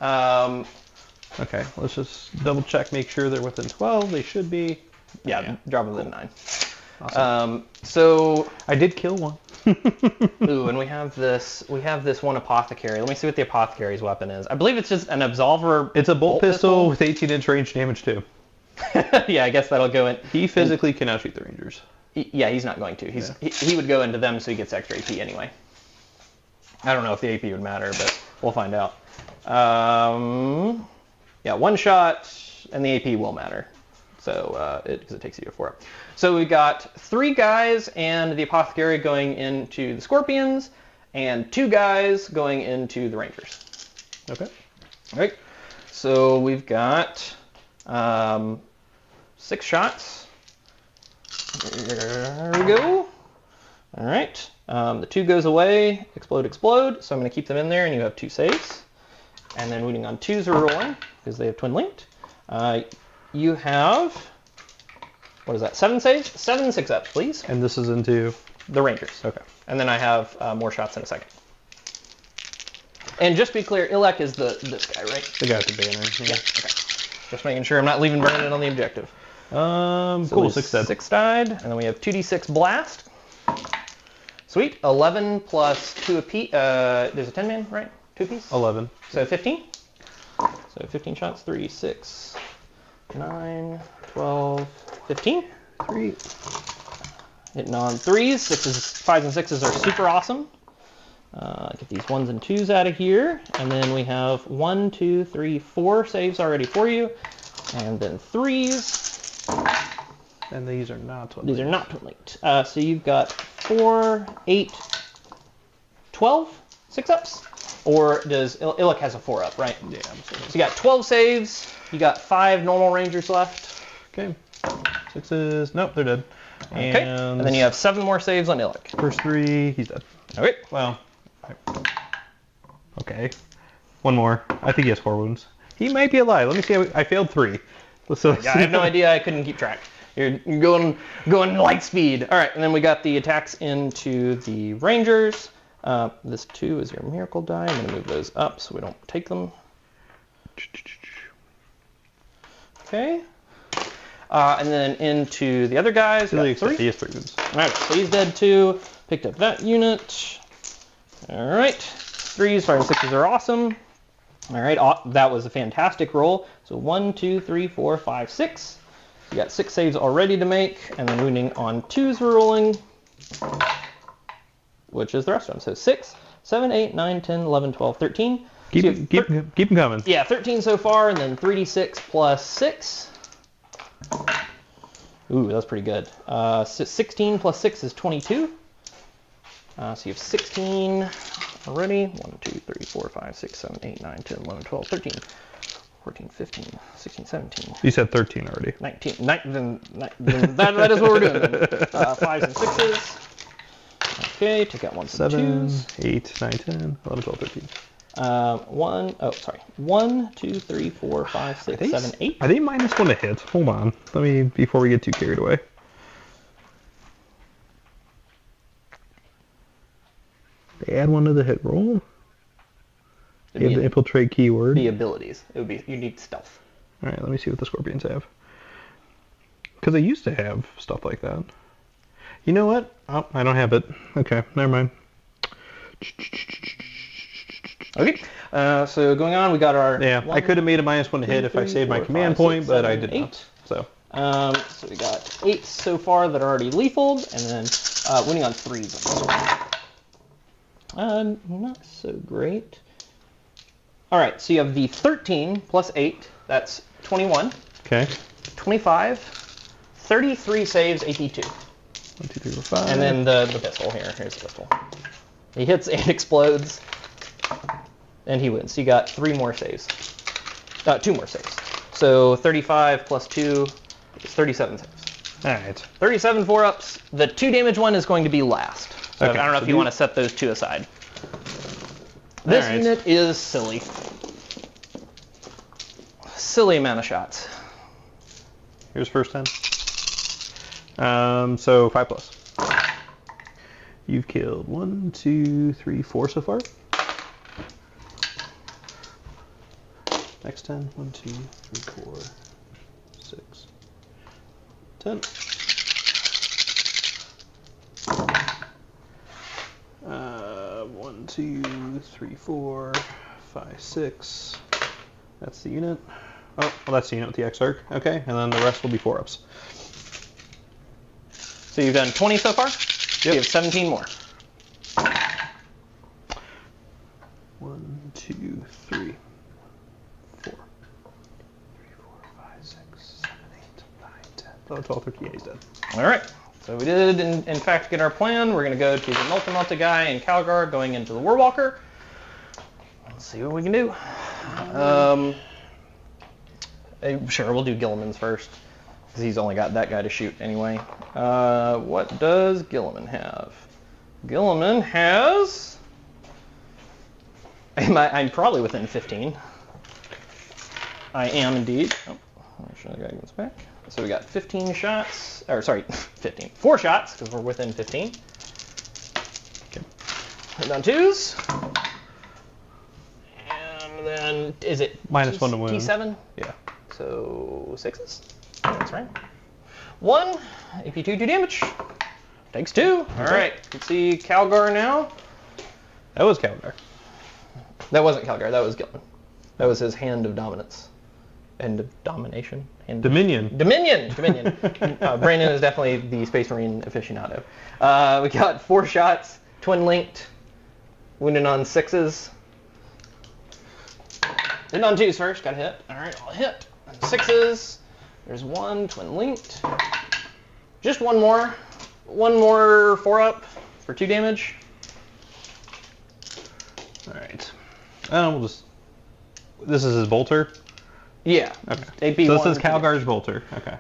Okay, let's just double check, make sure they're within 12. They should be. Yeah. Drop within 9. Awesome. So I did kill one. Ooh, and we have this one apothecary. Let me see what the apothecary's weapon is. I believe it's just an absolver. It's a bolt pistol with 18-inch range damage too. Yeah, I guess that'll go in. He physically cannot shoot the rangers. Yeah, he's not going to. He would go into them, so he gets extra AP anyway. I don't know if the AP would matter, but we'll find out. Yeah, 1 shot, and the AP will matter. So, because it takes you to 4 up. So we got 3 guys and the apothecary going into the scorpions, and 2 guys going into the rangers. Okay. All right. So we've got 6 shots. There we go. All right. The 2 goes away. Explode, explode. So I'm going to keep them in there, and you have 2 saves. And then wounding on 2s are rolling because they have twin linked. You have, what is that, 7 saves? 7 6-ups, please. And this is into? The rangers. Okay. And then I have more shots in a second. And just to be clear, Ilek is this guy, right? The guy with the banner. Yeah, okay. Just making sure I'm not leaving Brandon on the objective. So cool, 6 dead. 6 died, and then we have 2d6 blast. Sweet, 11 plus 2 apiece. There's a 10-man, right? 2 apiece? 11. So 15. So 15 shots, 3, 6, 9, 12, 15. 3. Hitting on 3s, 6s, 5s, and 6s are super awesome. Get these 1s and 2s out of here. And then we have 1, 2, 3, 4 saves already for you. And then 3s. And these are not twin These are not twin linked. So you've got 4, 8, 12 6-ups. Or does Illic has a 4-up, right? Yeah. So you got 12 saves. You got 5 normal rangers left. Okay. 6s. Nope, they're dead. Okay. And then you have 7 more saves on Illic. First 3, he's dead. Okay. Well. Okay. 1 more. I think he has 4 wounds. He might be alive. Let me see. I failed 3. So yeah, I have no idea. I couldn't keep track. You're going light speed. All right. And then we got the attacks into the rangers. This 2 is your miracle die. I'm going to move those up so we don't take them. Okay. And then into the other guys. He has 3 wounds. All right, so he's dead too. Picked up that unit. All right. 3s, 5s, and 6s are awesome. All right, that was a fantastic roll. So 1, 2, 3, 4, 5, 6. You got 6 saves already to make, and then wounding on 2s we're rolling, which is the rest of them. So 6, 7, 8, 9, 10, 11, 12, 13. Keep them coming. Yeah, 13 so far, and then 3d6 plus 6. Ooh, that's pretty good. 16 plus 6 is 22. So you have 16 already. 1, 2, 3, 4, 5, 6, 7, 8, 9, 10, 11, 12, 13, 14, 15, 16, 17. You said 13 already. 19. Then that is what we're doing then. 5s and 6s. Okay, take out 1, 7, 2s. 8, 9, 10, 11, 12, 13. 1, 2, 3, 4, 5, 6, 7, 8. Are they -1 to hit? Hold on. Let me, before we get too carried away. They add 1 to the hit roll. They have the infiltrate keyword. The abilities. It would be, you need stealth. All right, let me see what the Scorpions have. Because they used to have stuff like that. You know what? Oh, I don't have it. Okay, never mind. Okay, so going on, we got our... Yeah, I could have made a -1 to hit if I saved my command point, but I did not. So we got 8 so far that are already lethal, and then winning on 3s. Not so great. All right, so you have the 13 plus 8. That's 21. Okay. 25. 33 saves, AP 2. 1, 2, 3, 4, 5. And then the pistol here. Here's the pistol. He hits and explodes, and he wins. So you got 3 more saves. 2 more saves. So 35 plus 2 is 37 saves. All right. 37 4-ups. The 2 damage one is going to be last. So Okay, I don't know so if you want to set those 2 aside. This unit is silly. Silly amount of shots. Here's first 10. So 5 plus. You've killed 1, 2, 3, 4 so far. Next 10. 1, 2, 3, 4, 6, 10. 1, 2, 3, 4, 5, 6. That's the unit. Oh, well, that's the unit with the X-Arc. Okay, and then the rest will be 4-ups. So you've done 20 so far? Yep. You have 17 more. 1, 2, 3, 4. 3, 4, 5, 6, 7, 8, 9, 10, 11, 12, 13. Yeah, he's dead. All right. So we did, in fact, get our plan. We're going to go to the Multi-Multi guy in Calgar, going into the Warwalker. Let's see what we can do. Sure, we'll do Guilliman's first, because he's only got that guy to shoot anyway. What does Guilliman have? Guilliman has... I'm probably within 15. I am indeed. Oh, make sure the guy goes back. So we got 15 shots, or sorry, 15. 4 shots, because we're within 15. Okay. Hit on 2s. And then, is it -1 to wound. T7? Yeah. So 6s? That's right. 1, AP 2 damage. Takes 2. All right, you can see Calgar now. That was Calgar. That wasn't Calgar, that was Guilliman. That was his Hand of Dominance. Hand of Domination? Dominion. Dominion! Brandon is definitely the Space Marine aficionado. We got 4 shots, twin linked, wounded on 6s. Hit on 2s first, gotta hit. All right, I'll hit. 6s. There's 1, twin linked. Just 1 more. 1 more 4-up for 2 damage. All right. We'll just... This is his bolter? Yeah. Okay. AP So 1 this is Calgar's bolter. Okay.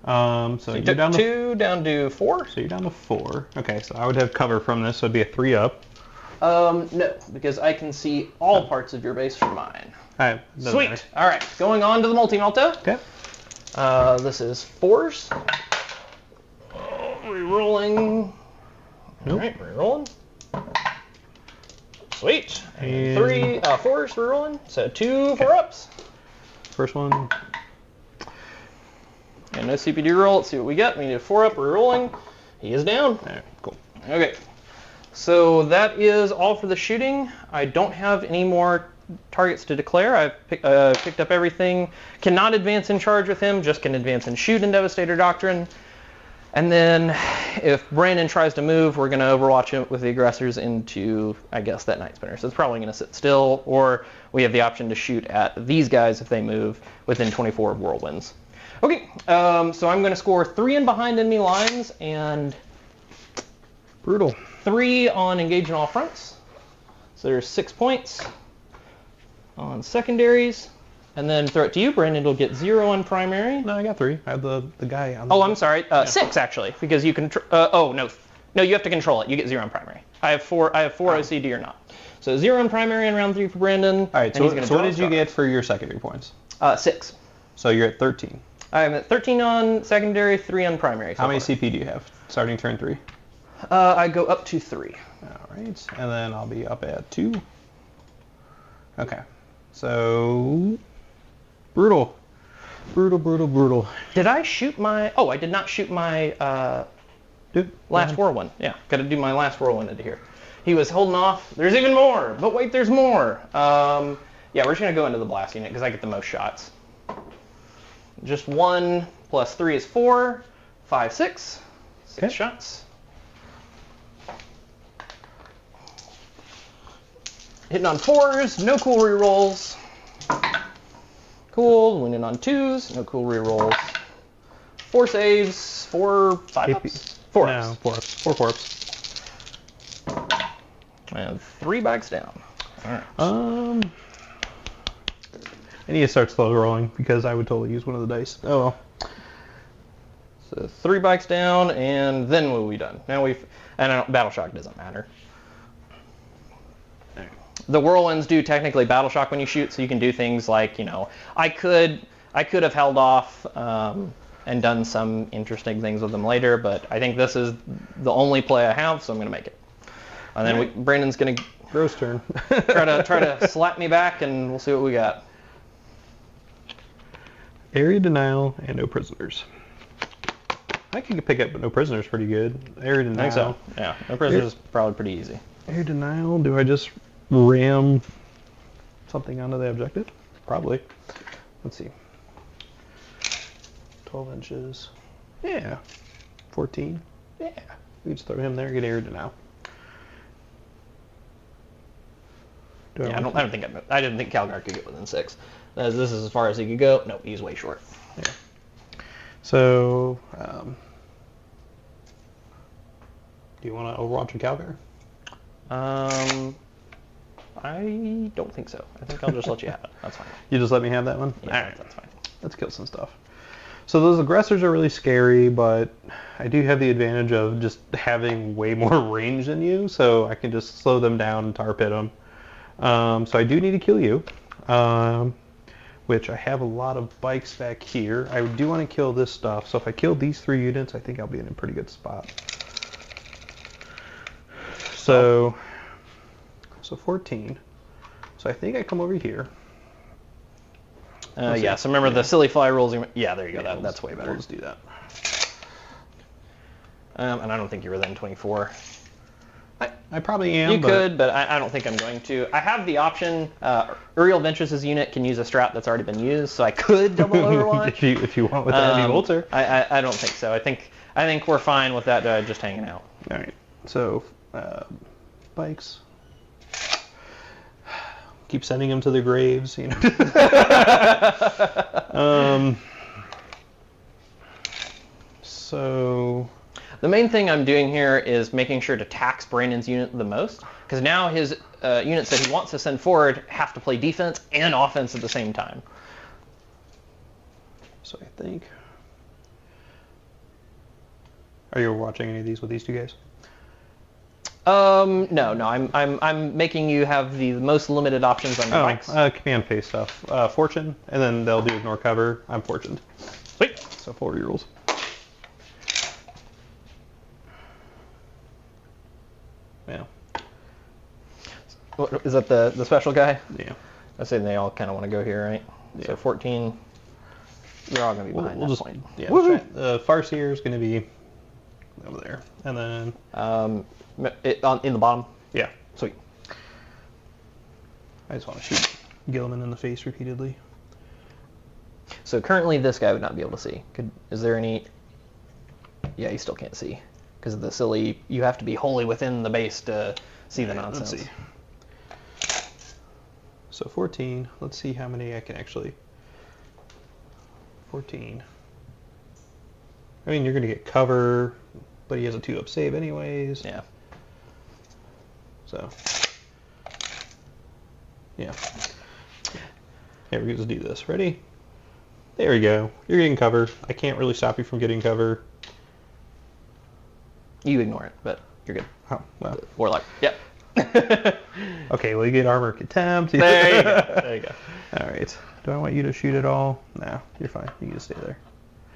So you're down to 2 down to 4. So you're down to 4. Okay, so I would have cover from this, so it'd be a 3-up. No, because I can see all parts of your base from mine. All right. Sweet. Matter. All right, going on to the Multi-Malta. Okay. This is 4s. Rerolling. Nope. All right, rerolling. Sweet. And 3, 4s rerolling. So 2 4-ups. First one. And no CPD roll. Let's see what we get. We need a 4-up rerolling. He is down. All right, cool. Okay. So that is all for the shooting. I don't have any more targets to declare. I've picked up everything. Cannot advance in charge with him, just can advance and shoot in Devastator Doctrine. And then if Brandon tries to move, we're going to overwatch him with the aggressors into, I guess, that Night Spinner. So it's probably going to sit still, or we have the option to shoot at these guys if they move within 24 whirlwinds. Okay, so I'm going to score 3 in behind enemy lines and Brutal. 3 on engage in all fronts. So there's 6 points on secondaries. And then throw it to you, Brandon. Will get 0 on primary. No, I got 3. I had the guy on the... Oh, I'm sorry. 6, actually, because you can... oh, no. No, you have to control it. You get 0 on primary. I have 4 OCD or not. So 0 on primary in round 3 for Brandon. All right, so what did you get for your secondary points? 6. So you're at 13. I'm at 13 on secondary, 3 on primary. How many CP do you have starting turn 3? I go up to 3. All right, and then I'll be up at 2. Okay, so brutal. Did I shoot my... Oh, I did not shoot my last whirlwind. Yeah, got to do my last whirlwind into here. He was holding off. There's even more, but wait, there's more. Yeah, we're just going to go into the blast unit because I get the most shots. Just 1 plus 3 is 4. 5, 6. 6 shots. Hitting on 4s, no cool rerolls. Cool, winning on 2s, no cool rerolls. 4 saves, 4 5-ups? 4 no, 4 ups. And 3 bikes down. All right. I need to start slow rolling because I would totally use one of the dice. Oh well. So 3 bikes down, and then we'll be done. Now Battle Shock doesn't matter. The whirlwinds do technically Battle Shock when you shoot, so you can do things like, you know, I could have held off and done some interesting things with them later, but I think this is the only play I have, so I'm going to make it. And then Brandon's going to Rose turn. try to slap me back, and we'll see what we got. Area denial and no prisoners. I could pick up no prisoners pretty good. Area denial. I think so. Yeah, no prisoners is probably pretty easy. Area denial. Do I just ram something onto the objective? Probably. Let's see. 12 inches. Yeah. 14. Yeah. We just throw him there. Get area denial. I didn't think Calgar could get within 6. This is as far as he could go. Nope, he's way short. Yeah. So, do you want to Overwatch and Calgar? I don't think so. I think I'll just let you have it. That's fine. You just let me have that one? Yeah, all right, that's fine. Let's kill some stuff. So those aggressors are really scary, but I do have the advantage of just having way more range than you, so I can just slow them down and tar pit them. So I do need to kill you, which I have a lot of bikes back here. I do want to kill this stuff, so if I kill these 3 units, I think I'll be in a pretty good spot. So 14. So I think I come over here. Yeah, so remember the silly fly rolls. Yeah, there you go. That's way better. We'll just do that. And I don't think you're within 24. I probably am. You could, but I don't think I'm going to. I have the option. Uriel Ventures' unit can use a strat that's already been used, so I could double Overwatch. if you want with the heavy bolter. I don't think so. I think we're fine with that just hanging out. All right. So bikes. Keep sending them to the graves, you know. So the main thing I'm doing here is making sure to tax Brandon's unit the most, because now his units that he wants to send forward have to play defense and offense at the same time. So I think. Are you watching any of these with these 2 guys? No. I'm making you have the most limited options on your bikes. Command phase stuff. Fortune, and then they'll do ignore cover. I'm fortuned. Sweet. So 4 rules. Yeah. Is that the special guy? Yeah. I say they all kind of want to go here, right? Yeah. So 14. They're all going to be behind that point. Yeah. The Farseer is going to be over there, and then in the bottom. Yeah. Sweet. I just want to shoot Guilliman in the face repeatedly. So currently this guy would not be able to see. Is there any... Yeah, you still can't see. Because of the silly... You have to be wholly within the base to see the nonsense. Let's see. So 14. Let's see how many I can actually... 14. I mean, you're going to get cover, but he has a 2-up save anyways. Yeah. So... Yeah. Here, we just do this. Ready? There we go. You're getting cover. I can't really stop you from getting cover. You ignore it, but you're good. Oh, well. Warlock. Yep. Okay, well, you get armor contempt. There you go. There you go. All right. Do I want you to shoot at all? No, you're fine. You can just stay there.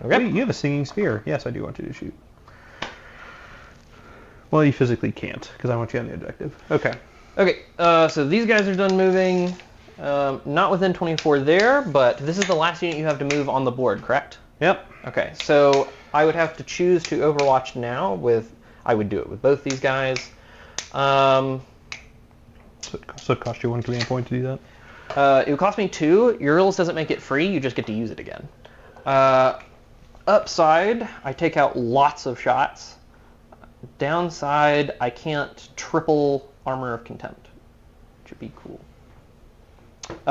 Okay. Wait, you have a singing spear. Yes, I do want you to shoot. Well, you physically can't, because I want you on the objective. Okay. Okay, so these guys are done moving. Not within 24 there, but this is the last unit you have to move on the board, correct? Yep. Okay, so I would have to choose to Overwatch now with... I would do it with both these guys. So it cost you 1 command point to do that? It would cost me 2. Your rules doesn't make it free, you just get to use it again. Upside, I take out lots of shots. Downside, I can't triple Armor of Contempt. Which would be cool.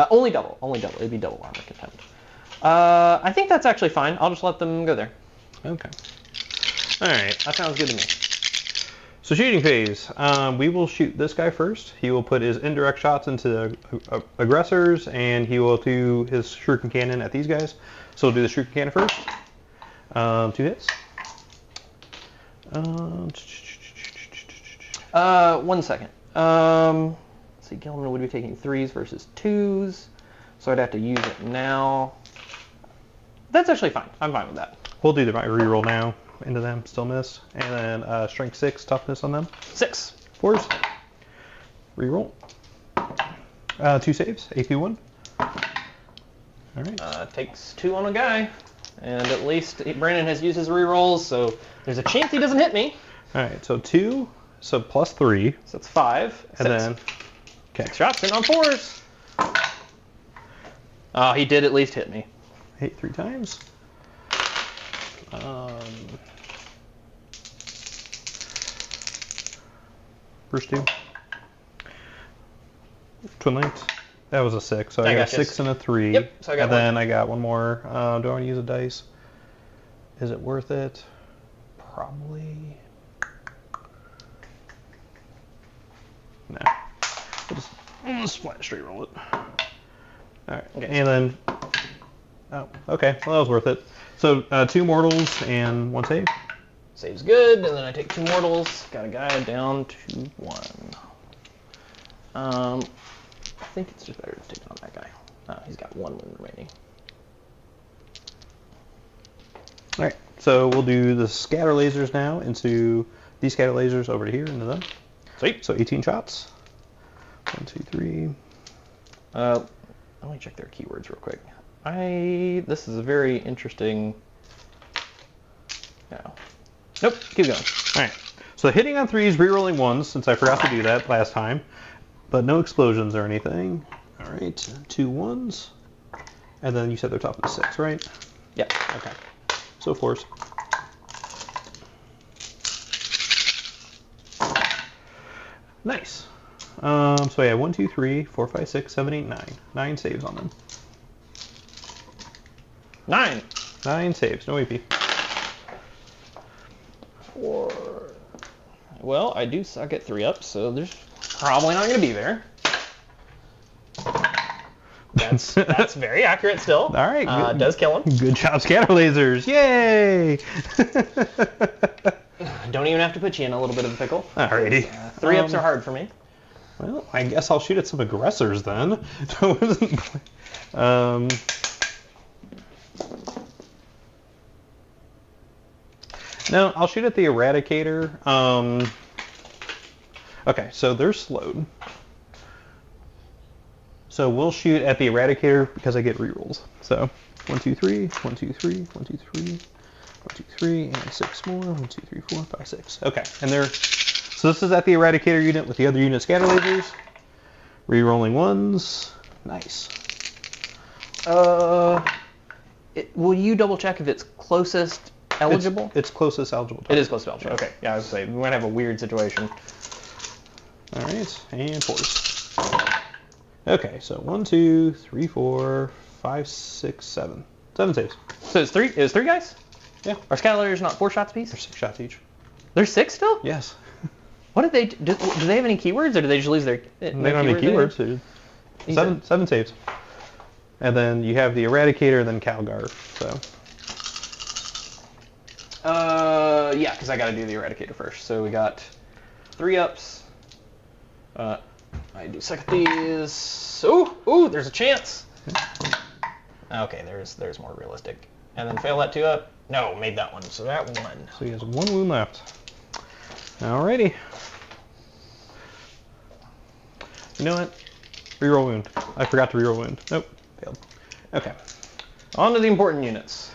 Only double. It'd be double Armor of Contempt. I think that's actually fine. I'll just let them go there. Okay. All right. That sounds good to me. So shooting phase. We will shoot this guy first. He will put his indirect shots into the aggressors, and he will do his shuriken cannon at these guys. So we'll do the shuriken cannon first. 2 hits. 1 second. Let's see, Guilliman would be taking 3s versus 2s, so I'd have to use it now. That's actually fine. I'm fine with that. We'll do the reroll now into them. Still miss. And then strength 6, toughness on them. 6. 4s. Reroll. 2 saves. AP 1. All right. Takes 2 on a guy, and at least Brandon has used his rerolls, so there's a chance he doesn't hit me. All right. So 2. So plus 3. So it's 5. And then. Okay. 6 shots in on 4s. Oh, he did at least hit me. Hit 3 times. First 2. Twin links. That was a 6. So I got 6 and a 3. Yep. So I got and one. then I got one more. Do I want to use a dice? Is it worth it? Probably. No. We'll just flat straight roll it. Alright. Okay. And then. Oh, okay. Well, that was worth it. So 2 mortals and 1 save. Save's good, and then I take 2 mortals. Got a guy down to 1. I think it's just better to take it on that guy. He's got 1 wound remaining. Alright, so we'll do the scatter lasers now into these scatter lasers over to here into them. Sweet. So 18 shots. 1, 2, 3. Let me check their keywords real quick. This is a very interesting... No. Nope, keep going. Alright, so hitting on 3s, rerolling 1s, since I forgot to do that last time. But no explosions or anything. Alright, 2 1s. And then you said they're toughness 6, right? Yep. Okay. So 4s. Nice. So yeah, 1, 2, 3, 4, 5, 6, 7, 8, 9. 9 saves on them. 9. 9 saves, no AP. 4. Well, I do suck at 3-ups, so there's probably not going to be there. That's very accurate still. All right. Good. Does kill him. Good job, scatter lasers. Yay! Don't even have to put you in a little bit of a pickle. Alrighty. 3-ups are hard for me. Well, I guess I'll shoot at some aggressors then. No, I'll shoot at the Eradicator. Okay, so they're slowed. So we'll shoot at the Eradicator because I get rerolls. So 1, 2, 3, 1, 2, 3, 1, 2, 3, 1, 2, 3, and 6 more. 1, 2, 3, 4, 5, 6. Okay, and they're so this is at the Eradicator unit with the other unit scatter lasers. Rerolling 1s. Nice. Will you double check if it's closest eligible? It's closest eligible. It is closest eligible. Okay. Yeah, I was going to say we might have a weird situation. All right, and 4s. Okay, so 1, 2, 3, 4, 5, 6, 7. 7 saves. So it's 3. It was 3 guys? Yeah. Are scatter lasers not 4 shots apiece? They're 6 shots each. There's 6 still? Yes. What did they do? Do they have any keywords, or do they just lose their? They don't have any keywords. 7 saves. And then you have the Eradicator, then Calgar. So. Yeah, because I got to do the Eradicator first. So we got 3 ups. I do suck at these. Ooh, there's a chance. Okay, there's more realistic. And then fail that 2 up. No, made that one. So that one. So he has 1 wound left. Alrighty. You know what? Reroll wound. I forgot to reroll wound. Nope, failed. Okay. On to the important units.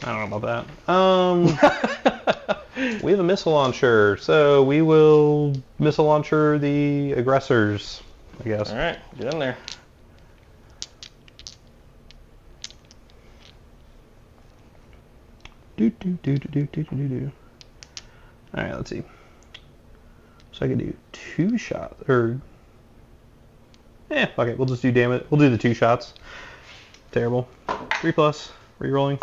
I don't know about that. We have a missile launcher, so we will missile launcher the aggressors, I guess. All right, get in there. Do. All right, let's see. So I can do 2 shots, or fuck it, we'll just do damage. We'll do the 2 shots. Terrible. 3+, re-rolling.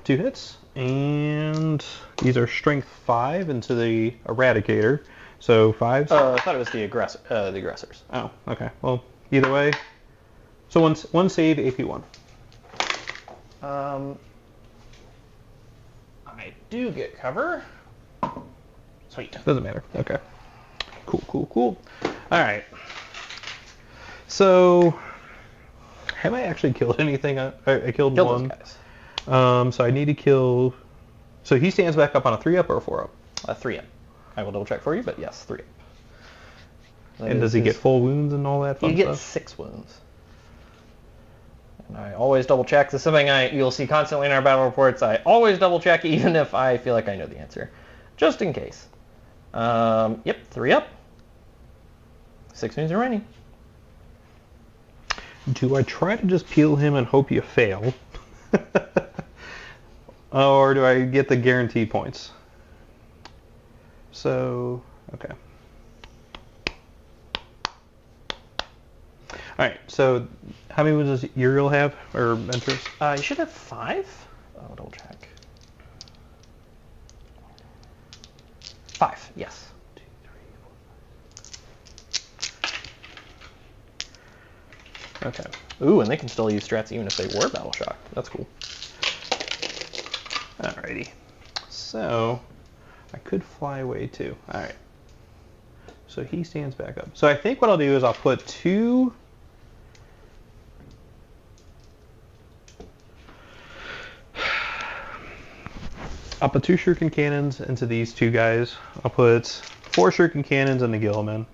2 hits, and these are strength 5 into the Eradicator. So 5s. I thought it was the aggressors. Oh, okay. Well, either way. So one save, AP 1. I do get cover. Sweet. Doesn't matter. Okay. Cool. All right. So, have I actually killed anything? I killed one. Those guys. So I need to kill. So he stands back up on a 3-up or a 4-up? 3-up. I will double check for you, but yes, 3-up. And does he get full wounds and all that fun stuff? stuff? He gets 6 wounds. And I always double check. This is something you'll see constantly in our battle reports. I always double check, even if I feel like I know the answer, just in case. Yep, 3-up. 6 wounds remaining. Do I try to just peel him and hope you fail? Or do I get the guaranteed points? So, okay. Alright, so how many wounds does Uriel have, or Ventress? You should have 5? I'll double check. 5, yes. 2, 3, 4. Okay. Ooh, and they can still use strats even if they were battle shock. That's cool. Alrighty. So, I could fly away too. Alright. So he stands back up. So I think what I'll do is I'll put 2... I'll put 2 shuriken cannons into these 2 guys. I'll put 4 shuriken cannons into Guilliman.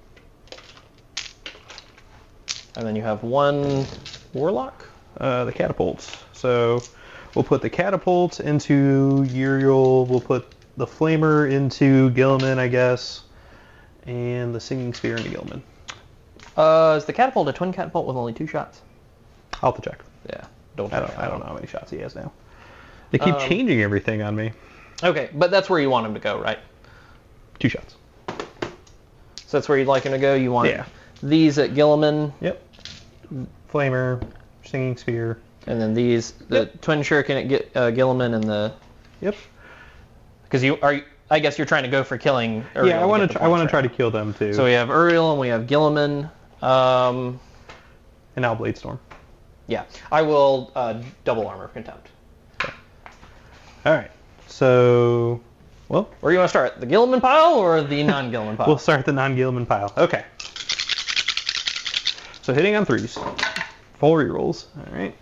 And then you have 1 warlock? The catapults. So we'll put the catapult into Uriel. We'll put the flamer into Guilliman, I guess. And the singing spear into Guilliman. Is the catapult a twin catapult with only 2 shots? I'll have to check. Yeah. I don't know how many shots he has now. They keep changing everything on me. Okay, but that's where you want him to go, right? 2 shots. So that's where you'd like him to go? You want these at Guilliman? Yep. Flamer, singing spear. And then these, the twin shuriken at Guilliman and the... Yep. Because I guess you're trying to go for killing Uriel. Yeah, I want to try to kill them too. So we have Uriel and we have Guilliman. And now Bladestorm. Yeah, I will double Armor of Contempt. Okay. All right. So, well, where do you want to start? The Guilliman pile or the non-Guilliman pile? We'll start the non-Guilliman pile. Okay. So hitting on 3s. Full rerolls. All right.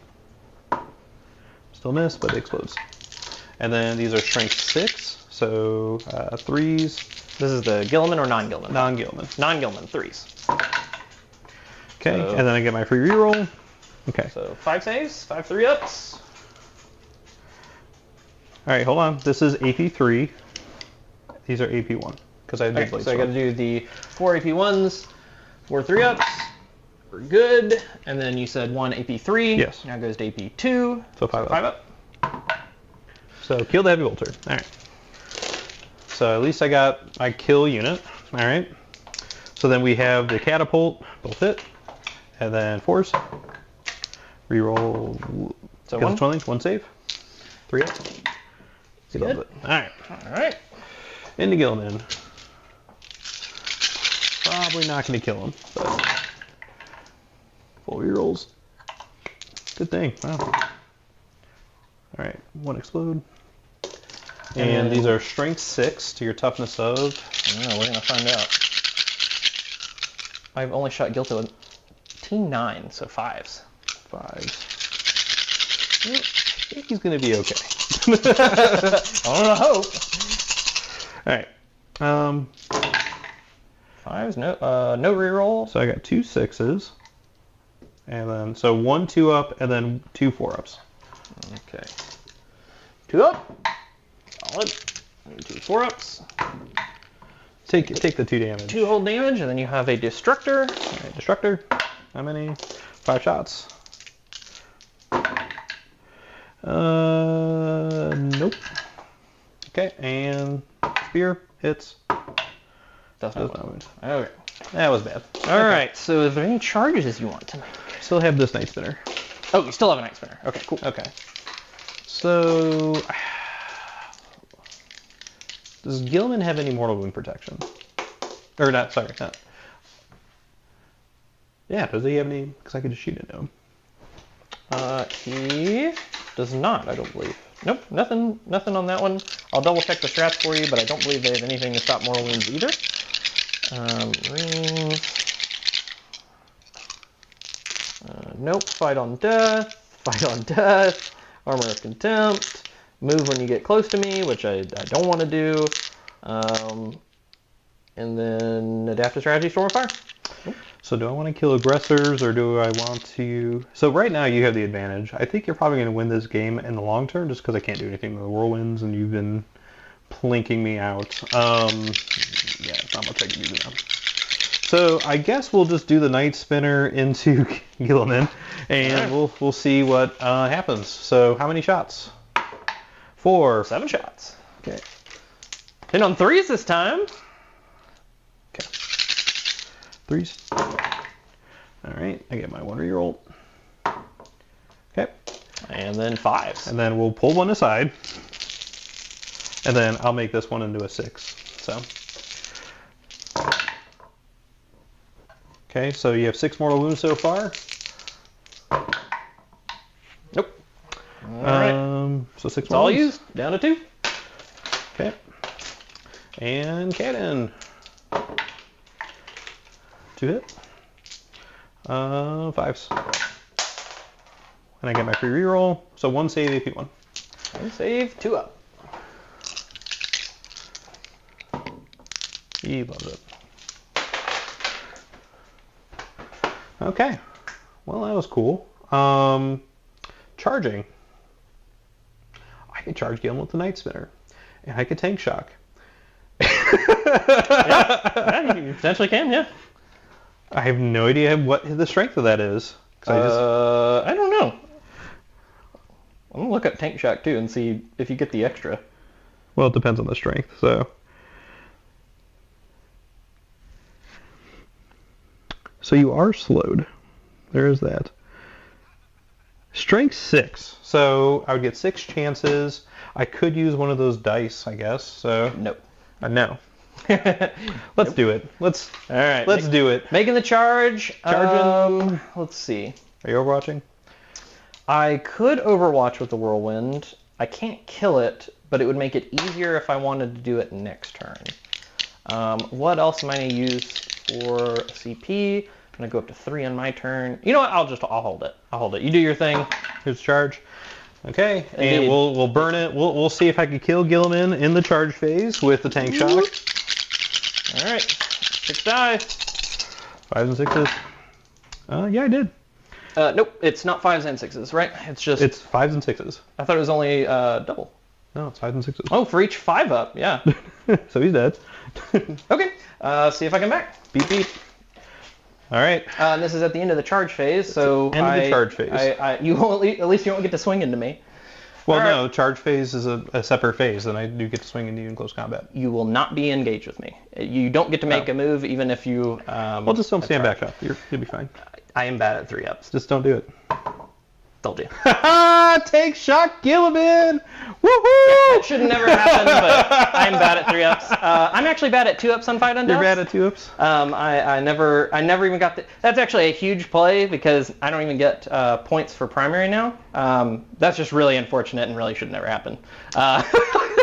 Still miss, but it explodes. And then these are strength 6. So 3s. This is the Guilliman or non-Guilliman? Non-Guilliman. Non-Guilliman 3s. Okay, so, and then I get my free reroll. Okay. So 5 saves, 5 3-ups. All right, hold on. This is AP 3. These are AP 1 because I did. Okay, so I got to do the 4 AP 1s, 4 3-ups. We're good. And then you said 1 AP 3. Yes. Now it goes to AP 2. So 5 up. So kill the heavy bolter. All right. So at least I got my kill unit. All right. So then we have the catapult, both hit, and then force. Reroll. So 1 save. 3 up. Good. All right. All right. Into Guilliman. Probably not going to kill him, but full rerolls. Good thing. Wow. All right. 1 explode. And these are strength 6 to your toughness of... we're going to find out. I've only shot Gil to a T9, so 5s. 5s. I think he's going to be okay. I hope. All right. 5s, no reroll. So I got 2 6s. And then, so 1 2 up, and then 2 4 ups. Okay. 2 up. Solid. 2 4 ups. Take the 2 damage. 2 hold damage, and then you have a Destructor. All right, Destructor. How many? 5 shots. Nope. Okay, and Spear hits. Does not wound. Okay. That was bad. All right, so is there any charges you want to make? Still have this Night Spinner. Oh, you still have a Night Spinner. Okay, cool. Okay. So, does Guilliman have any mortal wound protection? Or not, sorry, not. Yeah, does he have any? Because I could just shoot into him. He does not, I don't believe. Nope, nothing on that one. I'll double check the strats for you, but I don't believe they have anything to stop mortal wounds either. Rings. Nope, fight on death, armor of contempt, move when you get close to me, which I don't want to do, and then adaptive strategy, storm of fire. Nope. So do I want to kill aggressors, or do I want to... So right now you have the advantage. I think you're probably going to win this game in the long term, just because I can't do anything with the whirlwinds, and you've been plinking me out. Yeah, it's not much I can do now. So I guess we'll just do the Night Spinner into Guilliman, and we'll see what happens. So how many shots? 4. 7 shots. Okay. And on 3s this time. Okay. 3s. All right, I get my 1 reroll. Okay. And then 5s. And then we'll pull one aside. And then I'll make this one into a 6. So. Okay, so you have 6 mortal wounds so far. Nope. All right. So 6 it's more all wounds. used. Down to 2. Okay. And cannon. 2 hit. 5s. And I get my free reroll. So 1 save, AP 1. 1 save, 2 up. He loves it. Okay. Well, that was cool. Charging. I could charge Guilliman with the Night Spinner. And I could tank shock. Yeah, you potentially can, yeah. I have no idea what the strength of that is. I don't know. I'm going to look up tank shock too and see if you get the extra. Well, it depends on the strength, so. So you are slowed. There is that. Strength 6. So I would get 6 chances. I could use one of those dice, I guess. So Nope. No. Let's do it. All right. Let's do it. Making the charge. Charging. Let's see. Are you overwatching? I could overwatch with the whirlwind. I can't kill it, but it would make it easier if I wanted to do it next turn. What else am I going to use for CP? I'm going to go up to 3 on my turn. You know what? I'll hold it. I'll hold it. You do your thing. Here's charge. Okay, Indeed. and we'll burn it. We'll see if I can kill Guilliman in the charge phase with the tank shock. All right. 6 die. 5s and 6s. Yeah, I did. Nope. It's not 5s and 6s, right? It's 5s and 6s. I thought it was only double. No, it's 5s and 6s. Oh, for each 5 up. Yeah. So he's dead. Okay. See if I come back. Beep beep. All right. And this is at the end of the charge phase, so End of the charge phase. at least you won't get to swing into me. Well, All no, charge phase is a separate phase, and I do get to swing into you in close combat. You will not be engaged with me. You don't get to make a move, even if you. Well, just don't stand back up. You'll be fine. I am bad at 3-ups. Just don't do it. Told you. Take shock, Guilliman! Woohoo! That should never happen, but I'm bad at 3-ups. I'm actually bad at 2-ups on 5 undeaths. You're bad at 2-ups? I never even got that's actually a huge play because I don't even get points for primary now. That's just really unfortunate and really should never happen.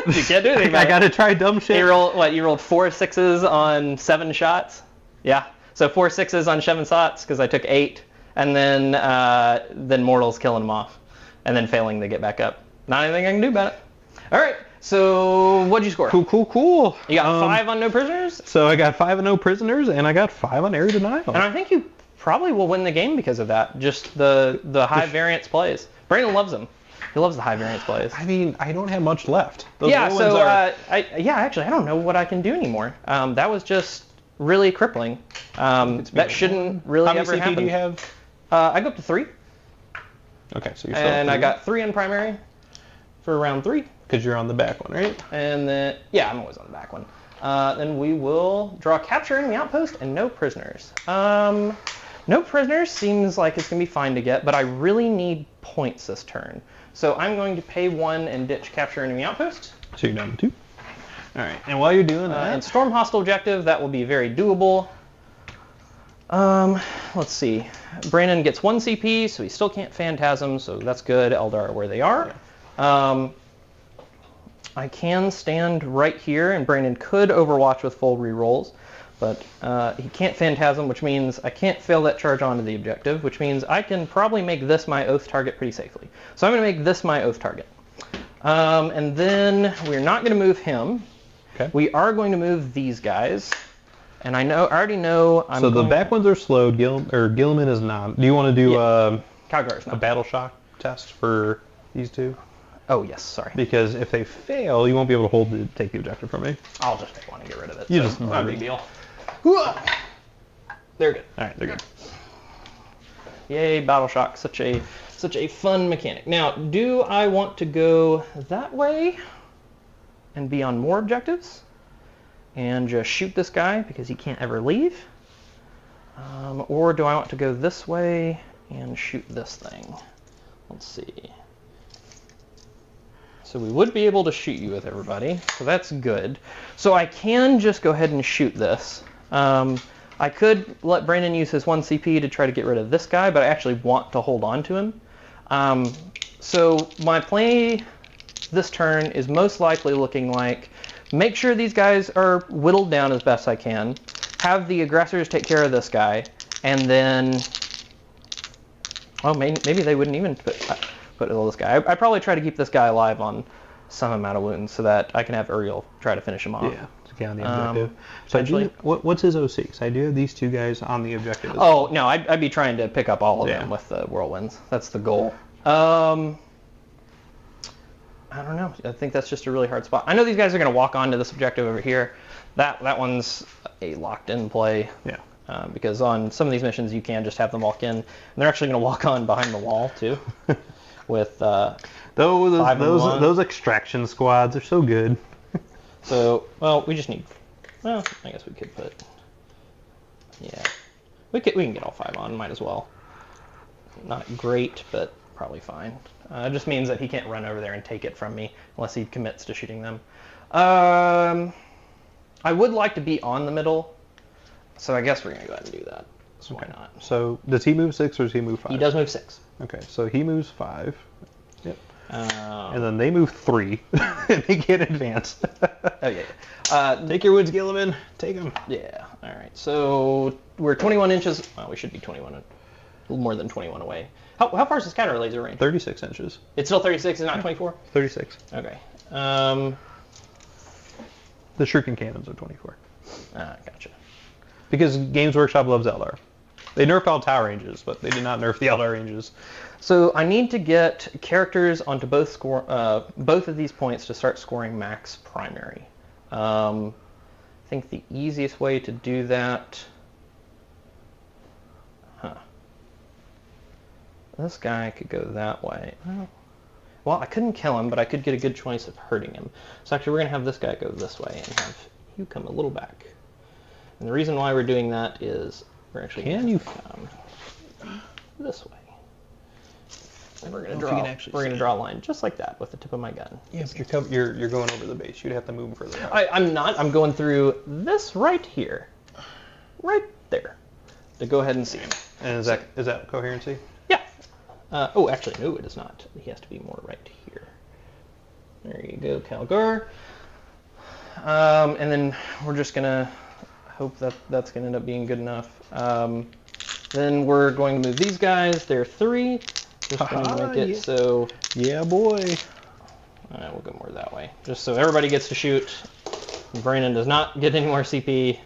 You can't do anything about I it. gotta try dumb shit. You rolled 4 6s on 7 shots? Yeah. So 4 6s on 7 shots, because I took 8, and then Mortals killing them off, and then failing to get back up. Not anything I can do about it. All right. So what'd you score? Cool. You got 5 on no prisoners? So I got 5 on no prisoners, and I got 5 on area denial. And I think you probably will win the game because of that. Just the high variance plays. Brandon loves them. He loves the high variance plays. I mean, I don't have much left. Those Yeah, low so ones actually, I don't know what I can do anymore. That was just really crippling. That shouldn't really How many ever CP happen. do you have? I go up to 3. Okay, so you're still And I got 3 on primary for round 3. Because you're on the back one, right? And then, yeah, I'm always on the back one. Then we will draw capture in the outpost and no prisoners. No prisoners seems like it's going to be fine to get, but I really need points this turn. So I'm going to pay 1 and ditch capture enemy outpost. So you're down to 2. All right, and while you're doing that... And storm hostile objective, that will be very doable. Let's see. Brandon gets 1 CP, so he still can't Phantasm, so that's good. Eldar are where they are. Yeah. I can stand right here, and Brandon could Overwatch with full rerolls, but he can't Phantasm, which means I can't fail that charge onto the objective, which means I can probably make this my Oath target pretty safely. So I'm going to make this my Oath target. And then we're not going to move him. Okay. We are going to move these guys. And I already know I'm So the back ones are slowed, Guilliman is not. Do you want to do a battle shock test for these two? Oh, yes, sorry. Because if they fail, you won't be able to take the objective from me. I'll just want to get rid of it. Just not a big deal. They're good. All right, they're good. Yay, battle shock, such a fun mechanic. Now, do I want to go that way and be on more objectives and just shoot this guy because he can't ever leave? Or do I want to go this way and shoot this thing? Let's see. So we would be able to shoot you with everybody, so that's good. So I can just go ahead and shoot this. I could let Brandon use his 1 CP to try to get rid of this guy, but I actually want to hold on to him. So my play this turn is most likely looking like make sure these guys are whittled down as best I can, have the aggressors take care of this guy, and then, oh, maybe they wouldn't even put this guy. I probably try to keep this guy alive on some amount of wounds so that I can have Uriel try to finish him off. Yeah, to get on the objective. So what's his OC? Because I do have these 2 guys on the objective as well. No, I'd be trying to pick up all of them with the whirlwinds. That's the goal. I don't know. I think that's just a really hard spot. I know these guys are going to walk onto this objective over here. That one's a locked-in play. Yeah. Because on some of these missions, you can just have them walk in, and they're actually going to walk on behind the wall too. With those extraction squads are so good. So, well, we just need. Well, I guess we could put. Yeah, we can get all 5 on. Might as well. Not great, but probably fine. It just means that he can't run over there and take it from me unless he commits to shooting them. I would like to be on the middle, so I guess we're gonna go ahead and do that. So why not? So does he move 6 or does he move 5? He does move 6. Okay, so he moves 5. Yep. And then they move 3, and they get advanced. Oh yeah. Take your woods, Guilliman. Take them. Yeah. All right. So we're 21 inches. Well, we should be 21, a little more than 21 away. How far is the scatter laser range? 36 inches. It's still 36 and not 24? 36. Okay. The shuriken cannons are 24. Gotcha. Because Games Workshop loves Eldar. They nerfed all tower ranges, but they did not nerf the Eldar ranges. So I need to get characters onto both of these points to start scoring max primary. I think the easiest way to do that... This guy could go that way. Well, I couldn't kill him, but I could get a good choice of hurting him. So actually, we're going to have this guy go this way and have you come a little back. And the reason why we're doing that is we're actually going to come this way. And we're going to draw a line just like that with the tip of my gun. Yeah, but you're going over the base. You'd have to move further out. I'm not. I'm going through this right here. Right there. To go ahead and see him. And is that coherency? Yeah. Oh, actually, no, it is not. He has to be more right here. There you go, Calgar. And then we're just gonna hope that that's gonna end up being good enough. Then we're going to move these guys. They're 3. Just going to make it so. Yeah, boy. We'll go more that way, just so everybody gets to shoot. Brandon does not get any more CP.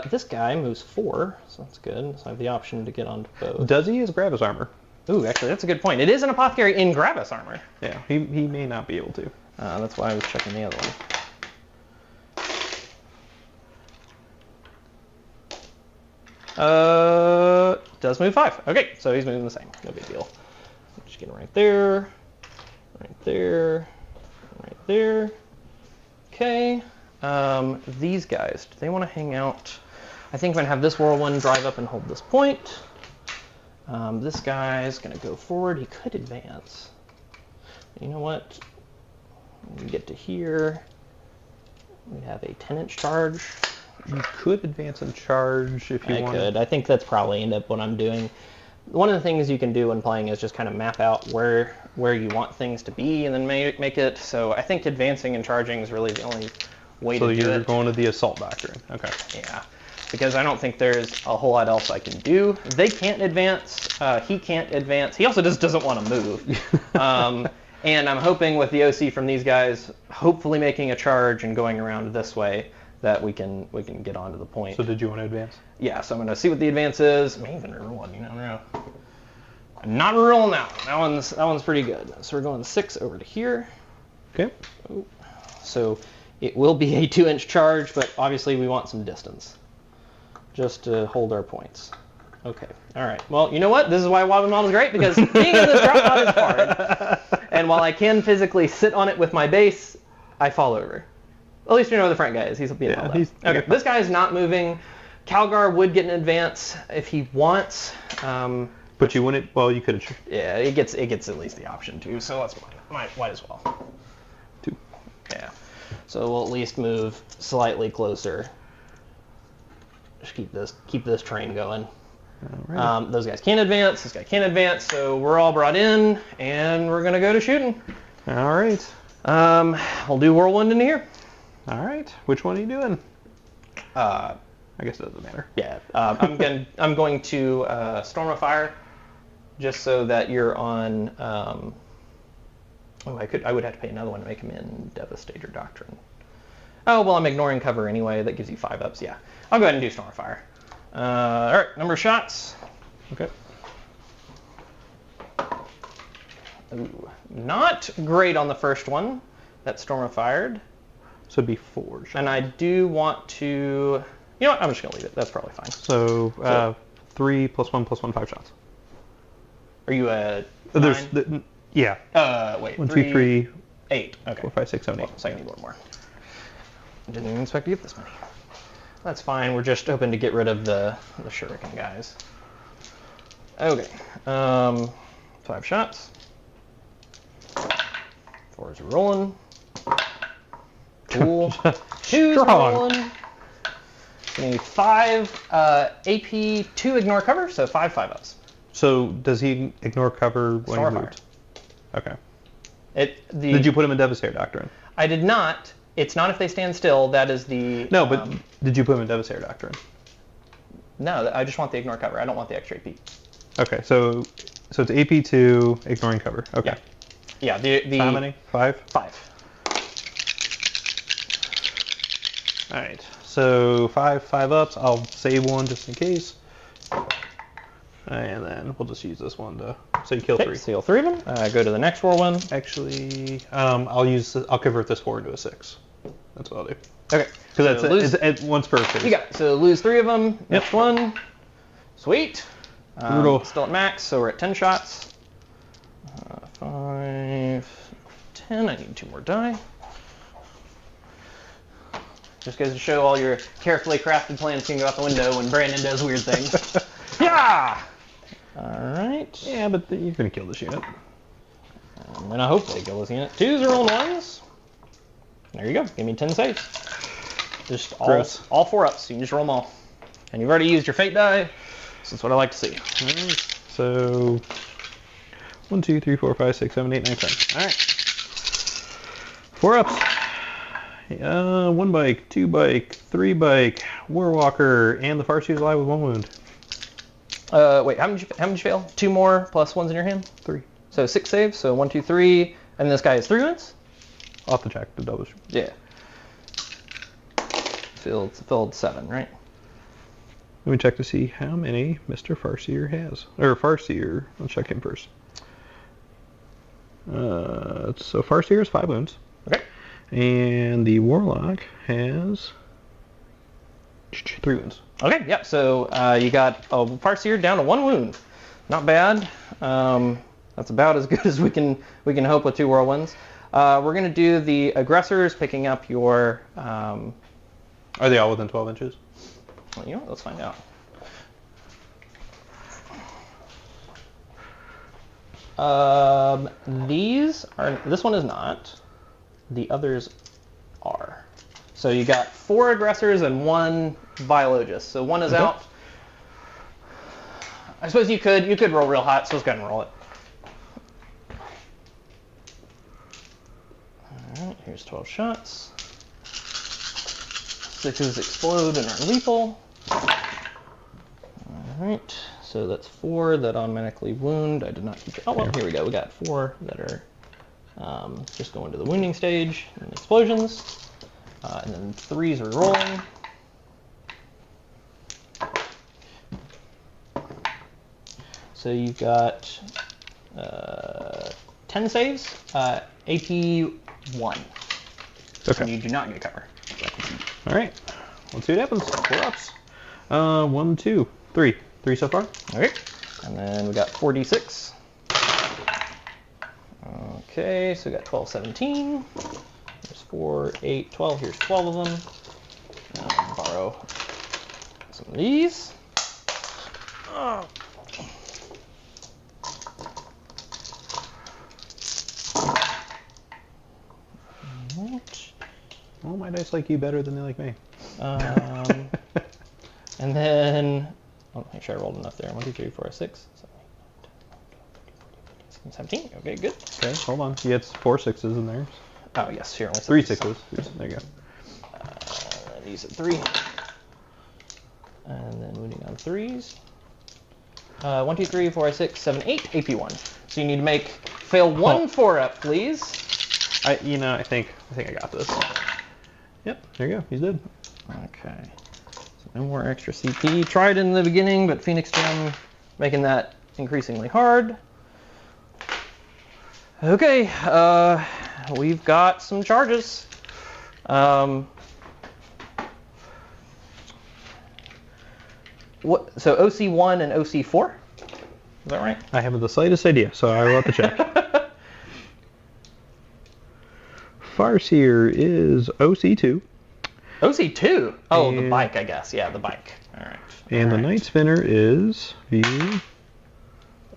This guy moves 4, so that's good. So I have the option to get onto both. Does he use Gravis armor? Ooh, actually, that's a good point. It is an apothecary in Gravis armor. Yeah, he may not be able to. That's why I was checking the other one. Does move 5. Okay, so he's moving the same. No big deal. Just getting right there, right there, right there. Okay. These guys, do they want to hang out? I think I'm gonna have this whirlwind drive up and hold this point. This guy's gonna go forward. He could advance. You know what? When we get to here, we have a 10-inch charge. You could advance and charge if you want. I could. I think that's probably end up what I'm doing. One of the things you can do when playing is just kind of map out where you want things to be and then make it. So I think advancing and charging is really the only way to do it. So you're going to the assault doctrine. Okay. Yeah. Because I don't think there's a whole lot else I can do. They can't advance. He can't advance. He also just doesn't want to move. And I'm hoping with the OC from these guys, hopefully making a charge and going around this way, that we can get onto the point. So did you want to advance? Yeah, so I'm going to see what the advance is. Maybe even reroll one, you never know. I'm not rerolling that one. That one's pretty good. So we're going 6 over to here. Okay. Oh. So it will be a 2-inch charge, but obviously we want some distance. Just to hold our points. Okay, all right. Well, you know what? This is why Wobbin Model is great, because being in this drop pod is hard. And while I can physically sit on it with my base, I fall over. At least you know where the front guy is. He's being held up. Okay, this guy is not moving. Calgar would get an advance if he wants. But you wouldn't. Well, you could. Yeah, it gets at least the option to. So let's might as well. 2. Yeah. So we'll at least move slightly closer. Just keep this train going. Right. Those guys can't advance. This guy can't advance. So we're all brought in, and we're gonna go to shooting. All right. We'll do whirlwind in here. All right. Which one are you doing? I guess it doesn't matter. Yeah. I'm going to Storm of Fire, just so that you're on. I would have to pay another one to make him in Devastator Doctrine. Oh well, I'm ignoring cover anyway. That gives you 5 ups. Yeah. I'll go ahead and do Storm of Fire. All right. Number of shots. Okay. Ooh, not great on the first one. That Storm of Fired. So it'd be 4 shots. And I do want to. You know what? I'm just gonna leave it. That's probably fine. So 3 + 1 + 1 5 shots. Are you a? There's yeah. Wait. 1, 2, 3, 8. Okay. 4, 5, 6, 7, 8. So I need one more. Didn't even expect to get this many. That's fine. We're just hoping to get rid of the shuriken guys. Okay. 5 shots. 4 is rolling. Cool. 2's rolling. We need 5 AP, 2 ignore cover, so 5 5-ups. So does he ignore cover when he moved? Okay. Did you put him in Devastator Doctrine? I did not. It's not if they stand still. That is the... No, but did you put him in Devastator Doctrine? No, I just want the ignore cover. I don't want the extra AP. Okay, so it's AP 2, ignoring cover. Okay. Yeah. The how many? 5? 5. All right. So 5 ups. I'll save one just in case. And then we'll just use this one to... So you kill 3. Seal 3 of them. Go to the next whirlwind. Actually, I'll convert this 4 into a 6. That's what I'll do. Okay. Because it's once per phase. You got it. So lose 3 of them. Next one. Sweet. Still at max, so we're at 10 shots. 5, 10. I need 2 more die. Just goes to show all your carefully crafted plans can go out the window when Brandon does weird things. Yeah! Alright. Yeah, but you're going to kill this unit. And then I hope they kill this unit. 2s are rolling 1s. There you go. Give me 10 saves. Just all 4 ups. You can just roll them all. And you've already used your fate die. So that's what I like to see. Alright. So 1, 2, 3, 4, 5, 6, 7, 8, 9, 10. Alright. 4 ups. 1 bike, 2 bike, 3 bike, Warwalker, and the Farseer's alive with 1 wound. Wait, how much you fail? 2 more plus 1's in your hand? 3. So 6 saves, so 1, 2, 3, and this guy has 3 wounds? I'll have to check the double. Yeah. Filled 7, right? Let me check to see how many Mr. Farseer has. Or Farseer, let's check him first. So Farseer has 5 wounds. Okay. And the Warlock has 3 wounds. Okay, yep, so you got a Farseer down to 1 wound. Not bad. That's about as good as we can hope with 2 whirlwinds. We're going to do the aggressors, picking up your... Are they all within 12 inches? Well, you know what, let's find out. This one is not. The others are. So you got 4 aggressors and 1 Biologist. So 1 is out. I suppose you could roll real hot, so let's go ahead and roll it. Alright, here's 12 shots. 6s explode and are lethal. Alright, so that's 4 that automatically wound. I did not keep it. Oh, well, here we go. We got 4 that are just going to the wounding stage and explosions. And then 3s are rolling. So you've got 10 saves, AP 1. Okay. And you do not get cover. All right. Let's see what happens. 4 ups. 1, 2, 3. 3 so far. Okay. And then we got 4d6. Okay, so we got 12, 17. There's 4, 8, 12. Here's 12 of them. Borrow some of these. Oh. Well, my dice like you better than they like me. And then, make sure I rolled enough there. 1, 2, 3, 4, 6, 17. Okay, good. Okay, hold on. You had 4 6s in there. Oh yes, here. 3 6s. There you go. These are 3. And then moving on 3s. 1, 2, 3, 4, 6, 7, 8. AP 1. So you need to fail 1 4-up, please. I think I got this. Yep, there you go. He's dead. Okay. So no more extra CP. Tried in the beginning, but Phoenix Gem making that increasingly hard. Okay, we've got some charges. What? So OC1 and OC4? Is that right? I haven't the slightest idea, so I will have to check. Farseer is OC2. OC2? Oh, the bike, I guess. Yeah, the bike. All right. And the Night Spinner is view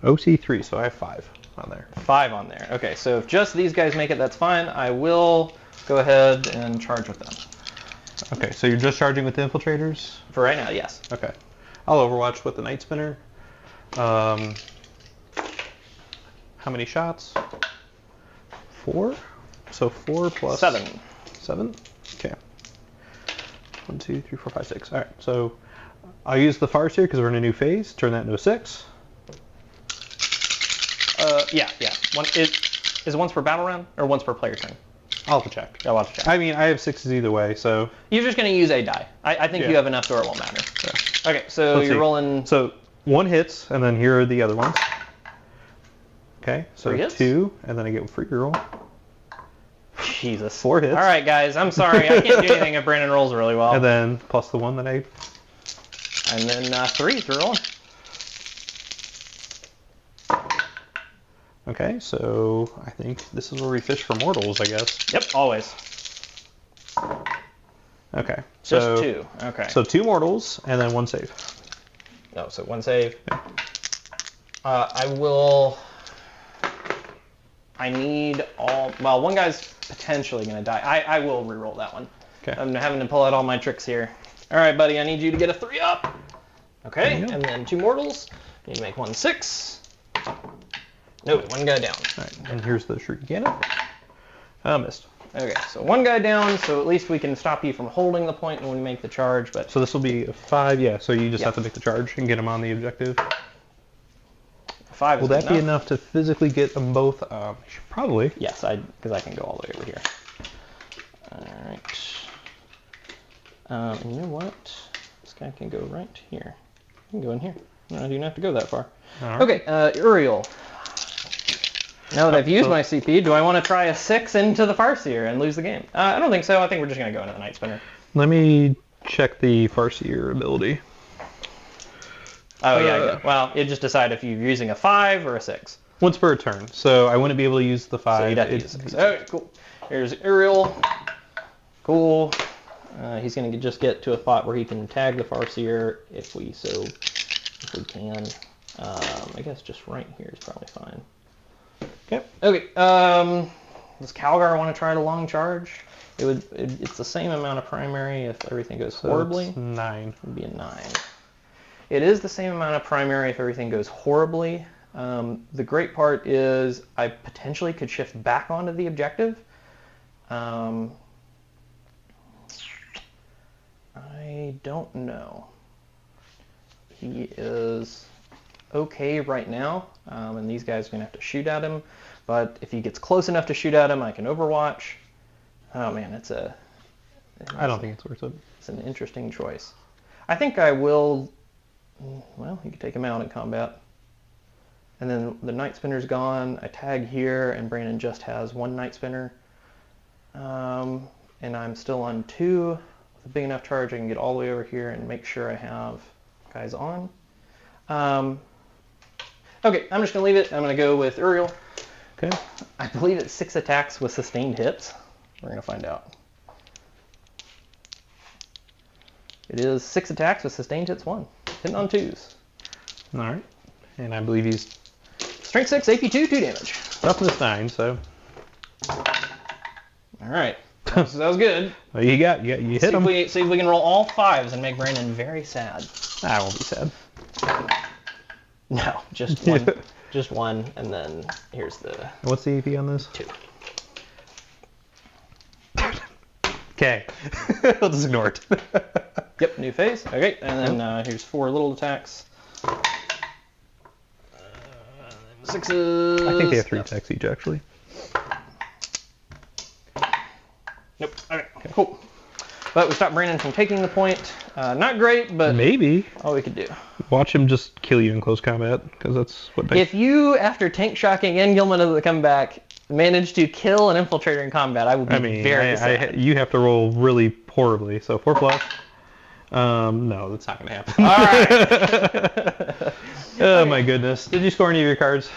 OC3, so I have 5 on there. 5 on there. Okay, so if just these guys make it, that's fine. I will go ahead and charge with them. Okay, so you're just charging with the Infiltrators? For right now, yes. Okay. I'll Overwatch with the Night Spinner. How many shots? 4? So 4 plus 7. 7? Okay. 1, 2, 3, 4, 5, 6. All right. So I'll use the Farseer because we're in a new phase. Turn that into a 6. Yeah. Is it once per battle round or once per player turn? I'll have to check. I'll have to check. I mean, I have 6s either way, so. You're just going to use a die. I think you have enough to where it won't matter. Yeah. Okay, so Let's you're see. rolling. So 1 hits, and then here are the other ones. Okay, so 3 hits? 2, and then I get a free roll. Jesus. 4 hits. All right, guys. I'm sorry. I can't do anything if Brandon rolls really well. And then plus the 1 that I. And then 3 if you're rolling. Okay, so I think this is where we fish for mortals, I guess. Yep, always. Okay. Just 2. Okay. So 2 mortals, and then 1 save. No, so 1 save. Yeah. I need all. Well, 1 guy's potentially going to die. I will re-roll that one. Okay. I'm having to pull out all my tricks here. All right, buddy, I need you to get a 3-up. Okay, and then 2 mortals. You need to make 1 6. No, 1 guy down. All right, and here's the Shuriken Cannon. Missed. Okay, so one guy down, so at least we can stop you from holding the point when we make the charge. But so this will be a 5, yeah. So you just have to make the charge and get them on the objective. 5 is Will that be enough to physically get them both? Probably. Yes, because I can go all the way over here. All right. You know what? This guy can go right here. You can go in here. No, I don't have to go that far. Right. Okay, Uriel. Now that I've used my CP, do I want to try a 6 into the Farseer and lose the game? I don't think so. I think we're just going to go into the Night Spinner. Let me check the Farseer ability. Oh, yeah. Good. Well, it just decide if you're using a 5 or a 6. Once per turn, so I wouldn't be able to use the 5. So you'd have to use 6. Okay, cool. Here's Uriel. Cool. He's going to just get to a spot where he can tag the Farseer if we can. I guess just right here is probably fine. Okay. Okay. Does Calgar want to try the long charge? It's the same amount of primary if everything goes horribly. It's 9. It would be a 9. It is the same amount of primary if everything goes horribly. The great part is I potentially could shift back onto the objective. I don't know. He is okay right now, and these guys are going to have to shoot at him. But if he gets close enough to shoot at him, I can overwatch. Oh man, I don't think it's worth it. It's an interesting choice. I think I will. Well, you can take him out in combat. And then the Night Spinner's gone. I tag here, and Brandon just has 1 Night Spinner. And I'm still on 2. With a big enough charge, I can get all the way over here and make sure I have guys on. Okay, I'm just going to leave it. I'm going to go with Uriel. Okay. I believe it's 6 attacks with sustained hits. We're going to find out. It is 6 attacks with sustained hits 1. Hitting on 2s. All right. And I believe he's Strength 6, AP 2, 2 damage. toughness 9, so. All right. That was good. Well, you hit him. See if we can roll all 5s and make Brandon very sad. I won't be sad. No, just 1. Just 1, and then here's the... What's the AP on this? 2. Okay. We'll just ignore it. Yep, new phase. Okay, and then here's 4 little attacks. 6s. I think they have 3 attacks each, actually. Nope. Okay, cool. But we stopped Brandon from taking the point. Not great, but maybe all we could do. Watch him just kill you in close combat, because that's what they... If you, after tank shocking and Guilliman of the comeback, manage to kill an infiltrator in combat, I would be very sad. You have to roll really horribly, so 4+. No, that's not going to happen. All right. Oh, my goodness. Did you score any of your cards?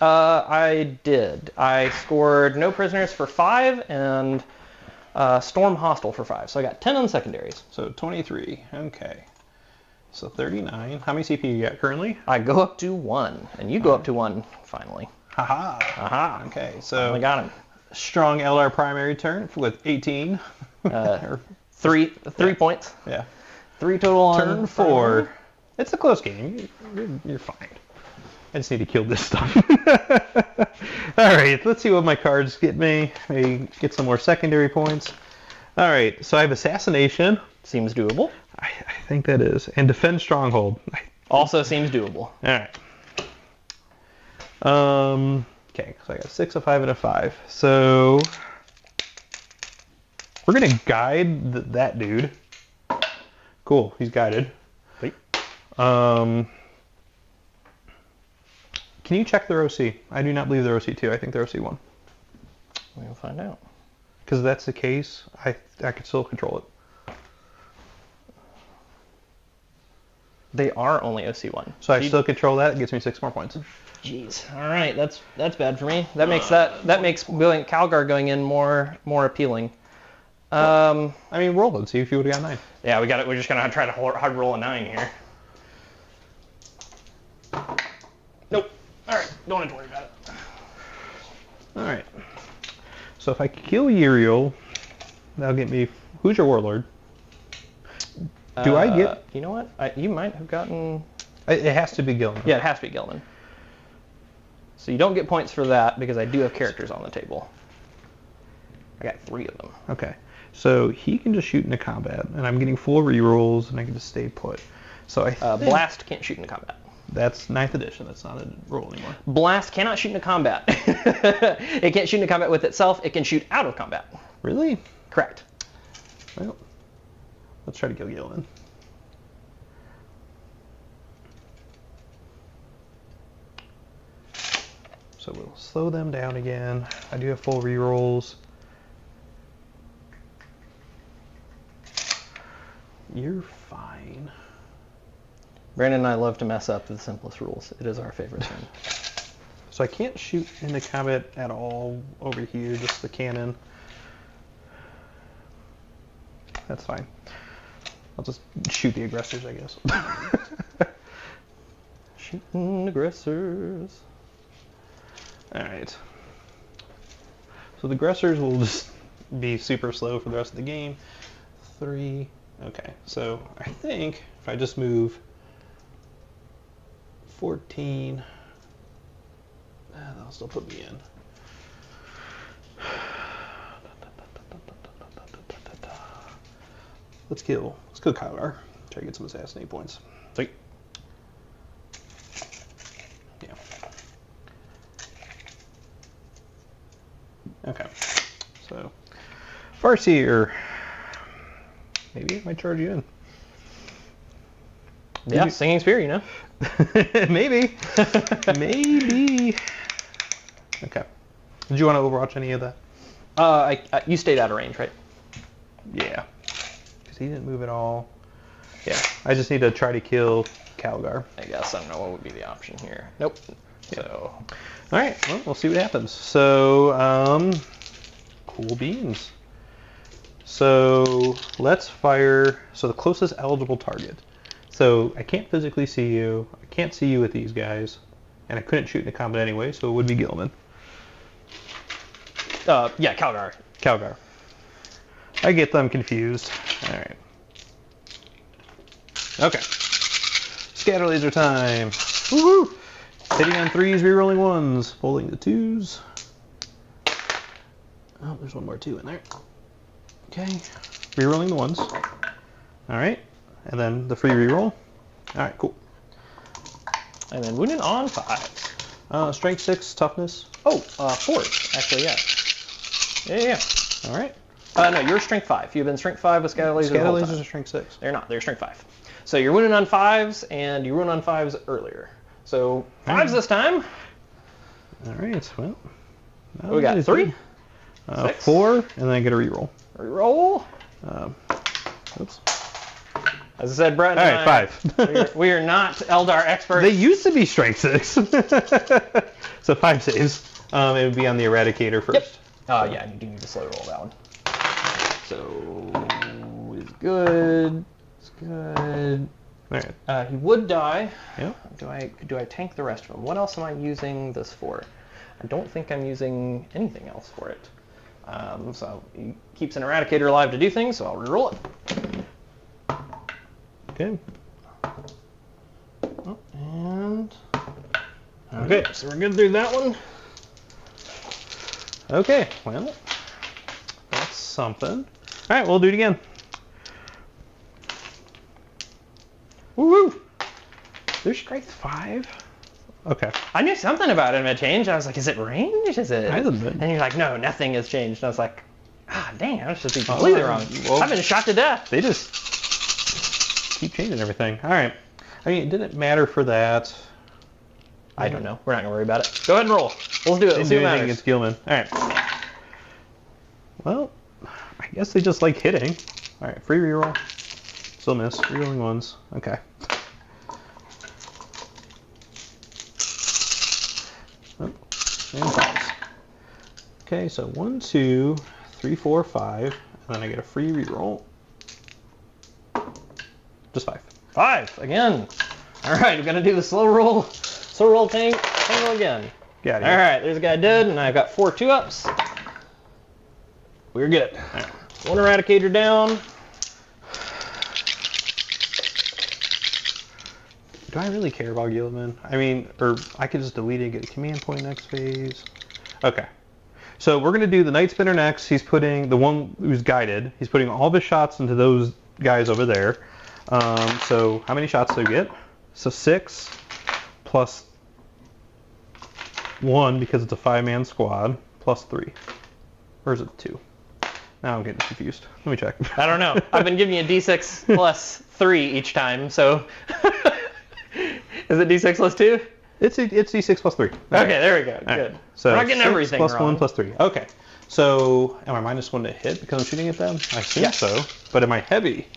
I did. I scored no prisoners for 5 and Storm Hostile for 5. So I got 10 on secondaries. So 23. Okay. So 39. How many CP you got currently? I go up to 1, and you go up to 1 finally. Haha. Aha. Okay, so I got him. strong Eldar primary turn with 18. 3 points. Yeah. 3 total on Turn 4. It's a close game. You're fine. I just need to kill this stuff. All right, let's see what my cards get me. Maybe get some more secondary points. All right, so I have Assassination. Seems doable. I think that is. And Defend Stronghold. Also seems doable. All right. Okay, so I got 6, a 5, and a 5. So we're going to guide that dude. Cool, he's guided. Wait. Can you check their OC? I do not believe they're OC2. I think they're OC1. We'll find out. Because if that's the case, I could still control it. They are only OC1. So I still control that. It gets me 6 more points. Jeez. All right, that's bad for me. That makes Calgar going in more appealing. I mean, roll it. See if you would have got 9. Yeah, we're just gonna try to hard roll a 9 here. Nope. All right, don't have to worry about it. All right. So if I kill Uriel, that'll get me. Who's your warlord? Do I get? You know what? You might have gotten. It has to be Guilliman. Yeah, it has to be Guilliman. So you don't get points for that because I do have characters on the table. I got 3 of them. Okay. So he can just shoot into combat, and I'm getting full rerolls, and I can just stay put. So I think Blast can't shoot into combat. that's 9th edition. That's not a roll anymore. Blast cannot shoot into combat. It can't shoot into combat with itself. It can shoot out of combat. Really? Correct. Well, let's try to kill Guilliman. So we'll slow them down again. I do have full rerolls. You're fine. Brandon and I love to mess up the simplest rules. It is our favorite thing. So I can't shoot into combat at all over here, just the cannon. That's fine. I'll just shoot the aggressors, I guess. Shooting aggressors. Alright. So the aggressors will just be super slow for the rest of the game. 3. Okay, so I think if I just move 14, that'll still put me in. Let's kill Kylar. Try to get some assassinate points. Sweet. Yeah. Okay. So Farseer. Maybe I might charge you in. Yeah, Singing Spear, you know. Maybe. Maybe. Okay. Did you want to overwatch any of that? You stayed out of range, right? Yeah. Because he didn't move at all. Yeah. I just need to try to kill Calgar. I guess. I don't know what would be the option here. Nope. Yeah. So. All right. Well, we'll see what happens. So, cool beans. So let's fire. So the closest eligible target. So I can't physically see you. I can't see you with these guys, and I couldn't shoot into combat anyway. So it would be Guilliman. Yeah, Calgar. Calgar. I get them confused. All right. Okay. Scatter laser time. Woohoo! Hitting on 3s, rerolling 1s, holding the 2s. Oh, there's one more 2 in there. Okay. Rerolling the 1s. All right. And then the free reroll. All right, cool. And then wounded on 5. Strength 6, toughness. Oh, 4, actually, yeah. Yeah. All right. No, you're strength 5. You've been strength 5 with scatter lasers. Scatter the whole lasers time. are strength 6. They're not. They're strength 5. So you're wounded on 5s, and you ruined on 5s earlier. So 5s this time. All right. Well. We got 3. 6. 4, and then I get a reroll. Reroll. Oops. As I said, Brett and All right, 5. we are not Eldar experts. They used to be strength 6. So 5 saves. It would be on the Eradicator first. Yep. Yeah, you do need to slow roll that one. So it's good. It's good. All right. He would die. Yep. Do I tank the rest of them? What else am I using this for? I don't think I'm using anything else for it. So he keeps an Eradicator alive to do things, so I'll reroll it. Okay. Oh, and okay, so we're good through that one. Okay, well, that's something. All right, we'll do it again. Woo-woo! There's strength 5? Okay. I knew something about him had changed. I was like, is it range? Is it? Hasn't been. And you're like, no, nothing has changed. And I was like, dang, I was just completely wrong. Well, I've been shot to death. They just keep changing everything. All right. I mean, it didn't matter for that. I don't know. We're not going to worry about it. Go ahead and roll. Let's do it. Let's see what matters. Against Guilliman. All right. Well, I guess they just like hitting. All right, free reroll. Still miss. Rerolling 1s. Okay. Oh, and 5s. Okay, so 1, 2, 3, 4, 5, and then I get a free reroll. Just 5. 5 again. All right, we're gonna do the slow roll tangle again. Got it. All right, there's a guy dead, and I've got 4 2-ups. We're good. All right. 1 Eradicator down. Do I really care about Guilliman? I mean, or I could just delete it and get a command point next phase. Okay. So we're going to do the Night Spinner next. He's putting the one who's guided. He's putting all of his shots into those guys over there. So how many shots do you get? So 6 plus 1 because it's a 5-man squad plus 3. Or is it 2? Now I'm getting confused. Let me check. I don't know. I've been giving you a d6 plus 3 each time, so... Is it d6 plus 2? It's d6 plus 3. Okay, there we go. Good. So we're not getting 6 everything plus wrong. 1 plus 3. Okay. So am I -1 to hit because I'm shooting at them? I think so. But am I heavy?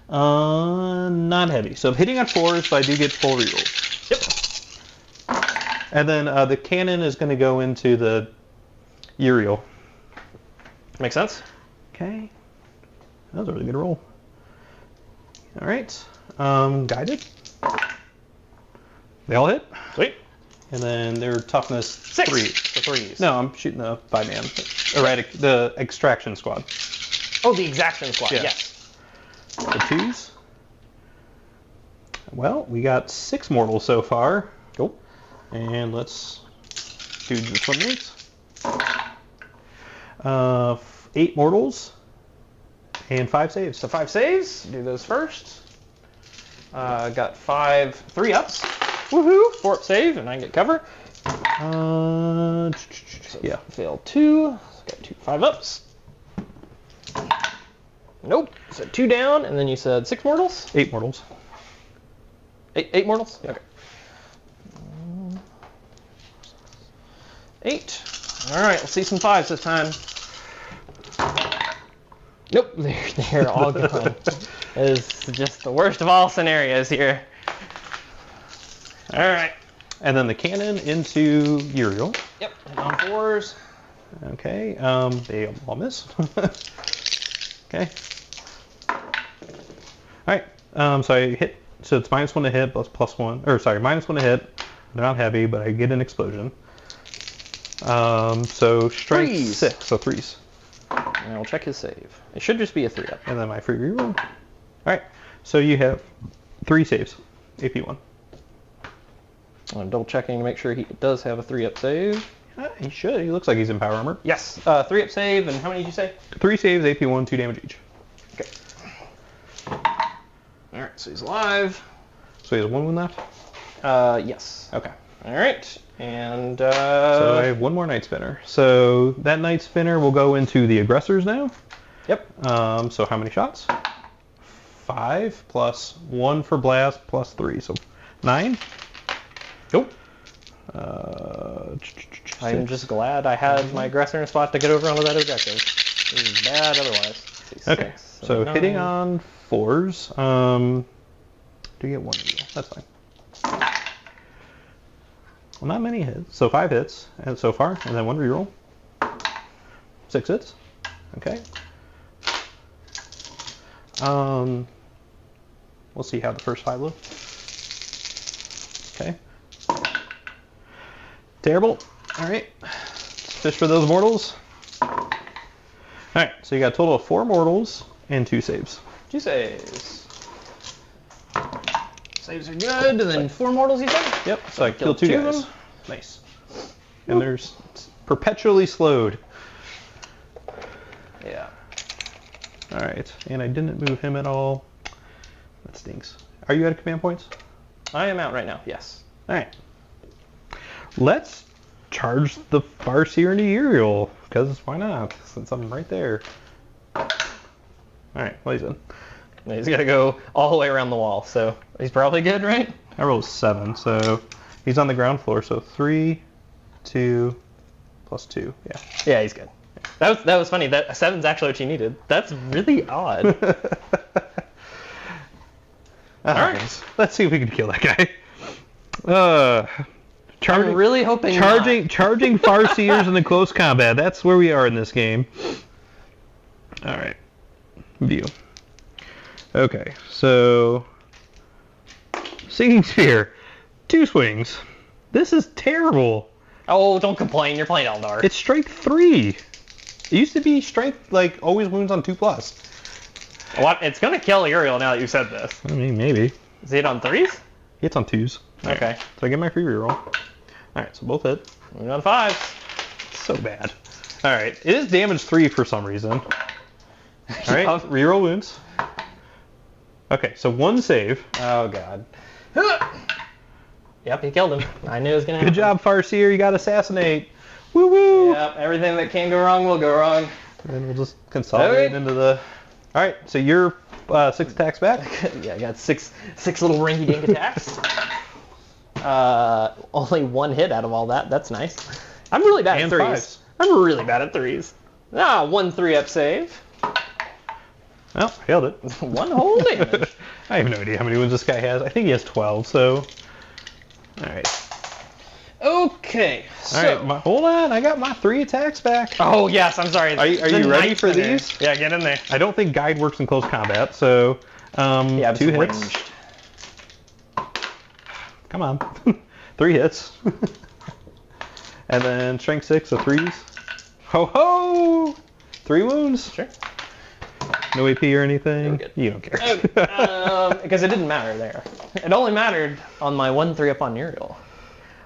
Not heavy. So I'm hitting on 4s, but I do get full rerolls. Yep. And then the cannon is going to go into the Uriel. Makes sense? Okay. That was a really good roll. All right. Guided. They all hit. Sweet. And then their toughness 6. 3. So 3s. No, I'm shooting the 5-man. The extraction squad. Oh, the exaction squad. Yeah. Yes. The 2s. Well, we got 6 mortals so far. Cool. And let's do the twin rates. 8 mortals and 5 saves. So 5 saves. Do those first. Got 3 ups. Woohoo! 4 up save, and I get cover. Yeah. Failed 2. Got 2 5 ups. Nope. So 2 down, and then you said 6 mortals? 8 mortals. 8 mortals? Yeah. Okay. 8. All right, let's see some 5s this time. Nope, they're all gone. It's just the worst of all scenarios here. All right. And then the cannon into Uriel. Yep, and on 4s. Okay, they all miss. Okay. All right, so I hit, so it's -1 to hit plus 1, or sorry, -1 to hit. They're not heavy, but I get an explosion. So strength 3s. 6, so 3s. And I'll check his save. It should just be a 3 up. And then my free reroll. All right, so you have 3 saves, AP 1. I'm double checking to make sure he does have a 3 up save. He should. He looks like he's in power armor. Yes, 3 up save, and how many did you say? 3 saves, AP 1, 2 damage each. Okay. All right, so he's alive. So he has 1 wound left. Yes. Okay. All right, and So I have 1 more Night Spinner. So that Night Spinner will go into the aggressors now. Yep. So how many shots? 5 plus 1 for blast plus 3, so 9. Nope. 6. I'm just glad I had my aggressor in a spot to get over onto that objective. This is bad otherwise. Okay. So hitting on 4s. Do you get 1 reroll? That's fine. Well, not many hits. So 5 hits and so far, and then 1 reroll. 6 hits. Okay. We'll see how the first 5 look. Okay. Terrible. All right. Let's fish for those mortals. All right. So you got a total of 4 mortals and 2 saves. 2 saves. Saves are good, and then 4 mortals, you said? Yep. So I killed 2 2 of guys. them. Nice. And there's perpetually slowed. Yeah. All right. And I didn't move him at all. That stinks. Are you out of command points? I am out right now, yes. All right. Let's charge the Farseer into Uriel, because why not? Since I'm right there. All right, well, he's in. He's got to go all the way around the wall, so he's probably good, right? I rolled 7, so he's on the ground floor, so 3, 2, plus 2, yeah. Yeah, he's good. That was funny. That 7's actually what you needed. That's really odd. All right, let's see if we can kill that guy. I'm really hoping charging Farseers into close combat. That's where we are in this game. All right, view. Okay, so Singing Sphere, 2 swings. This is terrible. Oh, don't complain. You're playing Eldar. It's strength 3. It used to be strength, like, always wounds on 2+. What? It's gonna kill Uriel now that you said this. I mean, maybe. Is it on 3s? It's on 2s. Okay. So I get my free reroll. Alright, so both hit. Moving on 5s. So bad. All right, it is damage 3 for some reason. All right, reroll wounds. Okay, so 1 save. Oh god. Yep, he killed him. I knew it was gonna happen. Good job, Farseer. You got assassinate. Woo woo. Yep, everything that can go wrong will go wrong. And we'll just consolidate into the. All right, so you're 6 attacks back. Yeah, I got six little rinky-dink attacks. Only 1 hit out of all that. That's nice. I'm really bad at 3s. 5s. I'm really bad at 3s. 1 3-up save. Well, failed it. 1 whole damage. I have no idea how many wounds this guy has. I think he has 12. So. All right. Okay. So. All right. Hold on. I got my 3 attacks back. Oh yes. I'm sorry. Are you ready for these? Yeah, get in there. I don't think guide works in close combat. So. Yeah, 2 hits. Ranged. Come on. 3 hits. And then strength 6, so 3s. Ho ho! 3 wounds. Sure. No AP or anything. Good. You don't care. Okay. Because it didn't matter there. It only mattered on my 1 3-up on Uriel.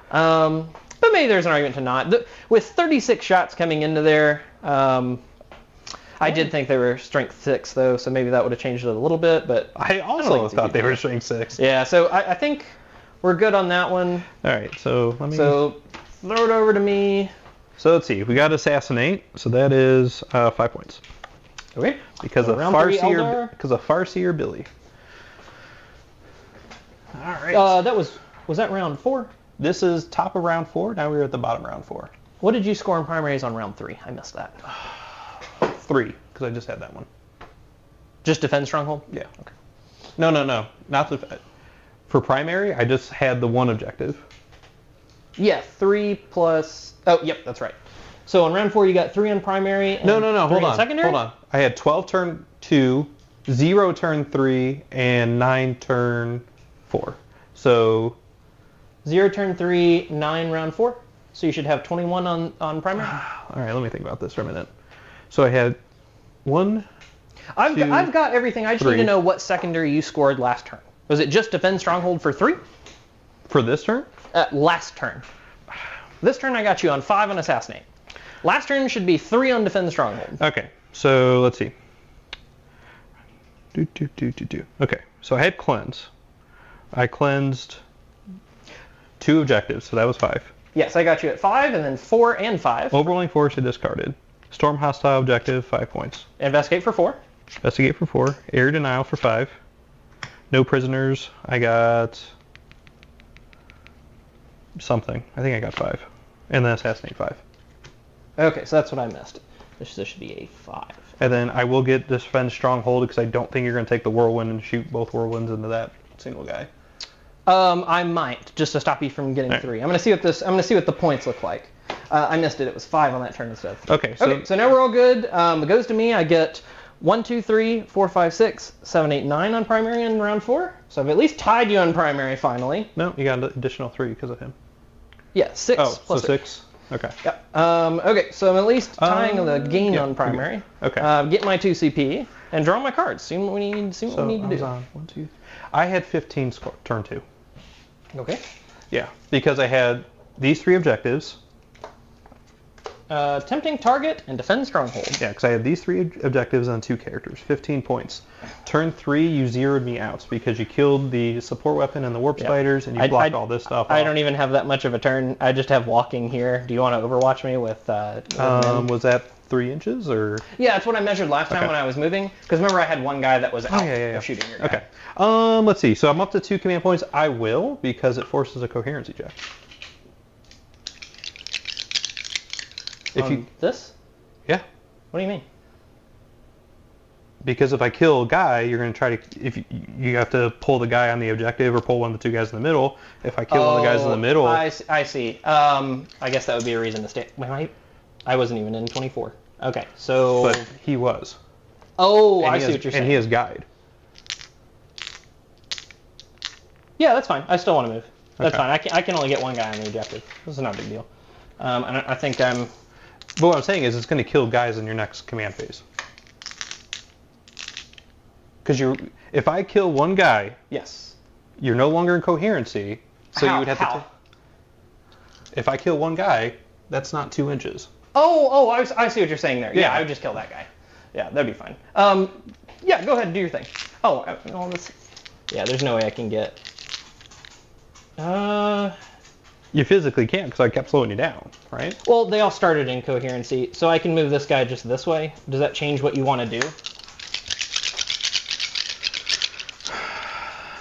But maybe there's an argument to not. With 36 shots coming into there, I did think they were strength 6 though, so maybe that would have changed it a little bit. But I also thought they were strength 6. Yeah, so I think we're good on that one. All right, so let me. So throw it over to me. So let's see. We got assassinate, so that is 5 points. Okay. Because so of Farseer. Because of Farseer Billy. All right. Was that round 4? This is top of round 4. Now we're at the bottom of round 4. What did you score in primaries on round 3? I missed that. 3, because I just had that one. Just defend stronghold? Yeah. Okay. No. Not the. For primary, I just had the 1 objective. Yeah, 3 plus. Oh, yep, that's right. So on round 4, you got 3 on primary. And No. 3 Hold on on. Secondary? Hold on. I had 12 turn 2, 0 turn 3, and 9 turn 4. So. 0 turn 3, 9 round 4. So you should have 21 on primary. All right, let me think about this for a minute. So I had 1. I've got everything. I just 3. need to know what secondary you scored last turn. Was it just defend stronghold for 3? For this turn? Last turn. This turn I got you on 5 on assassinate. Last turn should be 3 on defend stronghold. Okay, so let's see. Okay, so I had cleanse. I cleansed 2 objectives, so that was 5. Yes, I got you at 5, and then 4 and 5. Overwhelming force I discarded. Storm hostile objective, 5 points. Investigate for 4. Investigate for 4. Area denial for 5. No prisoners. I got something. I think I got 5. And then assassinate 5. Okay, so that's what I missed. This should be a 5. And then I will get defend stronghold because I don't think you're going to take the whirlwind and shoot both whirlwinds into that single guy. I might, just to stop you from getting 3. I'm gonna see what the points look like. I missed it. It was 5 on that turn instead. Okay. So now we're all good. It goes to me. I get 1, 2, 3, 4, 5, 6, 7, 8, 9 on primary in round 4. So I've at least tied you on primary finally. No, you got an additional 3 because of him. Yeah, 6. Oh, plus so 6. Okay. Yep. Okay, so I'm at least tying the gain on primary. Okay. Get my 2 CP and draw my cards. See what we need. See what we need to do. On 1, 2. I had 15 turn 2. Okay. Yeah, because I had these 3 objectives. Tempting target and defend stronghold. Yeah, because I had these 3 objectives and 2 characters. 15 points. Turn 3, you zeroed me out because you killed the support weapon and the warp spiders, and you blocked all this stuff. I don't even have that much of a turn. I just have walking here. Do you want to overwatch me with? Was that 3 inches or? Yeah, that's what I measured last time when I was moving. Because remember, I had one guy that was out of shooting your guy. Okay. Let's see. So I'm up to 2 command points. I will because it forces a coherency check. This? Yeah. What do you mean? Because if I kill a guy, you're going to try to, if you have to pull the guy on the objective or pull one of the 2 guys in the middle. If I kill one of the guys in the middle. I see. I guess that would be a reason to stay. Wait, I wasn't even in 24. Okay, so. But he was. Oh, I see what you're saying. And he has guide. Yeah, that's fine. I still want to move. That's fine. I can only get 1 guy on the objective. This is not a big deal. And I think I'm. But what I'm saying is it's going to kill guys in your next command phase. Because if I kill 1 guy, yes, you're no longer in coherency. So you would have to. If I kill 1 guy, that's not 2 inches. I see what you're saying there. Yeah, I would just kill that guy. Yeah, that'd be fine. Yeah, go ahead and do your thing. Yeah, there's no way I can get... You physically can't because I kept slowing you down, right? Well, they all started in coherency, so I can move this guy just this way. Does that change what you want to do?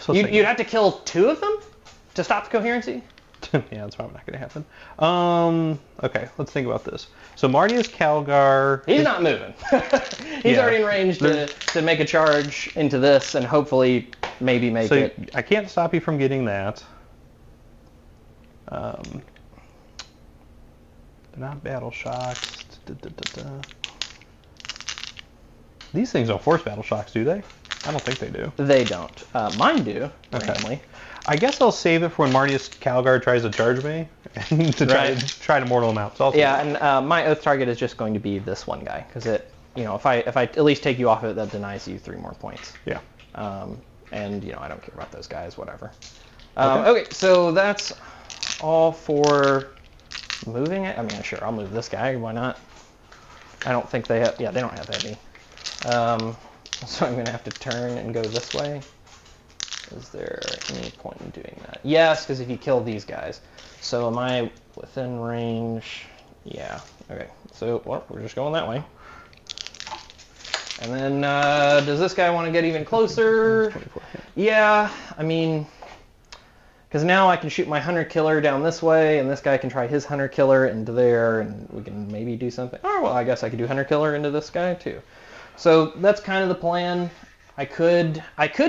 So you'd have to kill 2 of them to stop the coherency? Yeah, that's probably not going to happen. Okay, let's think about this. So Martius Calgar... He's not moving. He's already in range to make a charge into this and hopefully maybe make it. I can't stop you from getting that. They're not battle shocks. These things don't force battle shocks, do they? I don't think they do. They don't. Mine do, randomly. Okay. I guess I'll save it for when Martius Calgar tries to charge me and try to mortal him out. So and my oath target is just going to be this one guy because if I at least take you off of it, that denies you 3 more points. Yeah. And I don't care about those guys, whatever. Okay, so that's all for moving it. I mean, sure, I'll move this guy. Why not? I don't think they have. Yeah, they don't have heavy. So I'm gonna have to turn and go this way. Is there any point in doing that? Yes, because if you kill these guys. So am I within range? Yeah. Okay. So we're just going that way. And then does this guy want to get even closer? Yeah. I mean, because now I can shoot my hunter killer down this way, and this guy can try his hunter killer into there, and we can maybe do something. Oh well, I guess I could do hunter killer into this guy too. So that's kind of the plan. I could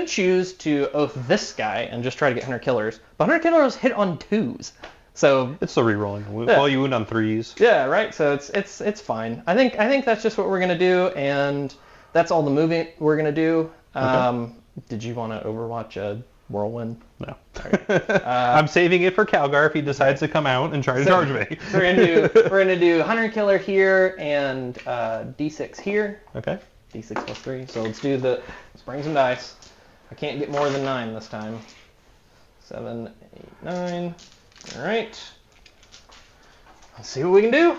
choose to oath this guy and just try to get hunter killers, but hunter killers hit on 2s, so it's still rerolling. Well, you wound on 3s. Yeah, right. So it's fine. I think that's just what we're gonna do, and that's all the moving we're gonna do. Okay. Did you want to Overwatch a whirlwind? No. Right. I'm saving it for Calgar if he decides to come out and try to charge me. So we're gonna do hunter killer here and D6 here. Okay. D6 plus 3. So let's bring some dice. I can't get more than 9 this time. 7, 8, 9. All right. Let's see what we can do.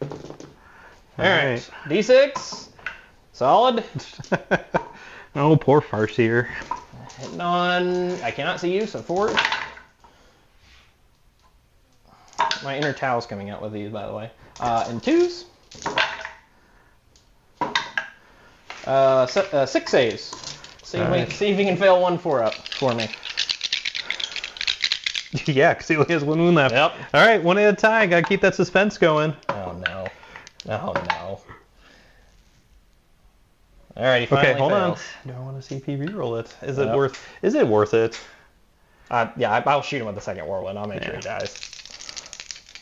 All right. D6. Solid. Oh, poor Farseer. Hitting on... I cannot see you, so 4. My inner towel's coming out with these, by the way. And 2s. 6 saves. See if you can fail 1 4-up for me. Yeah, because he only has 1 wound left. Yep. All right, 1 at a time. Got to keep that suspense going. Oh, no. Oh, no. All right, he finally okay, hold fails. on. Do I want to see if he reroll it? Is it worth it? Yeah, I'll shoot him with the second whirlwind. I'll make sure he dies.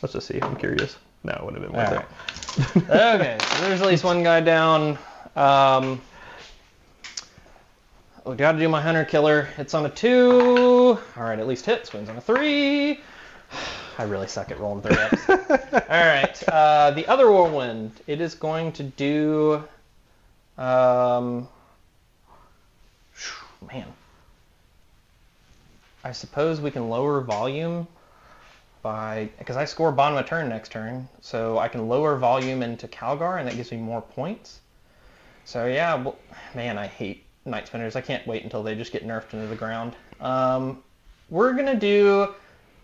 Let's just see. I'm curious. No, it wouldn't have been worth it. Okay, so there's at least 1 guy down. We got to do my hunter killer. Hits on a 2. All right, at least hits. Wins on a 3. I really suck at rolling 3-ups. All right, the other whirlwind. It is going to do. Man, I suppose we can lower volume because I score bottom of turn next turn, so I can lower volume into Calgar, and that gives me more points. So yeah, well, man, I hate Night Spinners. I can't wait until they just get nerfed into the ground. We're gonna do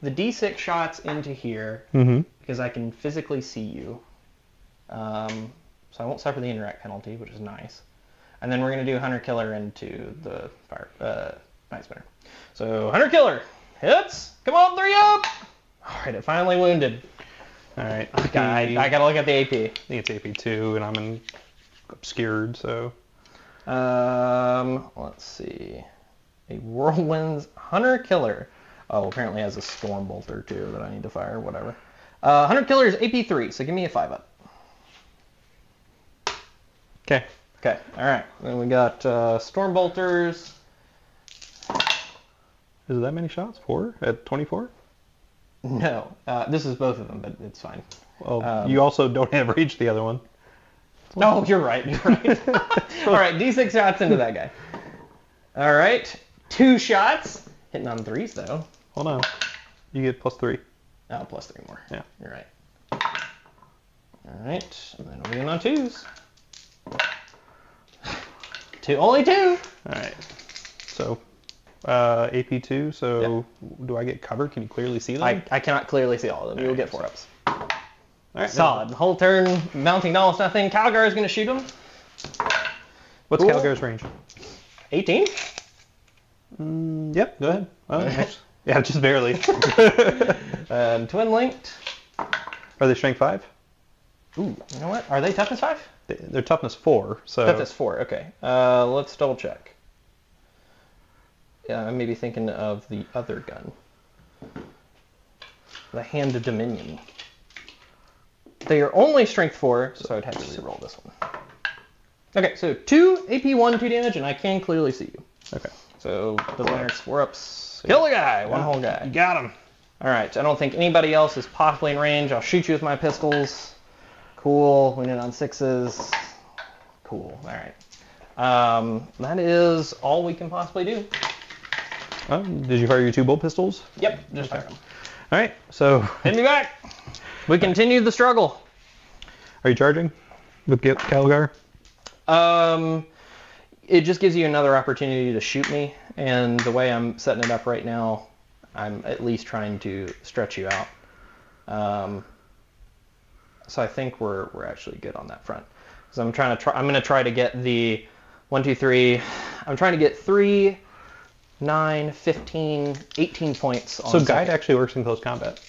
the D6 shots into here because I can physically see you. So I won't suffer the interact penalty, which is nice. And then we're going to do Hunter Killer into the Night Spinner. So Hunter Killer hits. Come on, 3-up. All right, it finally wounded. All right. I got to look at the AP. I think it's AP 2, and I'm obscured, so. Let's see. A Whirlwind's Hunter Killer. Oh, apparently has a Storm Bolter, too, that I need to fire. Whatever. Hunter Killer is AP 3, so give me a 5-up. Okay. Okay, all right. Then we got Storm Bolters. Is it that many shots? 4 at 24? No. This is both of them, but it's fine. Well, you also don't have reach the other one. No, you're right. You're right. All right, D6 shots into that guy. All right, 2 shots. Hitting on 3s, though. Hold on. You get +3. Oh, +3 more. Yeah. You're right. All right, and then we're going on 2s. Only 2. All right. So, AP2. So, do I get cover? Can you clearly see them? I cannot clearly see all of them. You will get 4-ups. All right. Solid. Whole turn, mounting almost nothing. Calgar is going to shoot him. What's Cool. Calgar's range? 18. Yep. Go ahead. Oh, nice. Yeah, just barely. Twin linked. Are they strength 5? Ooh, you know what? Are they toughness 5? They're toughness 4. So Toughness 4. Okay. Let's double check. Yeah, I may be thinking of the other gun. The Hand of Dominion. They are only strength 4, so I'd have to re-roll this one. Okay, so 2 AP1, 2 damage, and I can clearly see you. Okay. So doesn't matter. It's 4-ups. Kill the guy. One whole guy. You got him. All right. I don't think anybody else is possibly in range. I'll shoot you with my pistols. Cool. We in on 6s. Cool. All right. That is all we can possibly do. Did you fire your 2 bolt pistols? Yep. Just fire them. All right. So Hit me back. We continue the struggle. are you charging with Calgar? It just gives you another opportunity to shoot me, and the way I'm setting it up right now, I'm at least trying to stretch you out. So I think we're actually good on that front. So I'm going to try to get the 1, 2, 3. I'm trying to get 3, 9, 15, 18 points on So guide second. actually works in close combat.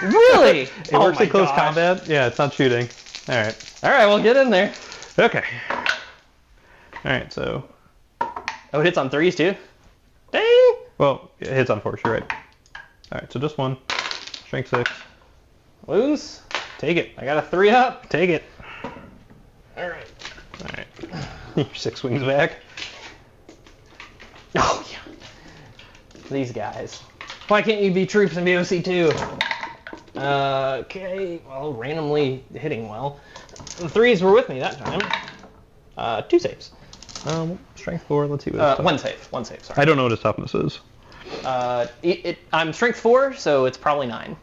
Really? It works in close combat. Yeah, it's not shooting. All right. All right, well, get in there. Okay. All right. So. Oh, it hits on 3s too? Dang! Well, it hits on 4s. You're right. All right. So just 1. Strength 6. Wounds? Take it. I got a 3 up. Take it. All right. All right. Your 6 wings back. Oh, yeah. These guys. Why can't you be troops in BOC too? Okay, well, randomly hitting well. The 3s were with me that time. 2 saves. Strength 4. Let's see what his One save. One save, sorry. I don't know what his toughness is. I'm strength 4, so it's probably 9.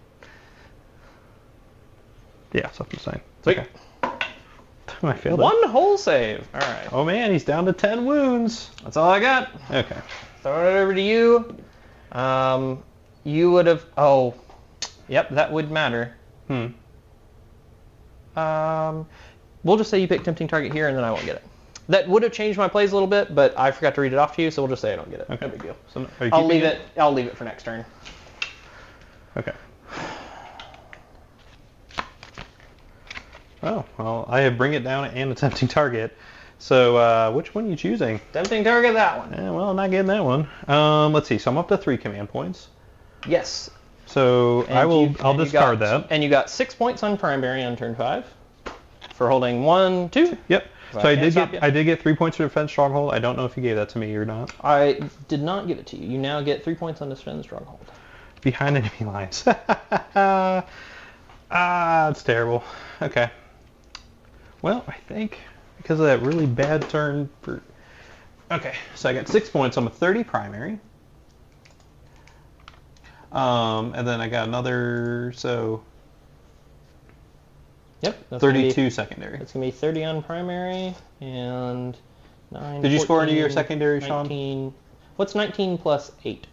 Yeah, toughness 9. Sweet. Okay. I failed it. 1 whole save. All right. Oh man, he's down to 10 wounds. That's all I got. Okay. Throw it over to you. You would have... Oh. Yep, that would matter. We'll just say you pick tempting target here, and then I won't get it. That would have changed my plays a little bit, but I forgot to read it off to you, so we'll just say I don't get it. Okay. No big deal. So are you I'll keeping leave it. I'll leave it for next turn. Okay. Oh, well, I have bring it down and a tempting target. So which one are you choosing? Tempting target, that one. Well, I'm not getting that one. Let's see. So I'm up to 3 command points. Yes. So I'll discard that. And you got 6 points on primary on turn 5 for holding 1, 2. Yep. So So I I can't did stop get you. I did get 3 points for defense stronghold. I don't know if you gave that to me or not. I did not give it to you. You now get 3 points on defend stronghold. Behind enemy lines. It's terrible. Okay. Well, I think because of that really bad turn for... Okay, so I got 6 points on a 30 primary. And then I got another, so... Yep. That's 32 secondary. It's going to be 30 on primary and 9, Did you score any of your 14, secondary, Sean? 19. What's 19 plus 8?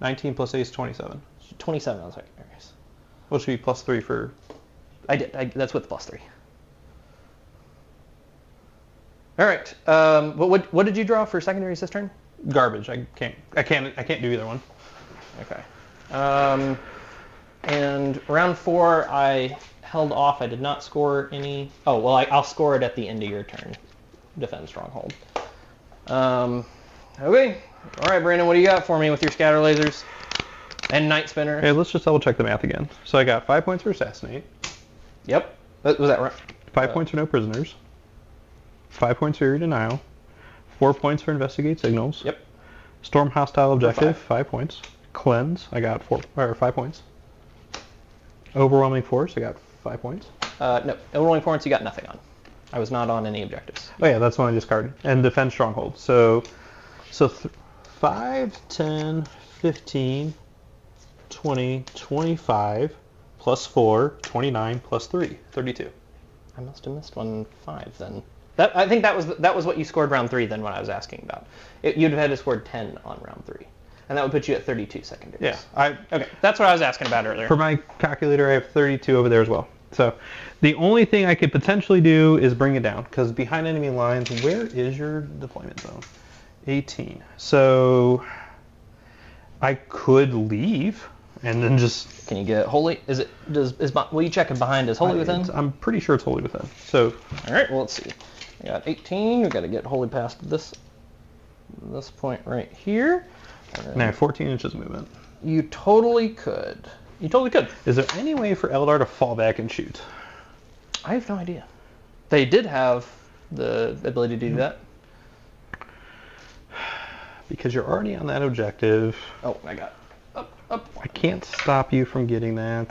19 plus 8 is 27. 27 on secondaries. Which should be plus 3 for... I did. That's with plus 3. All right. But what did you draw for secondaries this turn? Garbage. I can't do either one. Okay. And round 4, I held off. I did not score any. Oh, well, I'll score it at the end of your turn. Defend stronghold. Okay. All right, Brandon, what do you got for me with your scatter lasers and night spinner? Okay, let's just double check the math again. So I got 5 points for assassinate. Yep. Was that right? 5 points for no prisoners. 5 points for area denial. 4 points for investigate signals. Yep. Storm hostile objective, 5. 5 points. Cleanse, I got 5 points. Overwhelming force, I got 5 points. No. Overwhelming points, you got nothing on. I was not on any objectives. Oh yeah, that's one I discarded. And defend stronghold. So 5, 10, 15, 20, 25, plus 4, 29, plus 3, 32. I must have missed 5 then. I think that was what you scored round 3 then when I was asking about. You'd have had to score 10 on round 3. And that would put you at 32 secondaries. Yeah. Okay, that's what I was asking about earlier. For my calculator, I have 32 over there as well. So the only thing I could potentially do is bring it down, because behind enemy lines, where is your deployment zone? 18. So I could leave and then just... Can you get wholly? Will you check it behind? Is wholly within? I'm pretty sure it's wholly within. So... All right, well, let's see. We got 18. We got to get wholly past this point right here. And I have 14 inches of movement. You totally could. You totally could. Is there any way for Eldar to fall back and shoot? I have no idea. They did have the ability to do that. Because you're already on that objective. Oh, I got up. I can't stop you from getting that.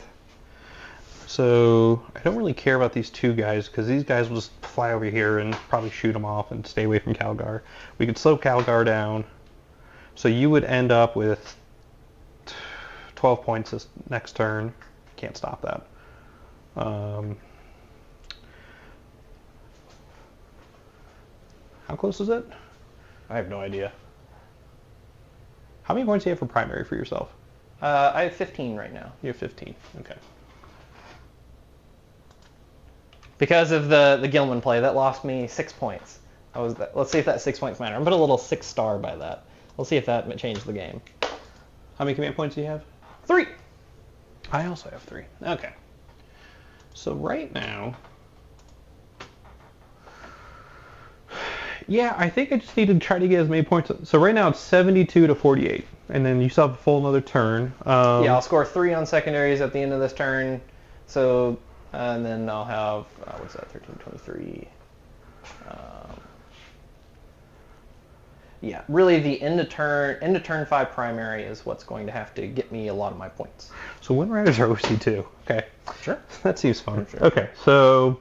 So I don't really care about these 2 guys, because these guys will just fly over here and probably shoot them off and stay away from Calgar. We could slow Calgar down. So you would end up with 12 points this next turn. Can't stop that. How close is it? I have no idea. How many points do you have for primary for yourself? I have 15 right now. You have 15. Okay. Because of the Guilliman play, that lost me 6 points. Let's see if that 6 points matter. I'm put a little 6 star by that. We'll see if that changed the game. How many command points do you have? 3. I also have 3. Okay. So right now... Yeah, I think I just need to try to get as many points. So right now it's 72 to 48. And then you still have a full another turn. Yeah, I'll score 3 on secondaries at the end of this turn. So, and then I'll have, what's that, 13, 23. Yeah, really the end of turn 5 primary is what's going to have to get me a lot of my points. So Wind Riders are OC2. Okay. Sure. That seems fun. Sure. Okay, so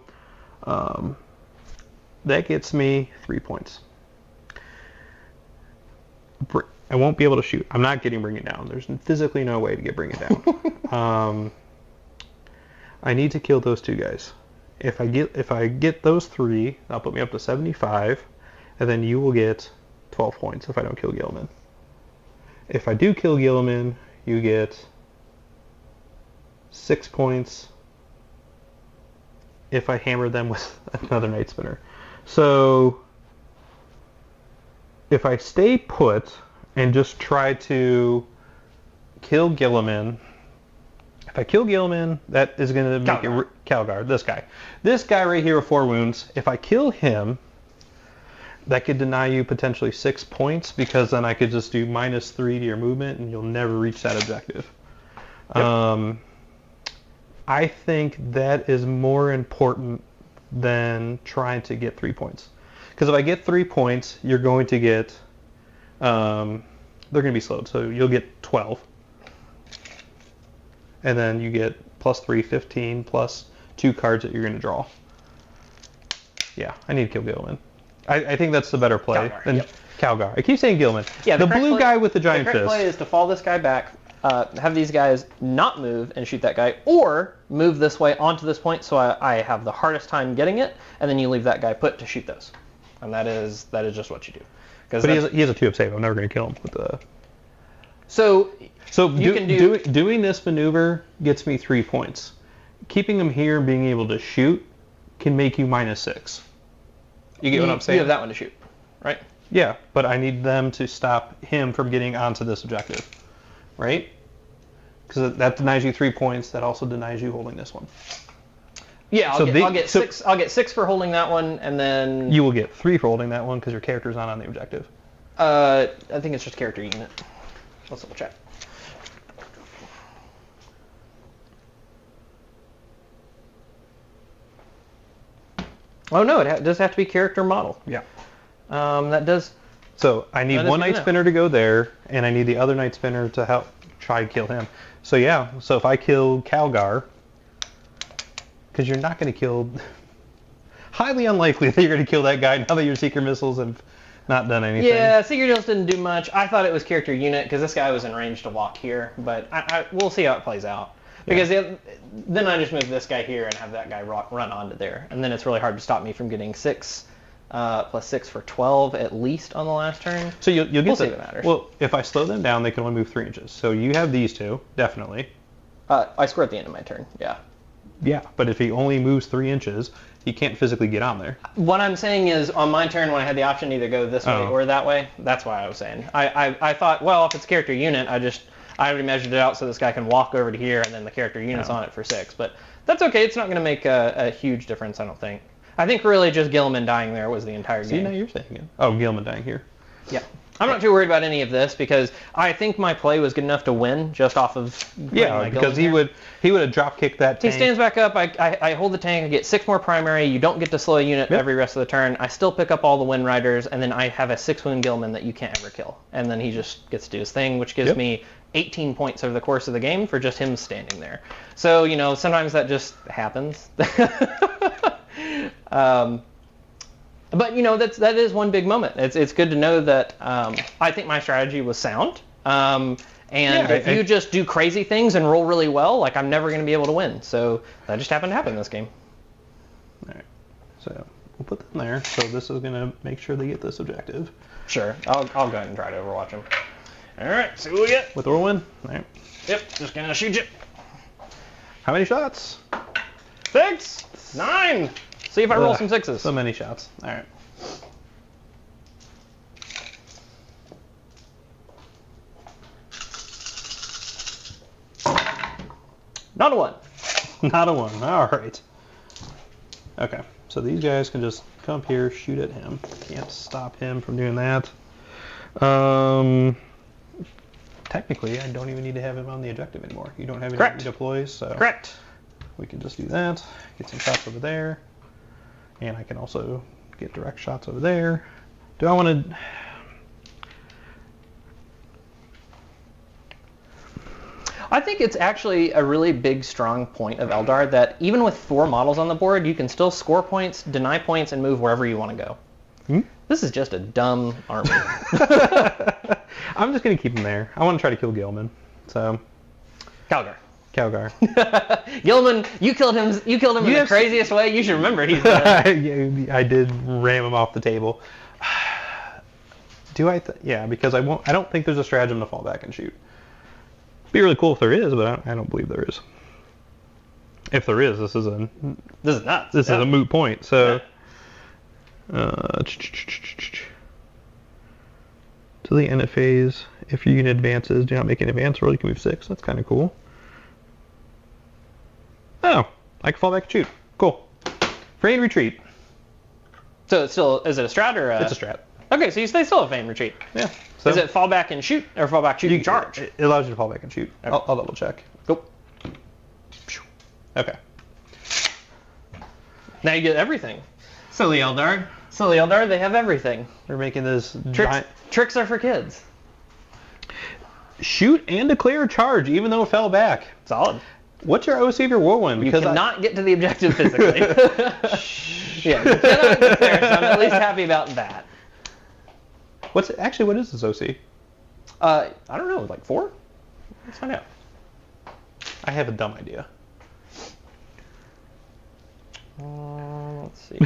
that gets me 3 points. I won't be able to shoot. I'm not getting Bring It Down. There's physically no way to get Bring It Down. I need to kill those 2 guys. If I get those 3, that'll put me up to 75, and then you will get 12 points if I don't kill Guilliman. If I do kill Guilliman, you get 6 points if I hammer them with another Night Spinner. So if I stay put and just try to kill Guilliman, if I kill Guilliman, that is going to make it Calgar, this guy. This guy right here with 4 wounds, if I kill him, that could deny you potentially 6 points, because then I could just do -3 to your movement and you'll never reach that objective. Yep. I think that is more important than trying to get 3 points. Because if I get 3 points, you're going to get, they're going to be slowed, so you'll get 12. And then you get +3, 15, plus 2 cards that you're going to draw. Yeah, I need to kill Guilliman. I think that's the better play than Calgar. I keep saying Guilliman. Yeah, the blue guy with the giant fist. The correct play is to fall this guy back, have these guys not move and shoot that guy, or move this way onto this point so I have the hardest time getting it, and then you leave that guy put to shoot those. And that is just what you do. But he has a 2-up save. I'm never going to kill him with the... So doing this maneuver gets me 3 points. Keeping him here and being able to shoot can make you -6. You get what I'm saying? You have that one to shoot, right? Yeah, but I need them to stop him from getting onto this objective, right? Because that denies you 3 points. That also denies you holding this one. Yeah, I'll get 6. I'll get 6 for holding that one, and then you will get 3 for holding that one because your character's not on the objective. I think it's just character unit. Let's double check. Oh no, it does have to be character model. Yeah. That does. So I need one Night Spinner to go there, and I need the other Night Spinner to help try to kill him. So yeah, so if I kill Calgar, because you're not going to kill... Highly unlikely that you're going to kill that guy now that your Seeker Missiles have not done anything. Yeah, Seeker Missiles didn't do much. I thought it was character unit because this guy was in range to walk here, but we'll see how it plays out. Because then I just move this guy here and have that guy run onto there. And then it's really hard to stop me from getting 6 plus 6 for 12 at least on the last turn. So you'll get we'll see if it matters. Well, if I slow them down, they can only move 3 inches. So you have these two, definitely. I score at the end of my turn, yeah. Yeah, but if he only moves 3 inches, he can't physically get on there. What I'm saying is, on my turn, when I had the option to either go this way or that way, that's why I was saying. I thought, well, if it's a character unit, I already measured it out so this guy can walk over to here, and then the character unit's on it for 6. But that's okay. It's not going to make a huge difference, I don't think. I think really just Guilliman dying there was the entire game. See, now you're saying it. Oh, Guilliman dying here. Yeah. I'm not too worried about any of this because I think my play was good enough to win just off of my because he would have drop kicked that tank. He stands back up. I hold the tank. I get 6 more primary. You don't get to slow a unit every rest of the turn. I still pick up all the Wind Riders, and then I have a 6 wound Guilliman that you can't ever kill. And then he just gets to do his thing, which gives me 18 points over the course of the game for just him standing there. So sometimes that just happens. But that is one big moment. It's good to know that I think my strategy was sound. If you just do crazy things and roll really well, like I'm never going to be able to win. So that just happened to happen in this game. All right. So we'll put them there. So this is going to make sure they get this objective. Sure. I'll go ahead and try to overwatch them. All right. See what we get. With whirlwind. All right. Yep. Just going to shoot you. How many shots? 6. 9. See if I roll some 6s. So many shots. All right. Not a 1. Not a 1. All right. Okay. So these guys can just come up here, shoot at him. Can't stop him from doing that. Technically, I don't even need to have him on the objective anymore. You don't have any deploys, so Correct. We can just do that. Get some shots over there. And I can also get direct shots over there. Do I want to... I think it's actually a really big, strong point of Eldar that even with 4 models on the board, you can still score points, deny points, and move wherever you want to go. This is just a dumb army. I'm just going to keep him there. I want to try to kill Guilliman. So... Calgar. Guilliman, you killed him in the craziest way. You should remember he's dead. I did ram him off the table. Do I? Yeah, because I don't think there's a stratagem to fall back and shoot. It'd be really cool if there is, but I don't believe there is. If there is, this is nuts. This is a moot point. So, to the end of phase, if your unit advances, do not make an advance roll. You can move 6. That's kind of cool. Oh, I can fall back and shoot. Cool. Feign retreat. So is it a strat or It's a strat. Okay, so they still have feign retreat. Yeah. So is it fall back and shoot or fall back, shoot, and charge? It allows you to fall back and shoot. Okay. I'll double check. Go. Okay. Now you get everything. Silly Eldar, they have everything. We're making this giant... Tricks are for kids. Shoot and declare a charge, even though it fell back. Solid. What's your OC of your whirlwind? Because you cannot get to the objective physically. Yeah, you cannot get there, so I'm at least happy about that. What is this OC? I don't know, like 4? Let's find out. I have a dumb idea. Let's see.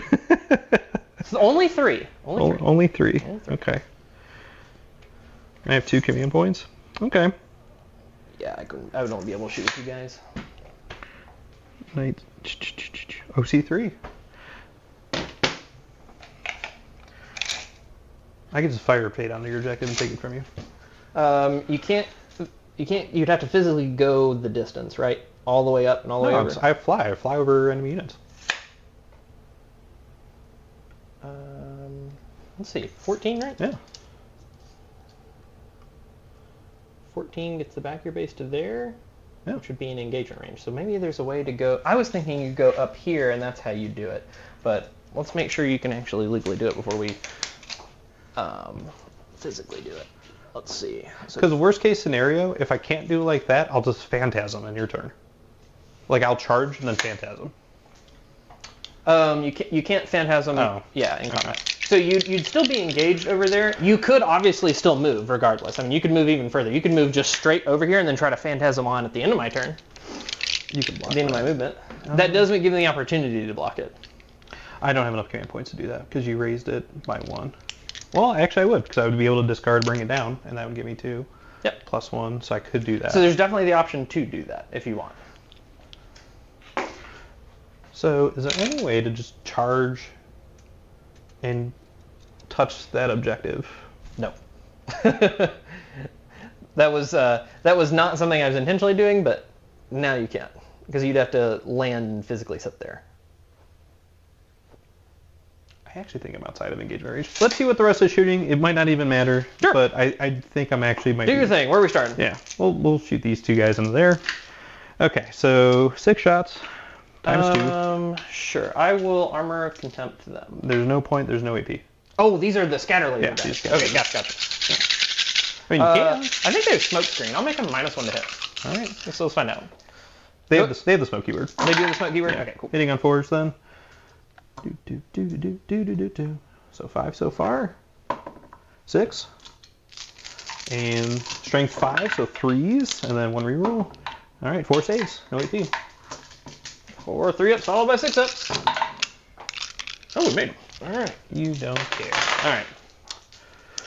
It's only 3. Only 3. Okay. I have 2 command points. Okay. Yeah, I would only be able to shoot with you guys. OC3. I can just fire a plate onto your objective and take it from you. You can't. You'd have to physically go the distance, right? All the way up and all the way over. I fly over enemy units. Let's see, 14, right? Yeah. 14 gets the back of your base to there, yeah. Which would be in engagement range. So maybe there's a way to go. I was thinking you go up here and that's how you do it. But let's make sure you can actually legally do it before we physically do it. Let's see. Because worst case scenario, if I can't do like that, I'll just phantasm in your turn. Like I'll charge and then phantasm. You can't phantasm. Oh. Yeah, in combat. So you'd still be engaged over there. You could obviously still move regardless. I mean, you could move even further. You could move just straight over here and then try to phantasm on at the end of my turn. You can block at the end of my movement. That does give me the opportunity to block it. I don't have enough command points to do that because you raised it by 1. Well, actually I would, because I would be able to discard, bring it down, and that would give me 2. Yep. Plus 1, so I could do that. So there's definitely the option to do that if you want. So is there any way to just charge and touch that objective? No. That was not something I was intentionally doing, but now you can't, because you'd have to land and physically sit there. I actually think I'm outside of engagement range. Let's see what the rest is shooting. It might not even matter. Sure. But I think I'm actually might do your thing. Where are we starting? Yeah. We'll shoot these 2 guys into there. Okay, so 6 shots times 2. Sure. I will armor of contempt to them. There's no point. There's no AP. Oh, these are the scatter laser guys. These Okay, gotcha. Yeah. I mean, you can. I think they have smoke screen. I'll make them -1 to hit. All right. So let's find out. They have the smoke keyword. They do the smoke keyword? Yeah. Okay, cool. Hitting on 4s then. So 5 so far. 6. And strength 5, so 3s, and then 1 reroll. All right, 4 saves. No AP. 4 3-ups followed by 6-ups. Oh, we made them. All right. You don't care. All right.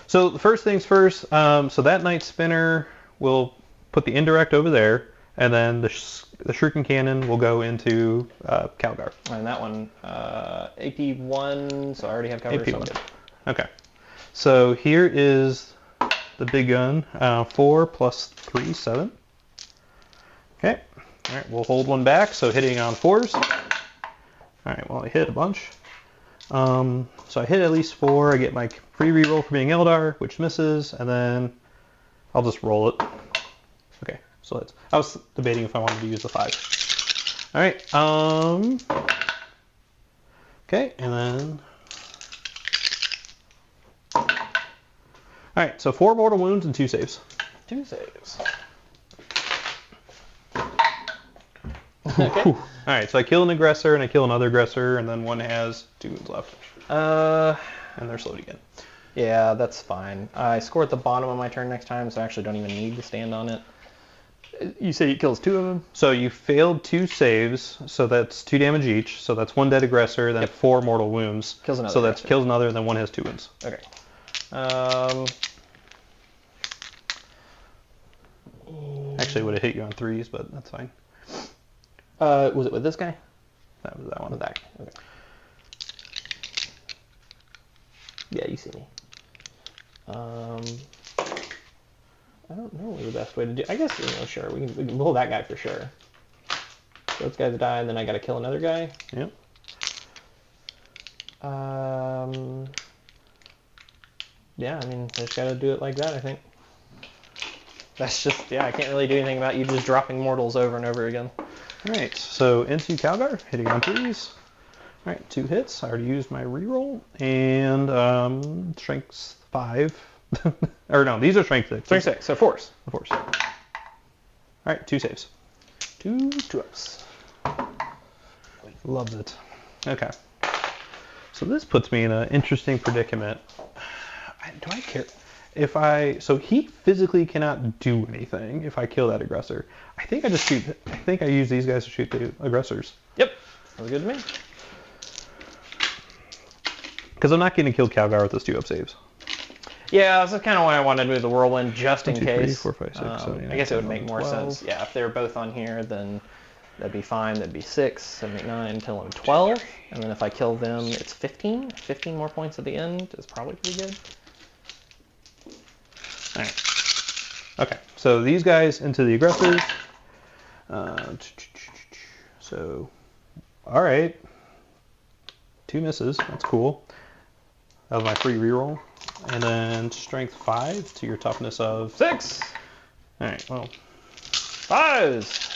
So the first things first. So that Night Spinner will put the indirect over there, and then the Shuriken Cannon will go into Calgar. And that one, AP1, so I already have cover. AP1. So I'm good. Okay. So here is the big gun. 4 plus 3, 7. Okay. All right, we'll hold 1 back, so hitting on 4s. All right, well, I hit a bunch. So I hit at least 4. I get my free reroll for being Eldar, which misses, and then I'll just roll it. Okay, so I was debating if I wanted to use the 5. All right. Okay, and then. All right, so 4 mortal wounds and 2 saves. 2 saves. Okay. All right, so I kill an aggressor and I kill another aggressor, and then one has 2 wounds left. And they're slowed again. Yeah, that's fine. I score at the bottom of my turn next time, so I actually don't even need to stand on it. You say it kills 2 of them? So you failed 2 saves, so that's 2 damage each. So that's 1 dead aggressor, then 4 mortal wounds. Kills another. So that's kills another, and then 1 has 2 wounds. Okay. Actually, would have hit you on 3s, but that's fine. Was it with this guy? That was that one. With that guy. Okay. Yeah, you see me. I don't know what the best way to do. I guess sure we can pull that guy for sure. Those guys die, and then I got to kill another guy. Yep. Yeah, I mean, I just got to do it like that, I think. That's just, yeah, I can't really do anything about you just dropping mortals over and over again. All right, so into Calgar, hitting on 3s. All right, 2 hits. I already used my reroll, and strength 5. Or no, these are strength 6. Strength 6, so 4s. The 4s. All right, 2 saves. 2 ups. Loves it. Okay. So this puts me in an interesting predicament. Do I care? So he physically cannot do anything if I kill that aggressor. I think I use these guys to shoot the aggressors. Yep. Sounds good to me. Because I'm not getting to kill Calgar with those 2 up saves. Yeah, this is kind of why I wanted to move the Whirlwind, just in 1, 2, case. 3, 4, 5, 6, 7, 8, I guess it would 9, make more 12. sense. Yeah, if they were both on here, then that'd be fine. That'd be 6, 7, 8, 9, 10, 11, 12. And then if I kill them, it's 15. 15 more points at the end is probably pretty good. All right. Okay, so these guys into the aggressors. So, all right. 2 misses. That's cool. That was my free reroll. And then strength 5 to your toughness of 6. All right. Well, 5s.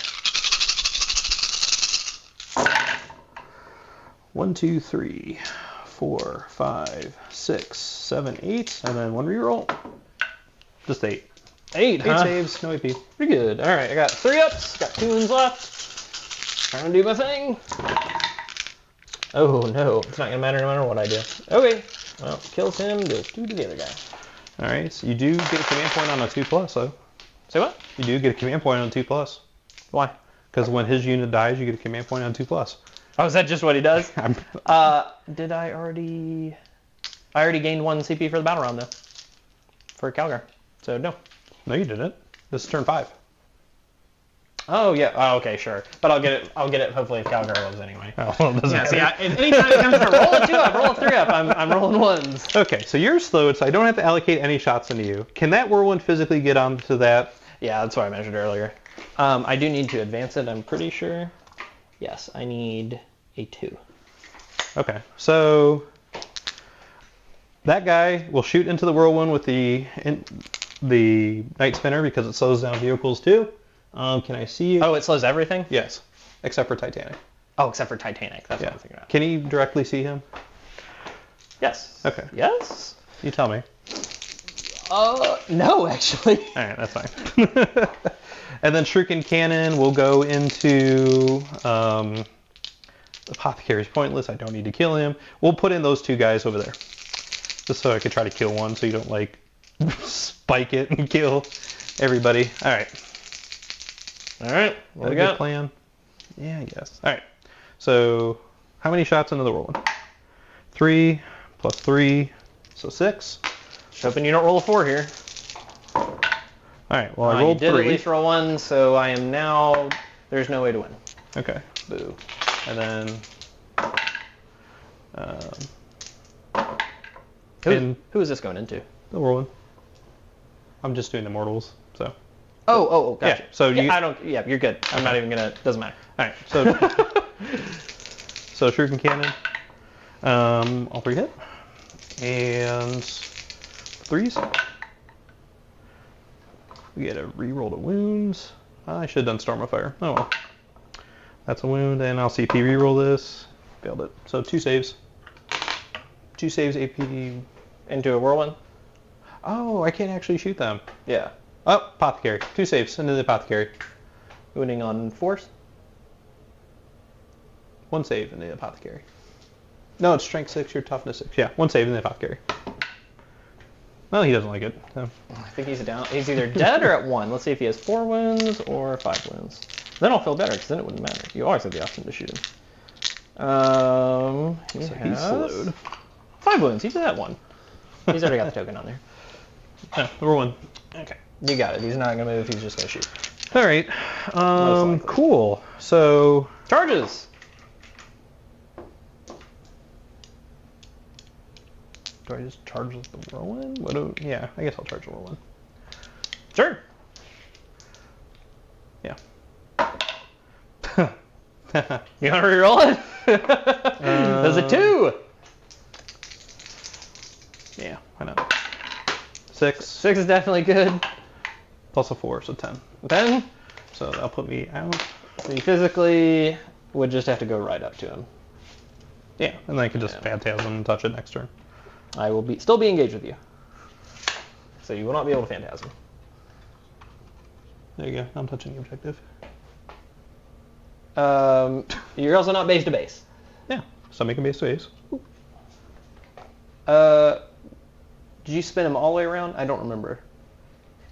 1, 2, 3, 4, 5, 6, 7, 8, and then 1 reroll. Just 8. 8, 8 huh? saves, no AP. Pretty good. All right, I got 3 ups, got 2 wounds left. Trying to do my thing. Oh no, it's not gonna matter no matter what I do. Okay, well, kills him, does 2 to the other guy. All right, so you do get a command point on a 2+, though. Say what? You do get a command point on a 2+. Why? Because when his unit dies, you get a command point on 2+. Oh, is that just what he does? Did I already... I already gained 1 CP for the battle round, though. For Calgar. So, no. No, you didn't. This is turn 5. Oh, yeah. Oh, okay, sure. But I'll get it hopefully if Calgar lives anyway. Oh, well, it doesn't matter. Anytime it comes to roll a 2 up, roll a 3 up, I'm rolling 1s. Okay, so you're slowed, so I don't have to allocate any shots into you. Can that whirlwind physically get onto that? Yeah, that's what I measured earlier. I do need to advance it, I'm pretty sure. Yes, I need a 2. Okay, so that guy will shoot into the whirlwind with the Night Spinner because it slows down vehicles too. Can I see you? Oh, it slows everything? Yes, except for Titanic. Oh, except for Titanic. That's what I'm thinking about. Can you directly see him? Yes. Okay. Yes? You tell me. No, actually. All right, that's fine. And then Shuriken Cannon will go into Apothecary's pointless. I don't need to kill him. We'll put in those 2 guys over there. Just so I could try to kill one so you don't, like, spike it and kill everybody. All right. All right. What we got? Good plan? Yeah, I guess. All right. So how many shots into the whirlwind? 3 plus 3, so 6. Just hoping you don't roll a 4 here. All right. Well, I rolled 3. You did at least roll 1, so I am now... There's no way to win. Okay. Boo. And then... Who is this going into? The whirlwind. I'm just doing the mortals, so... Oh, gotcha. Yeah, so you're good. I'm not even gonna, doesn't matter. All right, so so Shuriken Cannon, all 3 hit, and 3s. We get a reroll to wounds. I should have done Storm of Fire. Oh well. That's a wound, and I'll CP reroll this. Failed it. So 2 saves. 2 saves AP. Into a whirlwind? Oh, I can't actually shoot them. Yeah. Oh, Apothecary. 2 saves into the Apothecary. Wounding on force? 1 save in the Apothecary. No, it's Strength 6, your Toughness 6. Yeah, 1 save in the Apothecary. Well, he doesn't like it. So. I think he's down. He's either dead or at 1. Let's see if he has 4 wounds or 5 wounds. Then I'll feel better, because then it wouldn't matter. You always have the option to shoot him. He's slowed. 5 wounds. He's at 1. He's already got the token on there. Oh, number 1. Okay. You got it. He's not going to move. He's just going to shoot. All right. Cool. So... Charges! Do I just charge with the whirlwind? Yeah, I guess I'll charge the whirlwind. Sure. Yeah. You want to reroll it? There's a 2. Yeah, why not? 6. 6 is definitely good. Plus a 4, so 10. 10? So that'll put me out. So you physically would just have to go right up to him. Yeah, and then I can just Phantasm and touch it next turn. I will still be engaged with you. So you will not be able to Phantasm. There you go. I'm touching the objective. You're also not base to base. Yeah, so I'm making base to base. Did you spin him all the way around? I don't remember.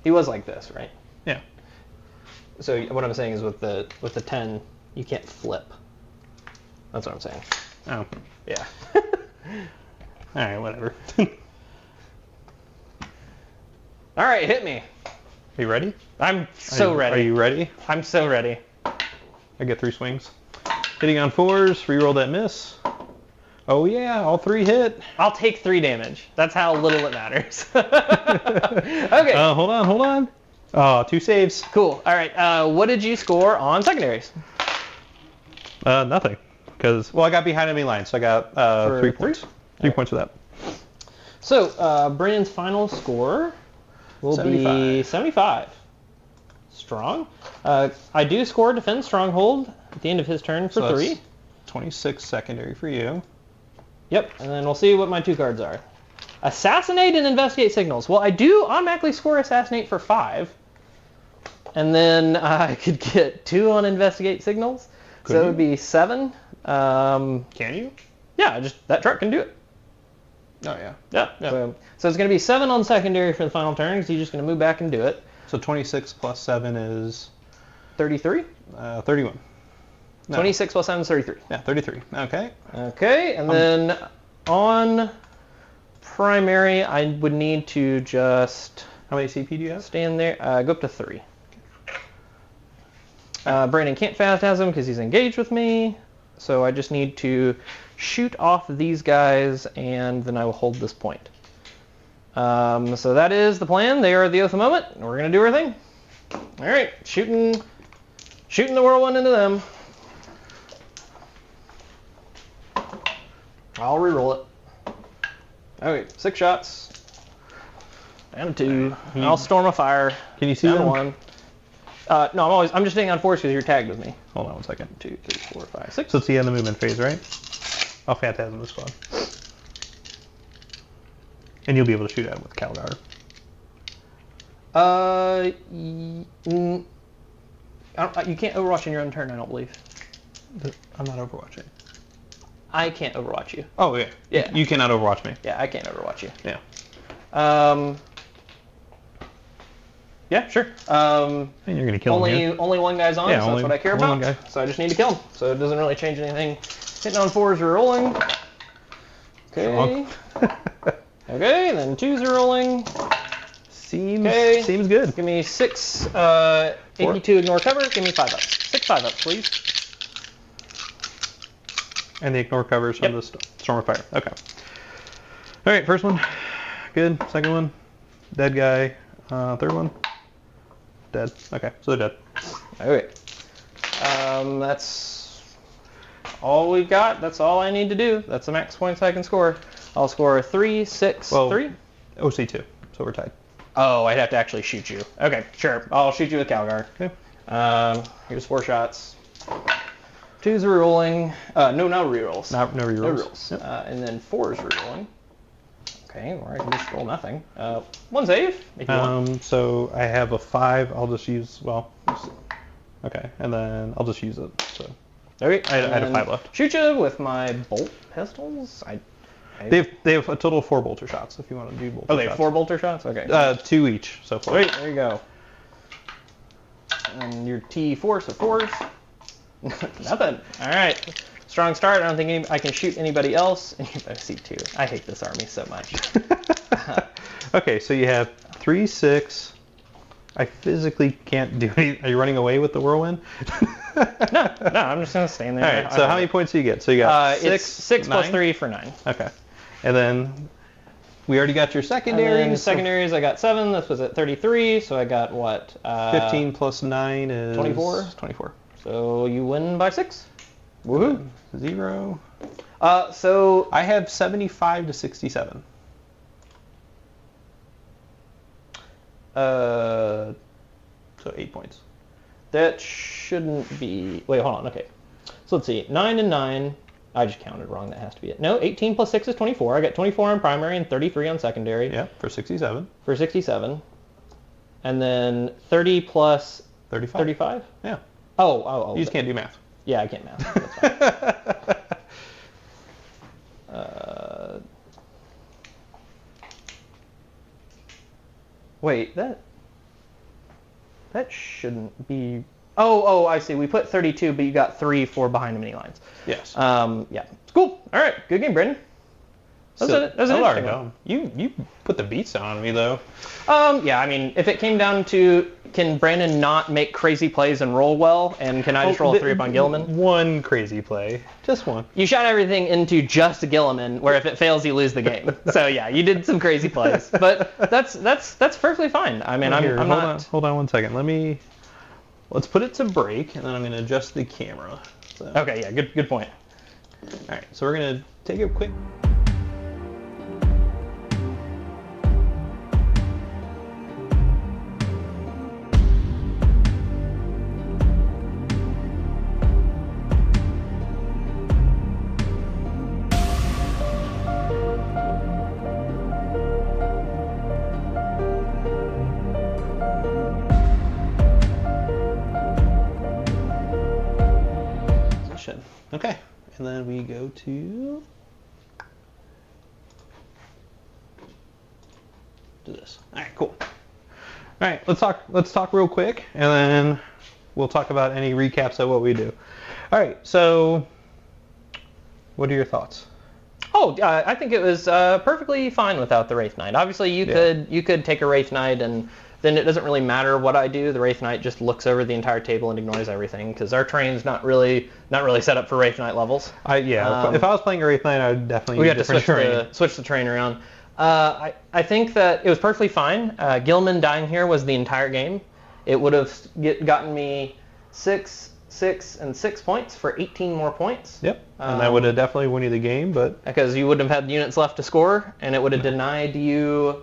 He was like this, right? Yeah. So what I'm saying is with the 10, you can't flip. That's what I'm saying. Oh. Yeah. All right, whatever. All right, hit me. Are you ready? I'm so ready. Are you ready? I'm so ready. I get 3 swings. Hitting on 4s, reroll that miss. Oh yeah, all 3 hit. I'll take 3 damage. That's how little it matters. Okay. Hold on. Oh, 2 saves. Cool. All right. What did you score on secondaries? Nothing. Because, well, I got behind enemy line, so I got 3 points. 3 points for that. So, Brandon's final score will be 75. Strong. I do score Defend Stronghold at the end of his turn for 3. 26 secondary for you. Yep, and then we'll see what my 2 cards are. Assassinate and Investigate Signals. Well, I do automatically score Assassinate for 5. And then I could get 2 on Investigate Signals. So it would be 7. Can you? Yeah, that truck can do it. Oh, yeah. Yeah. So it's going to be 7 on secondary for the final turn, because he's just going to move back and do it. So 26 plus 7 is 33? 31. No. 26 plus 7 is 33. Yeah, 33. Okay. Okay, and then on primary, I would need to just... How many CP do you have? Stand there. Go up to 3. Brandon can't phantasm because he's engaged with me. So I just need to shoot off these guys, and then I will hold this point. So that is the plan. They are the Oath of Moment. We're going to do our thing. All right, shooting the whirlwind into them. I'll reroll it. Okay, 6 shots. Down to 2. I'll storm a fire. Can you see down them? 1. No, I'm just staying on 4 because you're tagged with me. Hold on 1 second. 2, 3, 4, 5, 6. So it's the end of the movement phase, right? I'll phantasm the squad. And you'll be able to shoot at it with Calgar. You can't overwatch in your own turn, I don't believe. I'm not overwatching. I can't overwatch you. Oh, yeah. Yeah. You cannot overwatch me. Yeah, I can't overwatch you. Yeah. Yeah, sure. And you're going to kill him here. Only one guy's on, Yeah, so that's what I care only about. one guy. So I just need to kill him. So it doesn't really change anything. Hitting on 4s are rolling. Okay. Okay, then 2s are rolling. Seems good. Give me 6 82 ignore cover. Give me 5 ups. 6 5 ups, please. And the ignore covers from the Storm of Fire. Okay. All right, first one. Good. Second one. Dead guy. Third one. Dead. Okay, so they're dead. Okay. That's all we've got. That's all I need to do. That's the max points I can score. I'll score 3, 6, 3. OC2, so we're tied. Oh, I'd have to actually shoot you. Okay, sure. I'll shoot you with Calgar. Okay. Here's 4 shots. 2s are rolling. No rerolls. No rerolls. No rerolls. Yep. And then 4s rerolling. Okay, or I can just roll nothing. 1 save, if you want. So I have a 5. I'll just use, okay, and then I'll just use it. So Okay. I had a 5 left. Shoot you with my bolt pistols. They have a total of 4 bolter shots if you want to do bolter shots. Oh, they have 4 bolter shots? Okay. 2 each, so 4. Wait, there you go. And your T4, so 4s. Nothing. All right. Strong start. I don't think I can shoot anybody else. And you have C2. I hate this army so much. Okay, so you have 3, 6. I physically can't do anything. Are you running away with the whirlwind? No, I'm just going to stand there. All right, so how many points do you get? So you got 6, it's 6 plus 3 for 9. Okay. And then we already got your secondaries. And then secondaries, I got 7. This was at 33, so I got what? 15 plus 9 is... 24? 24. So you win by 6. Woohoo. 0. So... I have 75 to 67. So 8 points. That shouldn't be... Wait, hold on. Okay. So let's see. 9 and 9. I just counted wrong. That has to be it. No, 18 plus 6 is 24. I got 24 on primary and 33 on secondary. Yeah, for 67. For 67. And then 30 plus... 35. 35? Yeah. Oh. You just can't do math. Yeah, I can't math. That's fine. Wait, that shouldn't be... Oh, I see. We put 32, but you got 3 for behind enemy lines. Yes. Yeah. Cool. All right. Good game, Brendan. That was an interesting one. You put the beats on me, though. Yeah, I mean, if it came down to can Brandon not make crazy plays and roll well, and can I just roll a 3 up on Guilliman? One crazy play. Just one. You shot everything into just Guilliman, where if it fails, you lose the game. So yeah, you did some crazy plays, but that's perfectly fine. I mean, I'm not... Hold on 1 second. Let's put it to break, and then I'm going to adjust the camera. So. Okay, yeah, good point. All right, so we're going to take a quick... Okay, and then we go to do this. All right, cool. All right, let's talk real quick, and then we'll talk about any recaps of what we do. All right, so what are your thoughts? Oh, I think it was perfectly fine without the Wraith Knight. Obviously, you could take a Wraith Knight, and then it doesn't really matter what I do. The Wraith Knight just looks over the entire table and ignores everything, because our terrain's not really set up for Wraith Knight levels. If I was playing a Wraith Knight, I would definitely use different terrain. Switch the terrain around. I think that it was perfectly fine. Guilliman dying here was the entire game. It would have gotten me 6, 6, and 6 points for 18 more points. Yep, and that would have definitely won you the game, but... Because you wouldn't have had units left to score, and it would have denied you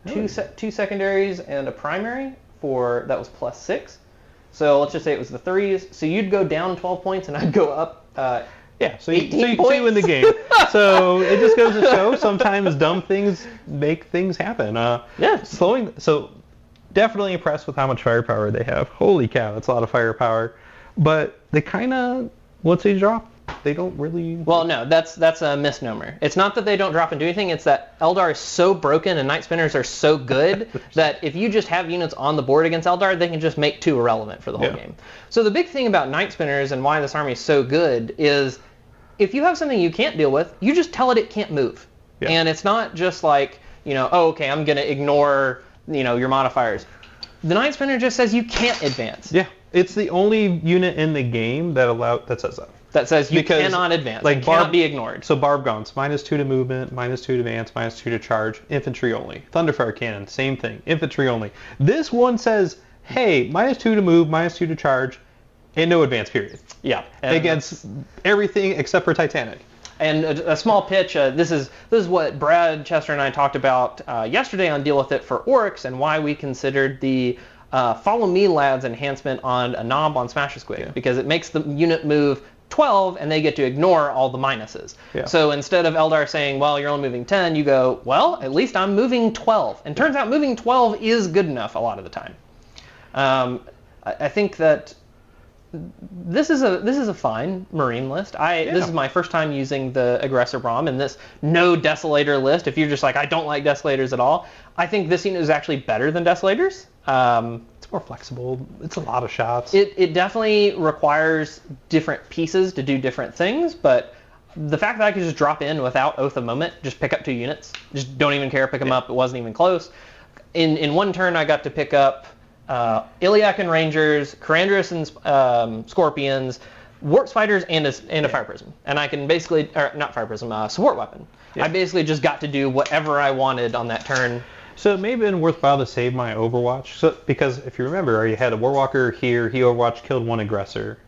two secondaries and a primary that was +6. So let's just say it was the 3s. So you'd go down 12 points, and I'd go up so you win the game. So it just goes to show sometimes dumb things make things happen. So definitely impressed with how much firepower they have. Holy cow, that's a lot of firepower. But they kind of, once they drop, they don't really... Well, no, that's a misnomer. It's not that they don't drop and do anything. It's that Eldar is so broken and Night Spinners are so good that if you just have units on the board against Eldar, they can just make 2 irrelevant for the whole game. So the big thing about Night Spinners and why this army is so good is if you have something you can't deal with, you just tell it can't move. Yeah. And it's not just like, oh, okay, I'm going to ignore... your modifiers. The Night Spinner just says you can't advance. Yeah, it's the only unit in the game that says that. That says you cannot advance. Like cannot be ignored. So Barb Gaunts, -2 to movement, -2 to advance, -2 to charge, infantry only. Thunderfire Cannon, same thing, infantry only. This one says, hey, -2 to move, -2 to charge, and no advance period. Yeah. Against everything except for Titanic. And a small pitch, this is what Brad, Chester, and I talked about yesterday on Deal With It for Orcs, and why we considered the Follow Me Lads enhancement on a knob on Smash Squig, because it makes the unit move 12 and they get to ignore all the minuses. Yeah. So instead of Eldar saying, well, you're only moving 10, you go, well, at least I'm moving 12. And turns out moving 12 is good enough a lot of the time. I think that this is a fine Marine list. This is my first time using the Aggressor Braum and this no Desolator list. If you're just like, I don't like Desolators at all, I think this unit is actually better than Desolators. It's more flexible. It's a lot of shots. It definitely requires different pieces to do different things, but the fact that I could just drop in without Oath of Moment, just pick up 2 units, just don't even care, pick them up, it wasn't even close. In one turn, I got to pick up Iliac and Rangers, Karandras and Scorpions, Warp Spiders, and a Fire Prism. And I can basically, or not Fire Prism, support weapon. Yeah. I basically just got to do whatever I wanted on that turn. So it may have been worthwhile to save my Overwatch. Because if you remember, you had a Warwalker here, he Overwatch killed 1 Aggressor.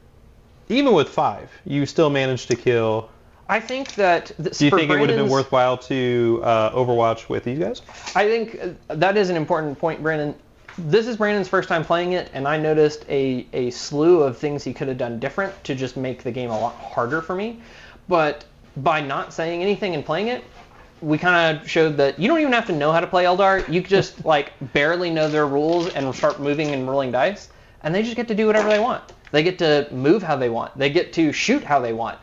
Even with 5, you still managed to kill... I think that... Do you think it would have been worthwhile to Overwatch with these guys? I think that is an important point, Brandon. This is Brandon's first time playing it, and I noticed a slew of things he could have done different to just make the game a lot harder for me. But by not saying anything and playing it, we kind of showed that you don't even have to know how to play Eldar. You just barely know their rules and start moving and rolling dice, and they just get to do whatever they want. They get to move how they want. They get to shoot how they want.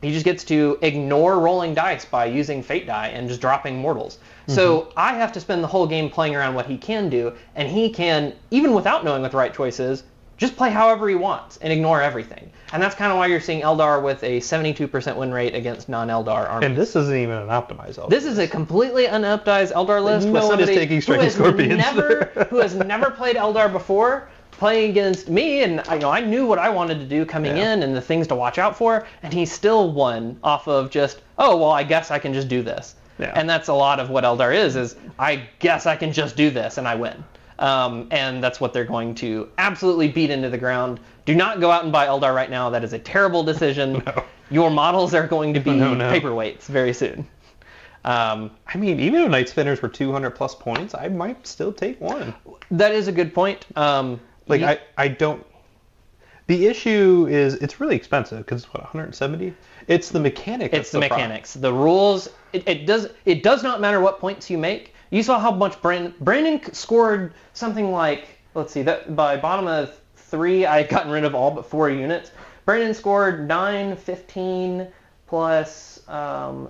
He just gets to ignore rolling dice by using Fate die and just dropping mortals. Mm-hmm. So I have to spend the whole game playing around what he can do, and he can, even without knowing what the right choice is, just play however he wants and ignore everything. And that's kind of why you're seeing Eldar with a 72% win rate against non-Eldar armies. And this isn't even an optimized Eldar. This is a completely unoptimized Eldar list with somebody taking Striking Scorpions. who has never played Eldar before, playing against me, and I knew what I wanted to do coming in and the things to watch out for, and he still won off of just, oh, well, I guess I can just do this. Yeah. And that's a lot of what Eldar is I guess I can just do this, and I win. And that's what they're going to absolutely beat into the ground. Do not go out and buy Eldar right now. That is a terrible decision. No. Your models are going to be paperweights very soon. I mean, even if Night Spinners were 200 plus points, I might still take one. That is a good point. I don't... The issue is it's really expensive because it's, 170? It's the mechanics. It's the mechanics. The rules, it does not matter what points you make. You saw how much Brandon scored something like, let's see, that by bottom of 3, I had gotten rid of all but 4 units. Brandon scored 9, 15, plus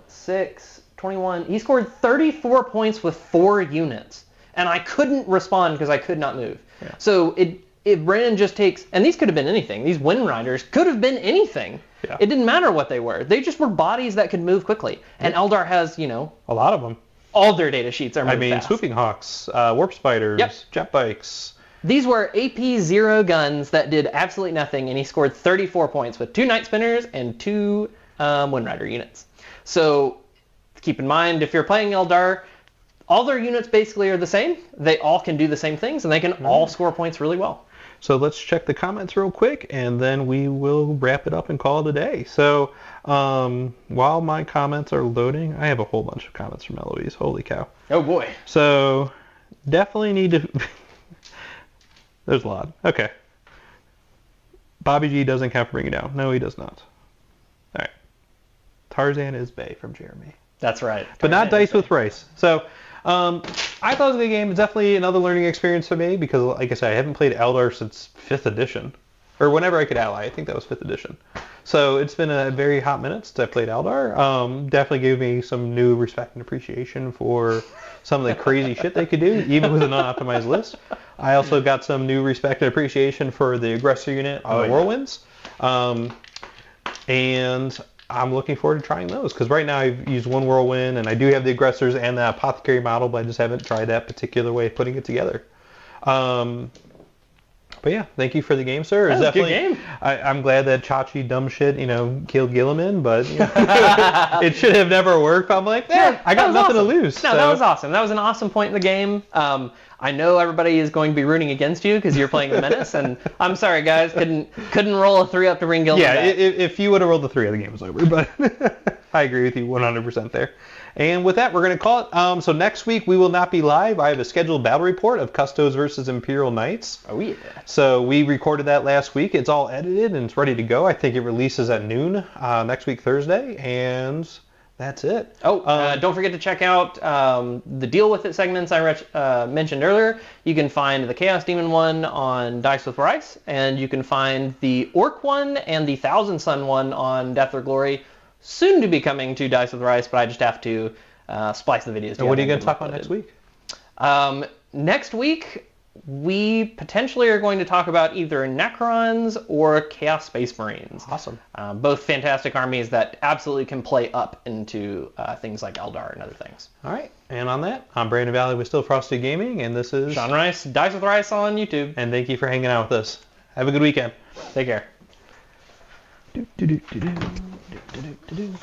6, 21. He scored 34 points with 4 units. And I couldn't respond because I could not move. Yeah. So Bran just takes, and these could have been anything. These Wind Riders could have been anything. Yeah. It didn't matter what they were. They just were bodies that could move quickly. And Eldar has, you know, a lot of them. All their data sheets are moving fast. Swooping Hawks, Warp Spiders, Jet Bikes. These were AP0 guns that did absolutely nothing, and he scored 34 points with 2 Night Spinners and 2 Wind Rider units. So keep in mind, if you're playing Eldar, all their units basically are the same. They all can do the same things, and they can all score points really well. So let's check the comments real quick, and then we will wrap it up and call it a day. So while my comments are loading, I have a whole bunch of comments from Eloise. Holy cow. Oh, boy. So definitely need to... There's a lot. Okay. Bobby G doesn't count for bringing down. No, he does not. All right. Tarzan is Bay from Jeremy. That's right. But not Dice with Rice. So I thought it was a good game. It's definitely another learning experience for me because, like I said, I haven't played Eldar since 5th edition. Or whenever I could ally. I think that was 5th edition. So it's been a very hot minute since I played Eldar. Definitely gave me some new respect and appreciation for some of the crazy shit they could do, even with an unoptimized list. I also got some new respect and appreciation for the aggressor unit on the Whirlwinds. And I'm looking forward to trying those, because right now I've used one Whirlwind, and I do have the aggressors and the apothecary model, but I just haven't tried that particular way of putting it together. But yeah, thank you for the game, sir. That was a good game. I'm glad that Chachi dumb shit, killed Guilliman, but it should have never worked. I'm like, I got nothing to lose. No, that was awesome. That was an awesome point in the game. I know everybody is going to be rooting against you because you're playing the Menace, and I'm sorry, guys, couldn't roll a 3 up to bring Guilliman back. If you would have rolled the 3, the game was over. But I agree with you 100% there. And with that, we're going to call it. So next week, we will not be live. I have a scheduled battle report of Custos versus Imperial Knights. Oh, yeah. So we recorded that last week. It's all edited and it's ready to go. I think it releases at noon next week, Thursday. And that's it. Don't forget to check out the Deal With It segments I mentioned earlier. You can find the Chaos Demon one on Dice with Rice, and you can find the Orc one and the Thousand Sun one on Death or Glory. Soon to be coming to Dice with Rice, but I just have to splice the videos together. And what are you going to talk about next week? Next week, we potentially are going to talk about either Necrons or Chaos Space Marines. Awesome. Both fantastic armies that absolutely can play up into things like Eldar and other things. All right. And on that, I'm Brandon Valley with Stillfrosty Gaming, and this is... Sean Rice, Dice with Rice on YouTube. And thank you for hanging out with us. Have a good weekend. Take care. Do, do, do, do, do. Do, do, do, do.